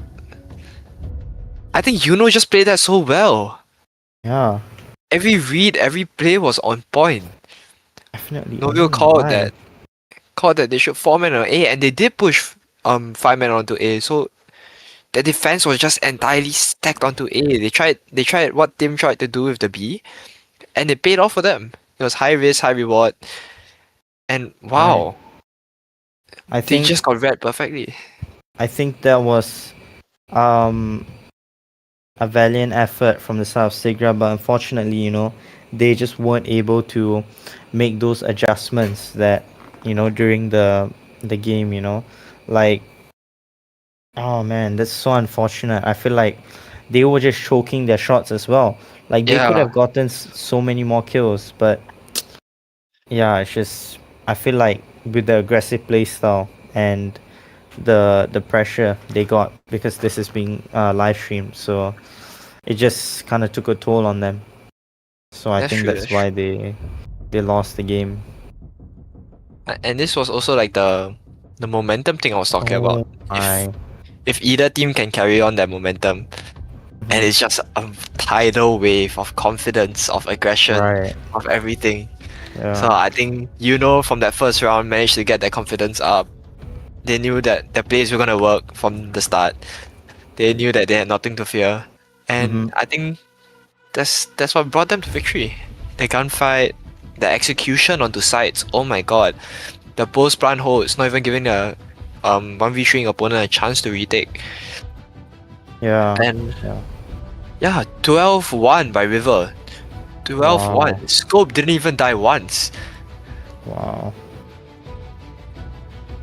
I think Yuno just played that so well. Yeah. every read, every play was on point. Definitely. Novio called that they should 4-man on A, and they did push 5-man onto A. So the defense was just entirely stacked onto A. They tried what Tim tried to do with the B, and it paid off for them. It was high risk, high reward, and wow, I they think just got read perfectly. I think that was um a valiant effort from the side of Sigra, but unfortunately, they just weren't able to make those adjustments that, during the game, like, oh man, that's so unfortunate. I feel like they were just choking their shots as well. Like they could Yeah, have gotten so many more kills, but yeah, it's just I feel like with the aggressive play style and the pressure they got because this is being live streamed, so it just kind of took a toll on them. So I that's think true. that's That's why true. they lost the game. And this was also like the momentum thing I was talking about. Oh If my. if either team can carry on that momentum, and Mhm. it's just a tidal wave of confidence, of aggression, Right. of everything. So Yeah. I think from that first round managed to get that confidence up. They knew that their plays were gonna work from the start. They knew that they had nothing to fear, and Mm-hmm. I think that's what brought them to victory. The gunfight, the execution onto sides. Oh my god, the post plant hold is not even giving a 1v3 opponent a chance to retake. Yeah. And Yeah. yeah, 12-1 by River. 12-1. Wow. Scope didn't even die once. Wow.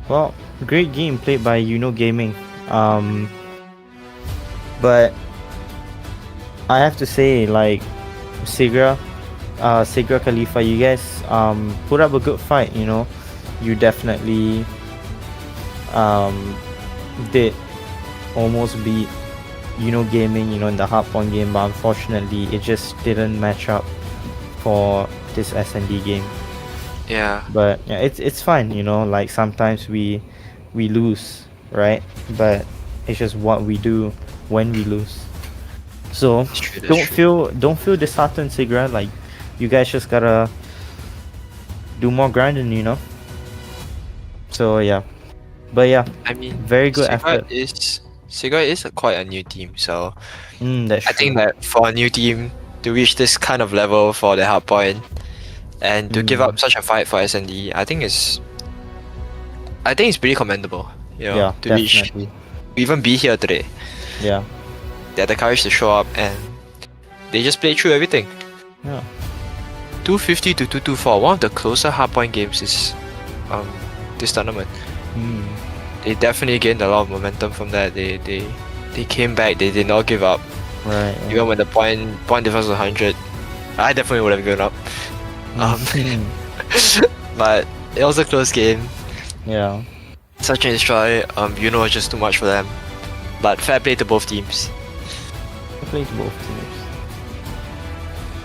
Well, great game played by Yuno Gaming. Um, but I have to say, like, Sigra, Sigra Khalifa, you guys put up a good fight. You definitely um did almost beat Gaming, in the hardpoint game, but unfortunately it just didn't match up for this S&D game. Yeah, But yeah, it's fine, like sometimes we lose, right? But it's just what we do when we lose. So that's true. That's true. don't feel disheartened, Sigra. Like you guys just gotta do more grinding, So yeah. But yeah, I mean, very good effort. Sega is quite a new team, so That's I true. think that for a new team to reach this kind of level for the hard point and to give up such a fight for SND, I think it's pretty commendable. Yeah, To reach definitely. even be here today. Yeah. They had the courage to show up and they just played through everything. Yeah. 250 to 224, one of the closer hardpoint games this tournament. Mm. They definitely gained a lot of momentum from that. They came back. They did not give up. Right. Even when the point difference was 100, I definitely would have given up. But it was a close game. Yeah. Such and destroy. Was just too much for them. But fair play to both teams. I played both teams.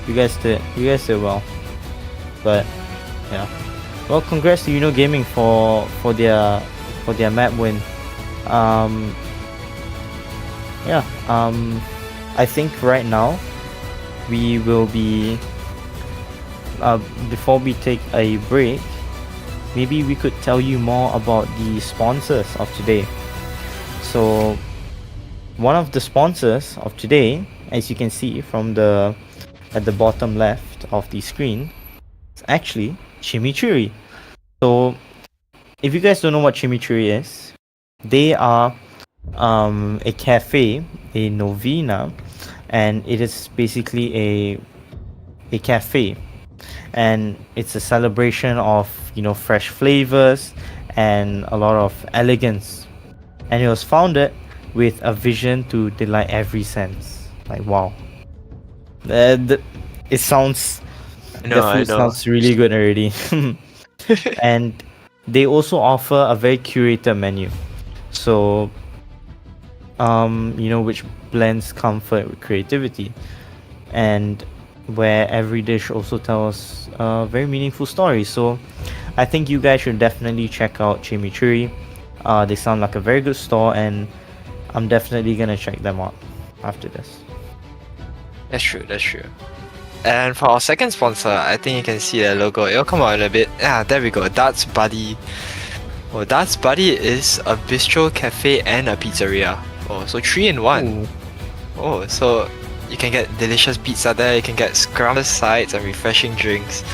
You guys did well. But yeah. Well, congrats to Gaming for their map win. Um yeah. I think right now we will be before we take a break, maybe we could tell you more about the sponsors of today. So one of the sponsors of today, as you can see from at the bottom left of the screen, is actually Chimichurri. So if you guys don't know what Chimichurri is, they are a cafe, a novena, and it is basically a cafe, and it's a celebration of fresh flavors and a lot of elegance, and it was founded with a vision to delight every sense. Like wow, it sounds the I food know. sounds really good already. And they also offer a very curated menu, so which blends comfort with creativity, and where every dish also tells a very meaningful story. So I think you guys should definitely check out Chimichurri. They sound like a very good store, and I'm definitely gonna check them out after this. That's true. That's true. And for our second sponsor, I think you can see the logo. It'll come out in a bit. Yeah, there we go. Darts Buddy. Oh, Darts Buddy is a bistro, cafe, and a pizzeria. Oh, so 3 in 1. Ooh. Oh, so you can get delicious pizza there. You can get scrambled sides and refreshing drinks.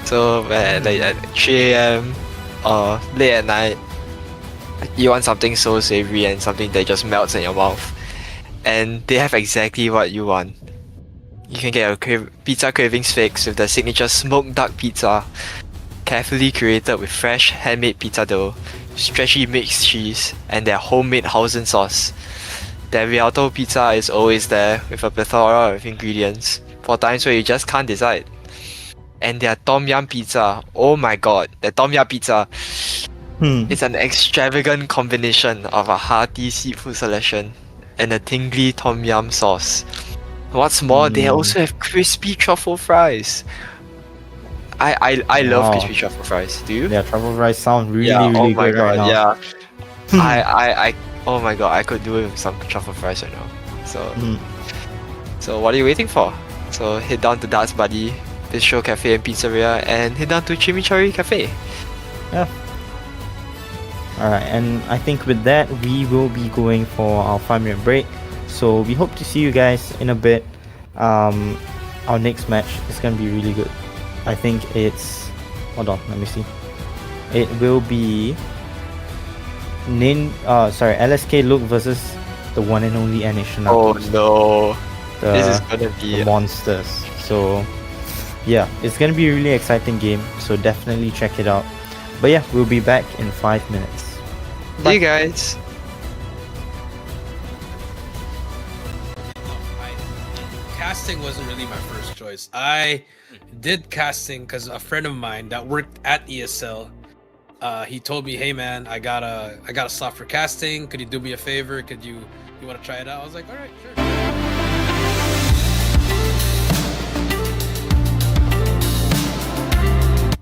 So like at 3 a.m. or late at night, you want something so savory and something that just melts in your mouth. And they have exactly what you want. You can get a pizza cravings fix with the signature smoked duck pizza, carefully curated with fresh handmade pizza dough, stretchy mixed cheese, and their homemade hoisin sauce. Their Rialto pizza is always there with a plethora of ingredients for times where you just can't decide. And their Tom Yum pizza, oh my god, the Tom Yum pizza, it's an extravagant combination of a hearty seafood selection and a tingly Tom Yum sauce. What's more, they also have crispy truffle fries. I love Wow. crispy truffle fries. Do you? Yeah, truffle fries sound really, Yeah, really oh my good right god, now. yeah. Oh my god, I could do it with some truffle fries right now. So what are you waiting for? So head down to Darts Buddy, Bistro Cafe and Pizzeria, and head down to Chimichurri Cafe. Alright, and I think with that, we will be going for our 5-minute break. So we hope to see you guys in a bit. Our next match is going to be really good. I think it's... Hold on, let me see. It will be... LSK Luke versus the one and only NH Oh Naruto. no, The, this is gonna be... the monsters. So yeah, it's gonna be a really exciting game. So definitely check it out. But yeah, we'll be back in 5 minutes. See you guys. Casting wasn't really my first choice. I did casting because a friend of mine that worked at ESL, he told me, "Hey man, I got a slot for casting. Could you do me a favor? You want to try it out?" I was like, "All right, sure."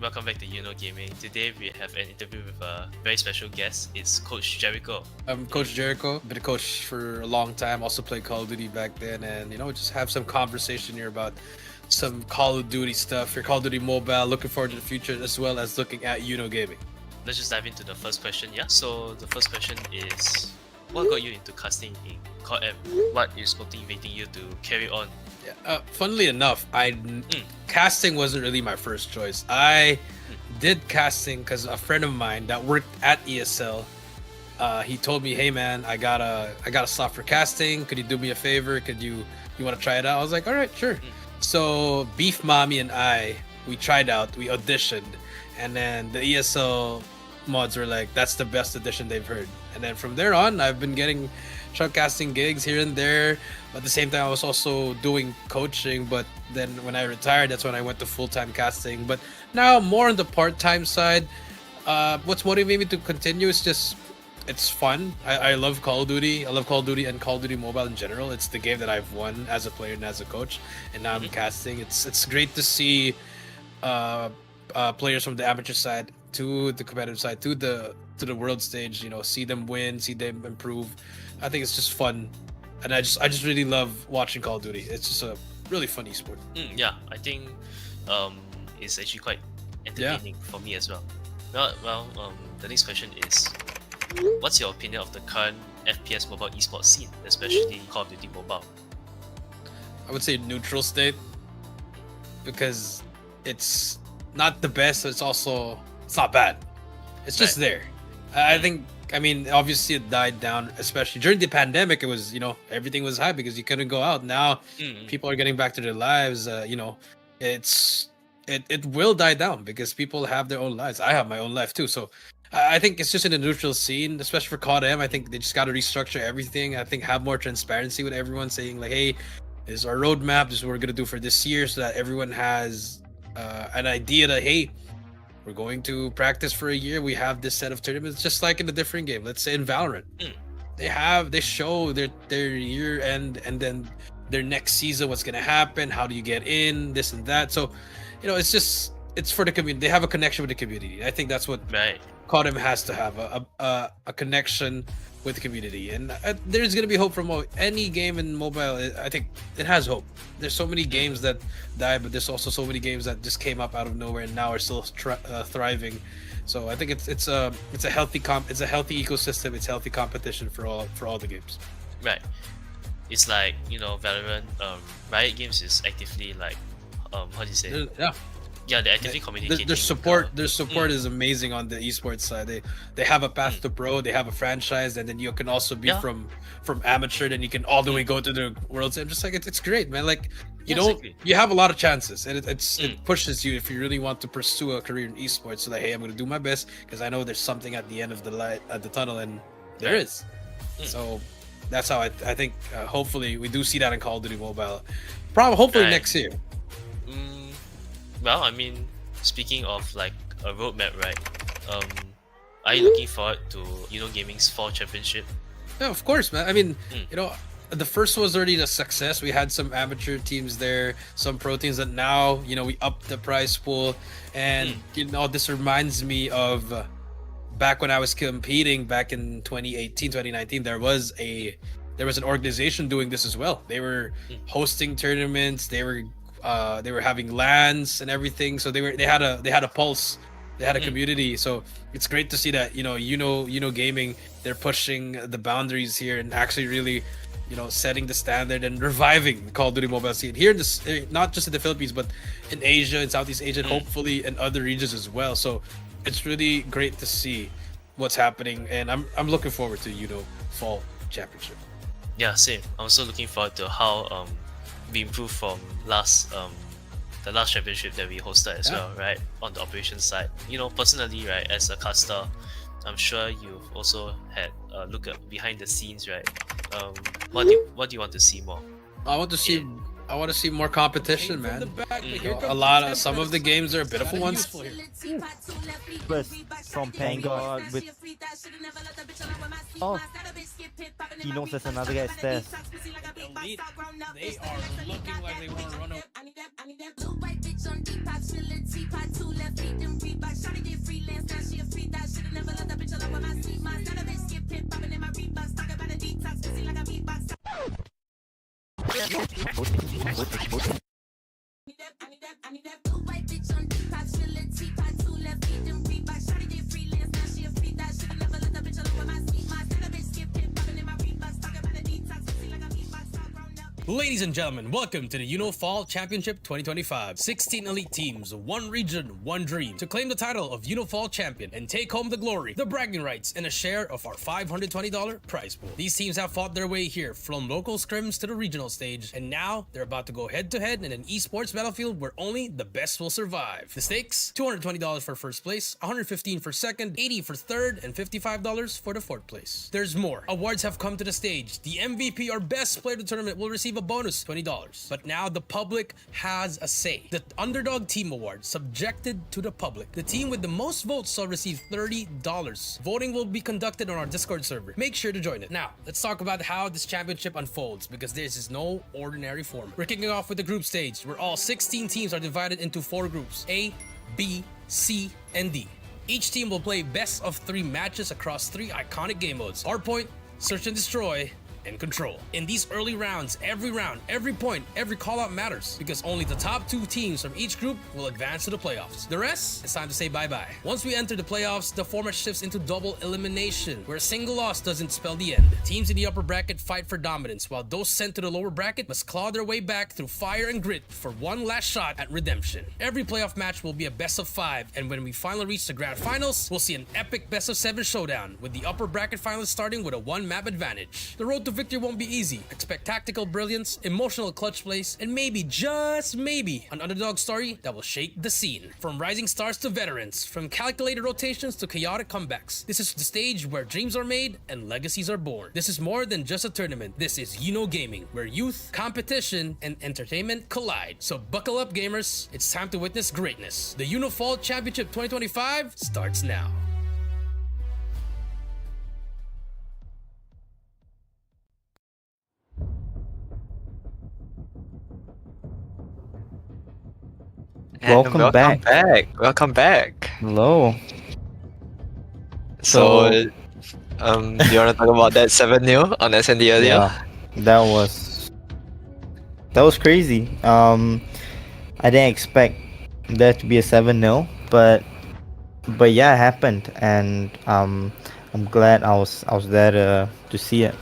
Welcome back to Yuno Gaming. Today we have an interview with a very special guest. It's Coach Jericho. I'm Coach Jericho. Been a coach for a long time. Also played Call of Duty back then, and just have some conversation here about some Call of Duty stuff. Your Call of Duty Mobile. Looking forward to the future as well as looking at Yuno Gaming. Let's just dive into the first question. Yeah. So the first question is, what got you into casting in COD M? What is motivating you to carry on? Yeah. Funnily enough, casting wasn't really my first choice. I did casting because a friend of mine that worked at ESL, he told me, "Hey man, I got a slot for casting. Could you do me a favor? You want to try it out?" I was like, "All right, sure." So Beef Mommy and we tried out. We auditioned, and then the ESL mods were like, "That's the best audition they've heard." And then from there on, I've been getting casting gigs here and there. At the same time, I was also doing coaching, but then when I retired, that's when I went to full-time casting. But now more on the part-time side. What's motivating me to continue is just it's fun. I love Call of Duty. I love Call of Duty and Call of Duty Mobile in general. It's the game that I've won as a player and as a coach, and now I'm casting. It's great to see players from the amateur side to the competitive side to the world stage. See them win, see them improve. I think it's just fun. And I just really love watching Call of Duty. It's just a really fun esport. Yeah, I think it's actually quite entertaining for me as well. The next question is, what's your opinion of the current FPS mobile esports scene, especially Call of Duty Mobile? I would say neutral state because it's not the best, but it's not bad. It's just there. I mean, obviously it died down, especially during the pandemic. It was, everything was high because you couldn't go out. Now people are getting back to their lives. It will die down because people have their own lives. I have my own life too. So I think it's just in a neutral scene, especially for COD M. I think they just got to restructure everything. I think have more transparency with everyone, saying like, "Hey, this is our roadmap. This is what we're gonna do for this year," so that everyone has an idea that, hey, we're going to practice for a year. We have this set of tournaments, just like in a different game. Let's say in Valorant, they show their year end and then their next season, what's gonna happen, how do you get in, this and that. So, it's for the community. They have a connection with the community. I think that's what Right. CODM has to have a connection with the community, and there's gonna be hope from any game in mobile. I think it has hope. There's so many games that die, but there's also so many games that just came up out of nowhere and now are still thriving. So I think it's a healthy ecosystem. It's healthy competition for all the games. Right. It's like, Valorant. Riot Games is actively like, how do you say? Yeah, They're actively communicating. Their support is amazing on the esports side. They have a path to pro. They have a franchise, and then you can also be from amateur. Then you can all the way go to the worlds. I'm just like it's great, man. Like you have a lot of chances, and it pushes you if you really want to pursue a career in esports. So like, hey, I'm gonna do my best because I know there's something at the end of the light at the tunnel, and there is. So that's how I think. Hopefully, we do see that in Call of Duty Mobile. Hopefully next year. Well, I mean, speaking of like a roadmap, right? Are you looking forward to Gaming's Fall Championship? Yeah, of course, man. I mean, the first was already a success. We had some amateur teams there, some pro teams, that now we upped the prize pool, and this reminds me of back when I was competing back in 2018, 2019. There was an organization doing this as well. They were hosting tournaments. They were having LANs and everything, so they had a pulse, they had a community. So it's great to see that Yuno Gaming, they're pushing the boundaries here and actually really setting the standard and reviving the Call of Duty mobile scene here in this, not just in the Philippines but in Asia and Southeast Asia, and hopefully in other regions as well. So it's really great to see what's happening, and I'm looking forward to Fall Championship. Yeah, same. I'm also looking forward to how we improved from the last championship that we hosted as well, right? On the operations side, personally, right, as a caster, I'm sure you've also had a look at behind the scenes, right? What do you want to see more? I want to see more competition, man. Some of the games are pitiful ones. From Vanguard with he knows there's another guy stairs. Elite, they are looking like they want to run away. Ladies and gentlemen, welcome to the Yuno Fall Championship 2025. 16 elite teams, one region, one dream. To claim the title of Yuno Fall Champion and take home the glory, the bragging rights, and a share of our $520 prize pool. These teams have fought their way here from local scrims to the regional stage, and now they're about to go head-to-head in an esports battlefield where only the best will survive. The stakes, $220 for first place, $115 for second, $80 for third, and $55 for the fourth place. There's more. Awards have come to the stage. The MVP or best player of the tournament will receive a bonus, $20. But now the public has a say. The Underdog Team Award, subjected to the public. The team with the most votes shall receive $30. Voting will be conducted on our Discord server. Make sure to join it. Now, let's talk about how this championship unfolds, because this is no ordinary form. We're kicking off with the group stage, where all 16 teams are divided into 4 groups: A, B, C, and D. Each team will play best of 3 matches across 3 iconic game modes: Hardpoint, Search and Destroy, and Control. In these early rounds, every point, every call-out matters, because only the top 2 teams from each group will advance to the playoffs. The rest, it's time to say bye-bye. Once we enter the playoffs, the format shifts into double elimination, where a single loss doesn't spell the end. Teams in the upper bracket fight for dominance, while those sent to the lower bracket must claw their way back through fire and grit for one last shot at redemption. Every playoff match will be a best of 5, and when we finally reach the grand finals, we'll see an epic best of 7 showdown, with the upper bracket finalists starting with a 1-map advantage. The road to victory won't be easy. Expect tactical brilliance, emotional clutch plays, and maybe, just maybe, an underdog story that will shake the scene. From rising stars to veterans, from calculated rotations to chaotic comebacks, this is the stage where dreams are made and legacies are born. This is more than just a tournament. This is Yuno Gaming, where youth, competition, and entertainment collide. So buckle up, gamers. It's time to witness greatness. The Yuno Fall Championship 2025 starts now. Welcome back. Welcome back. Hello. So, do you want to talk about that 7-0 on SND earlier? Yeah, that was crazy. I didn't expect there to be a 7-0, but yeah, it happened, and I'm glad I was there to see it.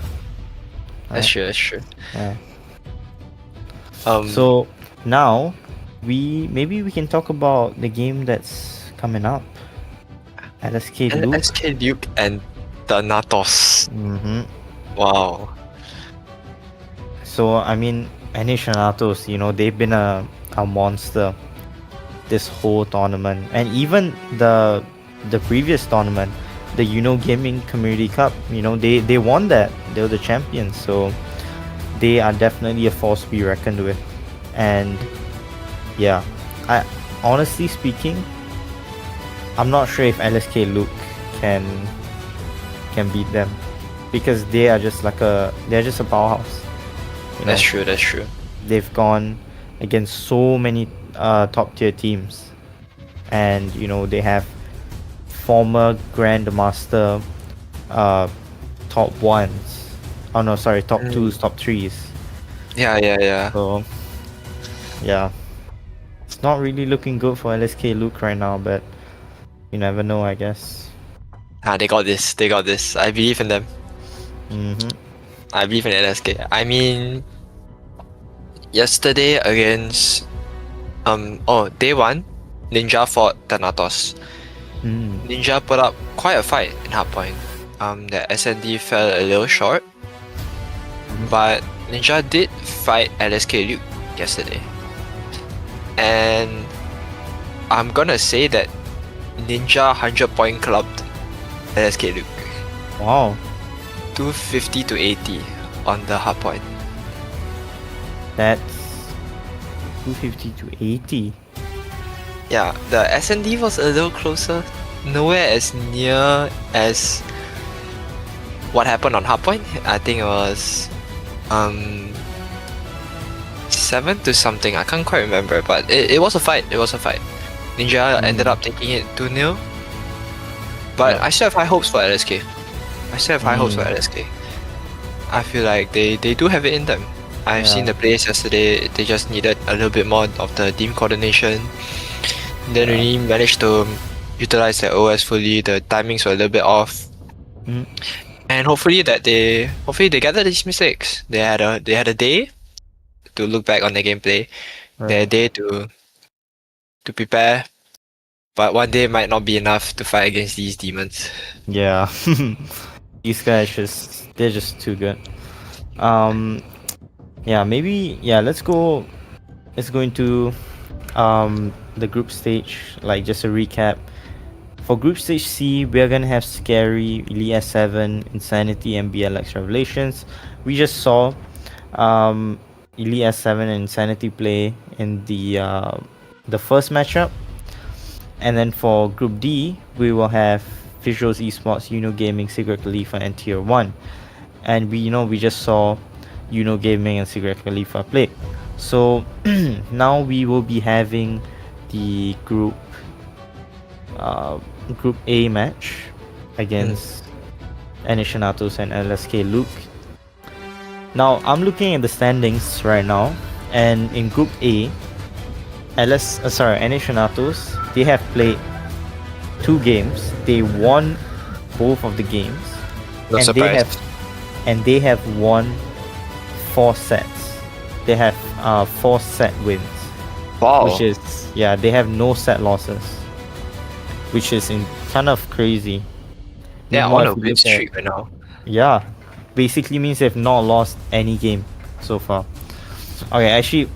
That's Right? true. That's true. Yeah. Um, So now maybe we can talk about the game that's coming up. LSK and Luke. SK Luke and Thanatos. Mm-hmm. Wow. So I mean, Thanatos, they've been a monster this whole tournament, and even the previous tournament, the Gaming Community Cup. They won that. They were the champions, so they are definitely a force to be reckoned with. And yeah, I honestly speaking, I'm not sure if LSK Luke can beat them, because they are just they're just a powerhouse. That's true. That's true. They've gone against so many top tier teams, and they have former grandmaster top ones. Oh no, sorry, top twos, top threes. Yeah. So yeah, it's not really looking good for LSK Luke right now, but you never know, I guess. They got this. They got this. I believe in them. Mm-hmm. I believe in LSK. I mean, yesterday against day one, Ninja fought Thanatos. Ninja put up quite a fight in hardpoint. The SND fell a little short, but Ninja did fight LSK Luke yesterday, and I'm gonna say that Ninja 100-point clubbed LSK Luke. Wow, 250 to 80 on the hardpoint. that's 250 to 80. Yeah, the SND was a little closer. Nowhere as near as what happened on hardpoint. I think it was 7 to something. I can't quite remember, but it was a fight. It was a fight. Ninja ended up taking it 2-0. But Yeah. I still have high hopes for LSK. I still have high hopes for LSK. I feel like they do have it in them. I've seen the plays yesterday. They just needed a little bit more of the team coordination. Didn't really manage to utilize their OS fully. The timings were a little bit off. And hopefully they gather these mistakes. They had a day to look back on their gameplay. They had a day to prepare. But one day might not be enough to fight against these demons. Yeah. These guys they're just too good. Let's go into the group stage, like just a recap. For group stage C, we're gonna have Scary, Elite S7, Insanity, and BLX Revelations. We just saw Elite S7 and Insanity play in the first matchup. And then for Group D, we will have Visuals Esports, Yuno Gaming, Secret Khalifa, and Tier 1. And we just saw Yuno Gaming and Secret Khalifa play. So now we will be having the Group A match against Thanatos and LSK Luke. Now I'm looking at the standings right now, and in Group A, Thanatos, they have played 2 games. They won both of the games, No and surprise. they have won 4 sets. They have 4 set wins, Wow. which is they have no set losses, which is kind of crazy. They're Meanwhile, on a if you win look at- streak right now. Yeah, basically means they've not lost any game so far. Okay, actually,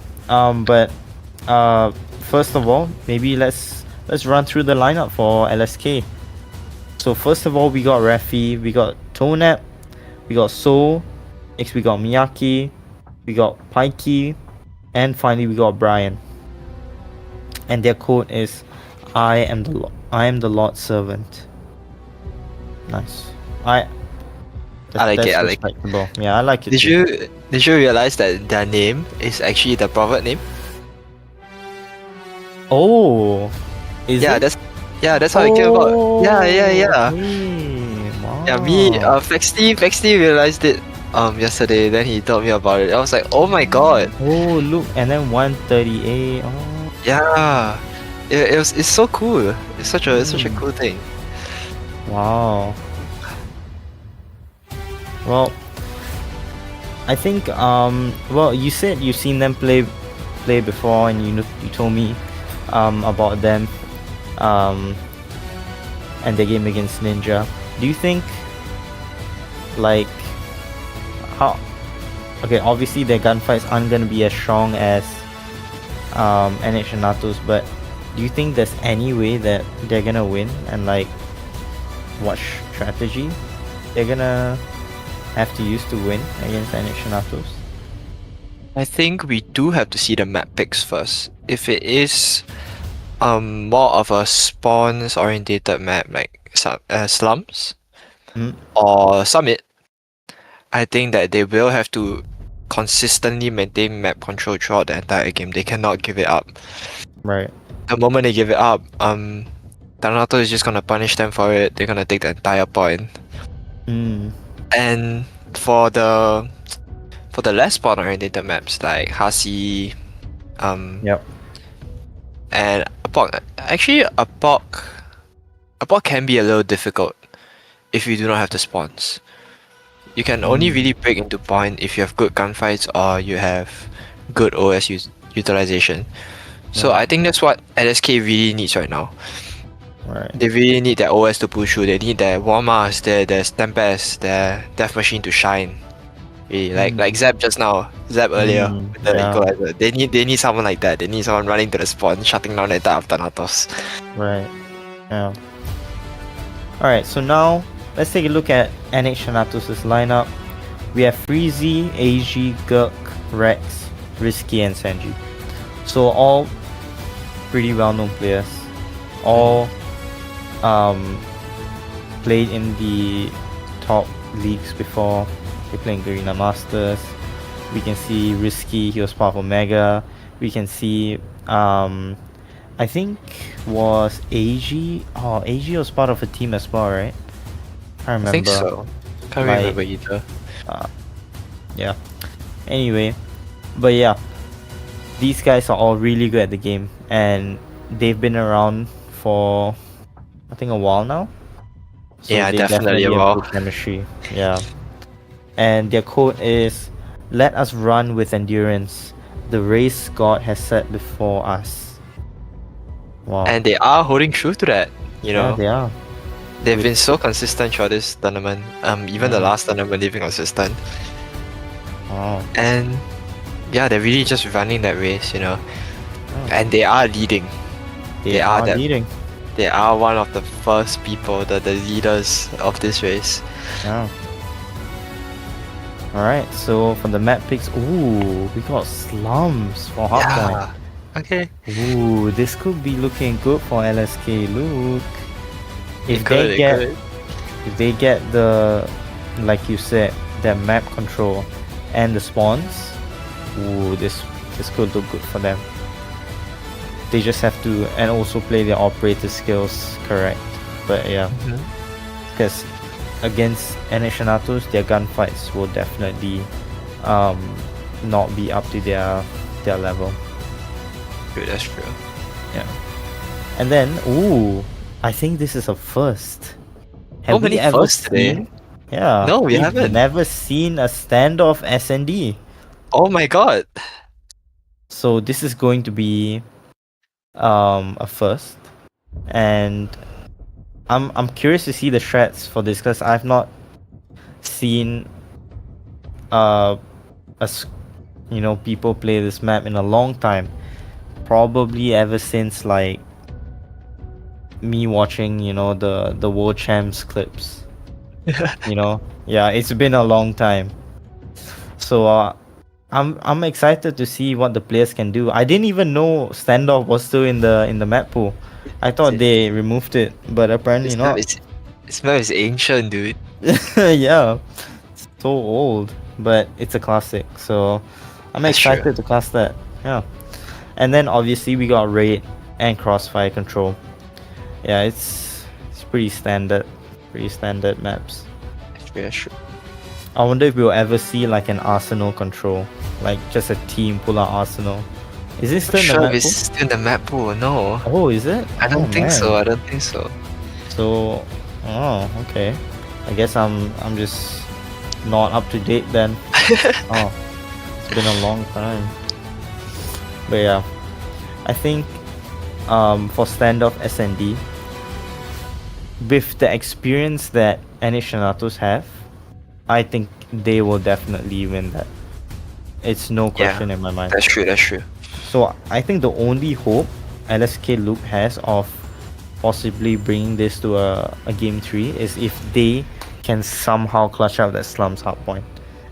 first of all, maybe let's run through the lineup for LSK. So first of all, we got Rafi, we got Tonap, we got Soul, next we got Miyaki, we got Pikey, and finally we got Brian. And their code is I am the Lord's servant. Nice. I like it, that's I like it. respectable. Yeah, I like it. Did too. you realize that their name is actually the prophet name? Oh, is it? That's how it came about. Yeah. Okay. Yeah, me, Oh. Fexty realized it yesterday. Then he told me about it. I was like, oh my god. Oh, look, and then 138. Oh. Yeah, it's so cool. It's such a Mm. cool thing. Wow. Well, I think well, you said you've seen them play before, and you told me about them and their game against Ninja. Do you think like how? Okay, obviously their gunfights aren't gonna be as strong as NH and Natos, but do you think there's any way that they're gonna win, and like what strategy they're gonna have to use to win against NH and Natos? I think we do have to see the map picks first. If it is more of a spawns orientated map like slums Mm. or summit, I think that they will have to consistently maintain map control throughout the entire game. They cannot give it up. Right. The moment they give it up, Tanato is just gonna punish them for it. They're gonna take the entire point. Mm. And for the less spawn oriented maps like Hasi, Yep. and Apok, actually Apok can be a little difficult if you do not have the spawns. You can only really break into point if you have good gunfights or you have good OS utilization. So Right. I think that's what LSK really needs right now. Right. They really need their OS to push through. They need their Warmars, their Tempest, their Death Machine to shine. Really, like Zeb just now, Zeb earlier with the Yeah. equalizer. They need someone like that. They need someone running to the spawn, shutting down the entire of Thanatos. Right. Yeah. Alright, so now let's take a look at NH Thanatos' lineup. We have Freezy, AG, Gurk, Rex, Risky, and Senji. So all pretty well-known players. All played in the top leagues before. They played in Garena Masters. We can see Risky, he was part of Omega. We can see I think was AG. Oh, AG was part of a team as well, right? I remember. I think so. Can't Like- remember either. Yeah. Anyway, but yeah, these guys are all really good at the game, and they've been around for I think a while now. So Yeah, they definitely a have while. good chemistry. Yeah. And their quote is, "Let us run with endurance. The race God has set before us." Wow. And they are holding true to that. You yeah, know, they are. they've been so consistent throughout this tournament. Even the Yeah. last tournament, they've been consistent. Wow. And yeah, they're really just running that race. You know, Yeah. and they are leading. They are are that- leading. They are one of the first people, the leaders of this race. Yeah. Alright, so for the map picks, ooh, we got slums for Hotpoint. Okay. Ooh, this could be looking good for LSK. Look, if It could, they it get could. if they get the, like you said, their map control and the spawns, ooh, this could look good for them. They just have to, and also play their operator skills correct. But yeah, Mhm. because against NH and Atos, their gunfights will definitely not be up to their level. True, that's true. Yeah. And then, ooh, I think this is a first. So many firsts today. Yeah. No, we we've haven't. never seen a standoff SND. Oh my god. So this is going to be a first. And I'm curious to see the shreds for this because I've not seen people play this map in a long time. Probably ever since like me watching, the World Champs clips. Yeah, it's been a long time. So I'm excited to see what the players can do. I didn't even know standoff was still in the map pool. I thought they removed it, but apparently This not. map is ancient, dude. Yeah, it's so old, but it's a classic. So I'm That's true. excited to cast that. Yeah, and then obviously we got raid and crossfire control. Yeah, it's pretty standard maps. That's true. I wonder if we'll ever see like an Arsenal control, like just a team pull out Arsenal. Is it still in the Sure, map it's pool? still in the map pool. No, Oh, is it? I don't Oh, think so. man. I don't think so. So, oh, okay. I guess I'm just not up to date then. Oh, it's been a long time. But yeah, I think for standoff SND, with the experience that NH Thanatos have, I think they will definitely win that. It's no question in my mind. That's true. That's true. So I think the only hope LSK Luke has of possibly bringing this to a game 3 is if they can somehow clutch out that Slums hardpoint.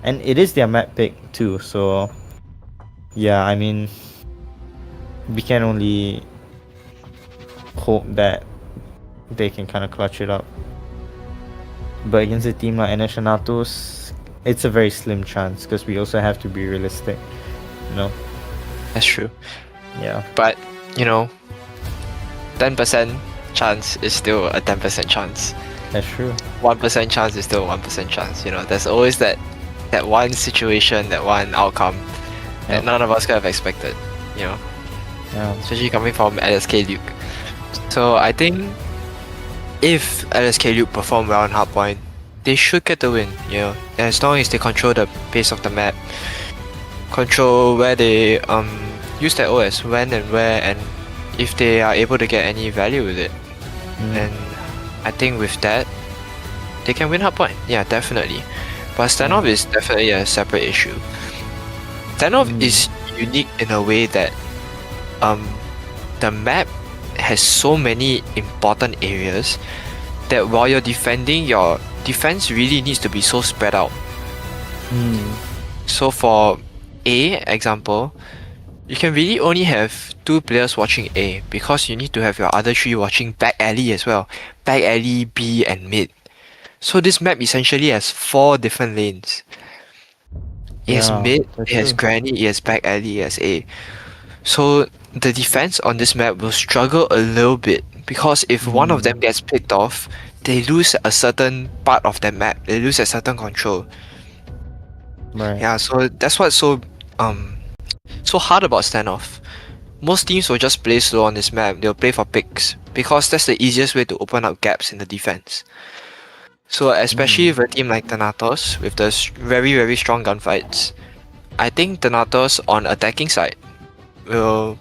And it is their map pick too, so yeah, I mean, we can only hope that they can kind of clutch it up. But against a team like NH Thanatos, it's a very slim chance because we also have to be realistic, you know? That's true. Yeah. But 10% chance is still a 10% chance. That's true. 1% chance is still a 1% chance. There's always that one situation, that one outcome that Yep. none of us could have expected. Yeah. Especially coming from LSK Luke. So I think if LSK Luke perform well on hardpoint, they should get the win. As long as they control the pace of the map, control where they use their OS, when and where, and if they are able to get any value with it. And I think with that, they can win hardpoint. Yeah, definitely. But standoff is definitely a separate issue. Standoff is unique in a way that the map has so many important areas that while you're defending, your defense really needs to be so spread out. So for A example, you can really only have 2 players watching A because you need to have your other 3 watching back alley as well. Back alley, B and mid. So this map essentially has 4 different lanes. It has mid, it has granny, it has back alley, it has A. So the defense on this map will struggle a little bit because if one of them gets picked off, they lose a certain part of that map. They lose a certain control. Right. Yeah, so that's what's so hard about standoff. Most teams will just play slow on this map. They'll play for picks because that's the easiest way to open up gaps in the defense. So especially with a team like Thanatos with the very, very strong gunfights, I think Thanatos on attacking side they'll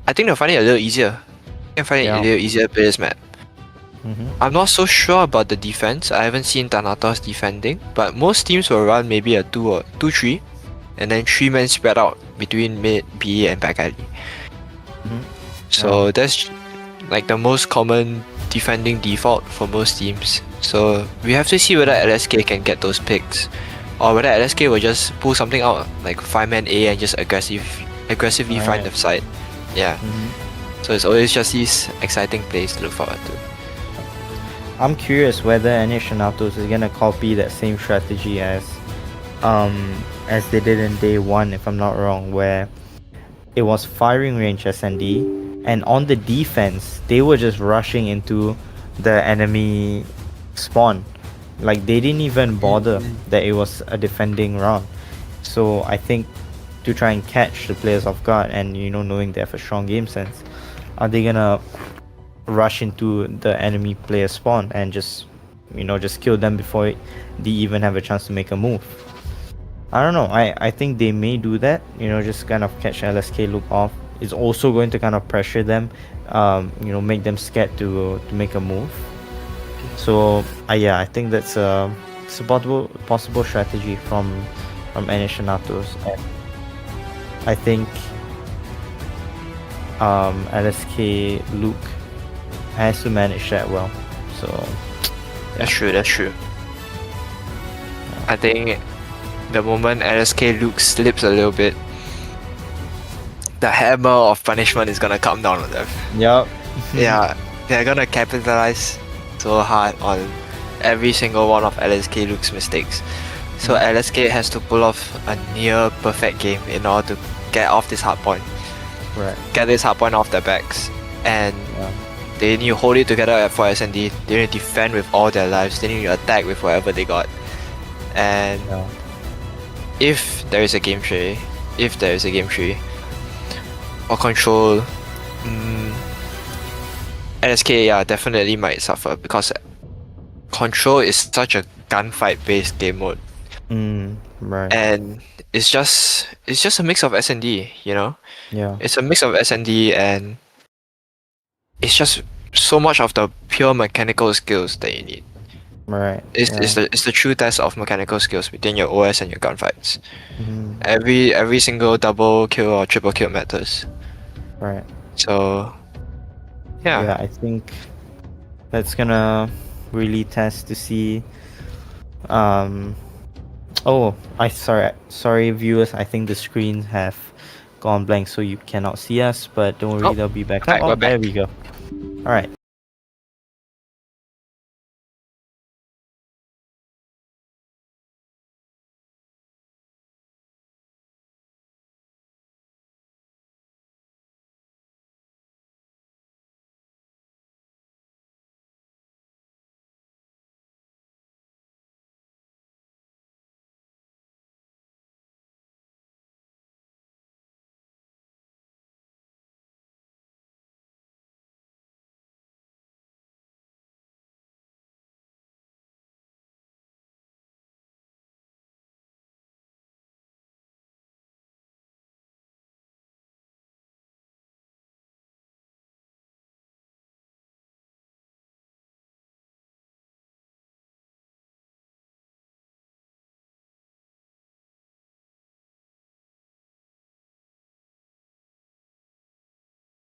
find it a little easier. They can find it a little easier to play this map. I'm not so sure about the defense. I haven't seen Thanatos defending, but most teams will run maybe a 2-3 and then 3-man spread out between mid, B and back alley. So that's like the most common defending default for most teams. So we have to see whether LSK can get those picks or whether LSK will just pull something out like 5-man A and just aggressively find the side. Yeah. So it's always just these exciting plays to look forward to. I'm curious whether NH Thanatos is gonna copy that same strategy as they did in day 1, if I'm not wrong, where it was firing range SND, and on the defense they were just rushing into the enemy spawn. Like they didn't even bother that it was a defending round. So I think to try and catch the players off guard and knowing they have a strong game sense, are they gonna rush into the enemy player spawn and just kill them before they even have a chance to make a move? I don't know. I think they may do that, just kind of catch LSK Luke off. It's also going to kind of pressure them, make them scared to make a move. So I think that's it's a possible strategy from NH Thanatos. And I think LSK Luke has to manage that well. So That's true. I think the moment LSK Luke slips a little bit, the hammer of punishment is gonna come down on them. Yep. Yeah, they're gonna capitalize so hard on every single one of LSK Luke's mistakes. So LSK has to pull off a near perfect game in order to get off this hard point. Right. Get this hard point off their backs. And They need to hold it together for SND. They need to defend with all their lives. They need to attack with whatever they got. And Yeah. if there is a game tree, or control, NSK definitely might suffer because control is such a gunfight based game mode, Right. and it's just a mix of SND, you know. Yeah. It's a mix of SND and it's just so much of the pure mechanical skills that you need. Right. It's the true test of mechanical skills between your OS and your gunfights. Mhm. Every single double kill or triple kill matters. Right. So yeah. I think that's gonna really test to see. Sorry viewers. I think the screens have gone blank, so you cannot see us. But don't worry, Oh, they'll be back. back, Oh, we're there back. we go. All right.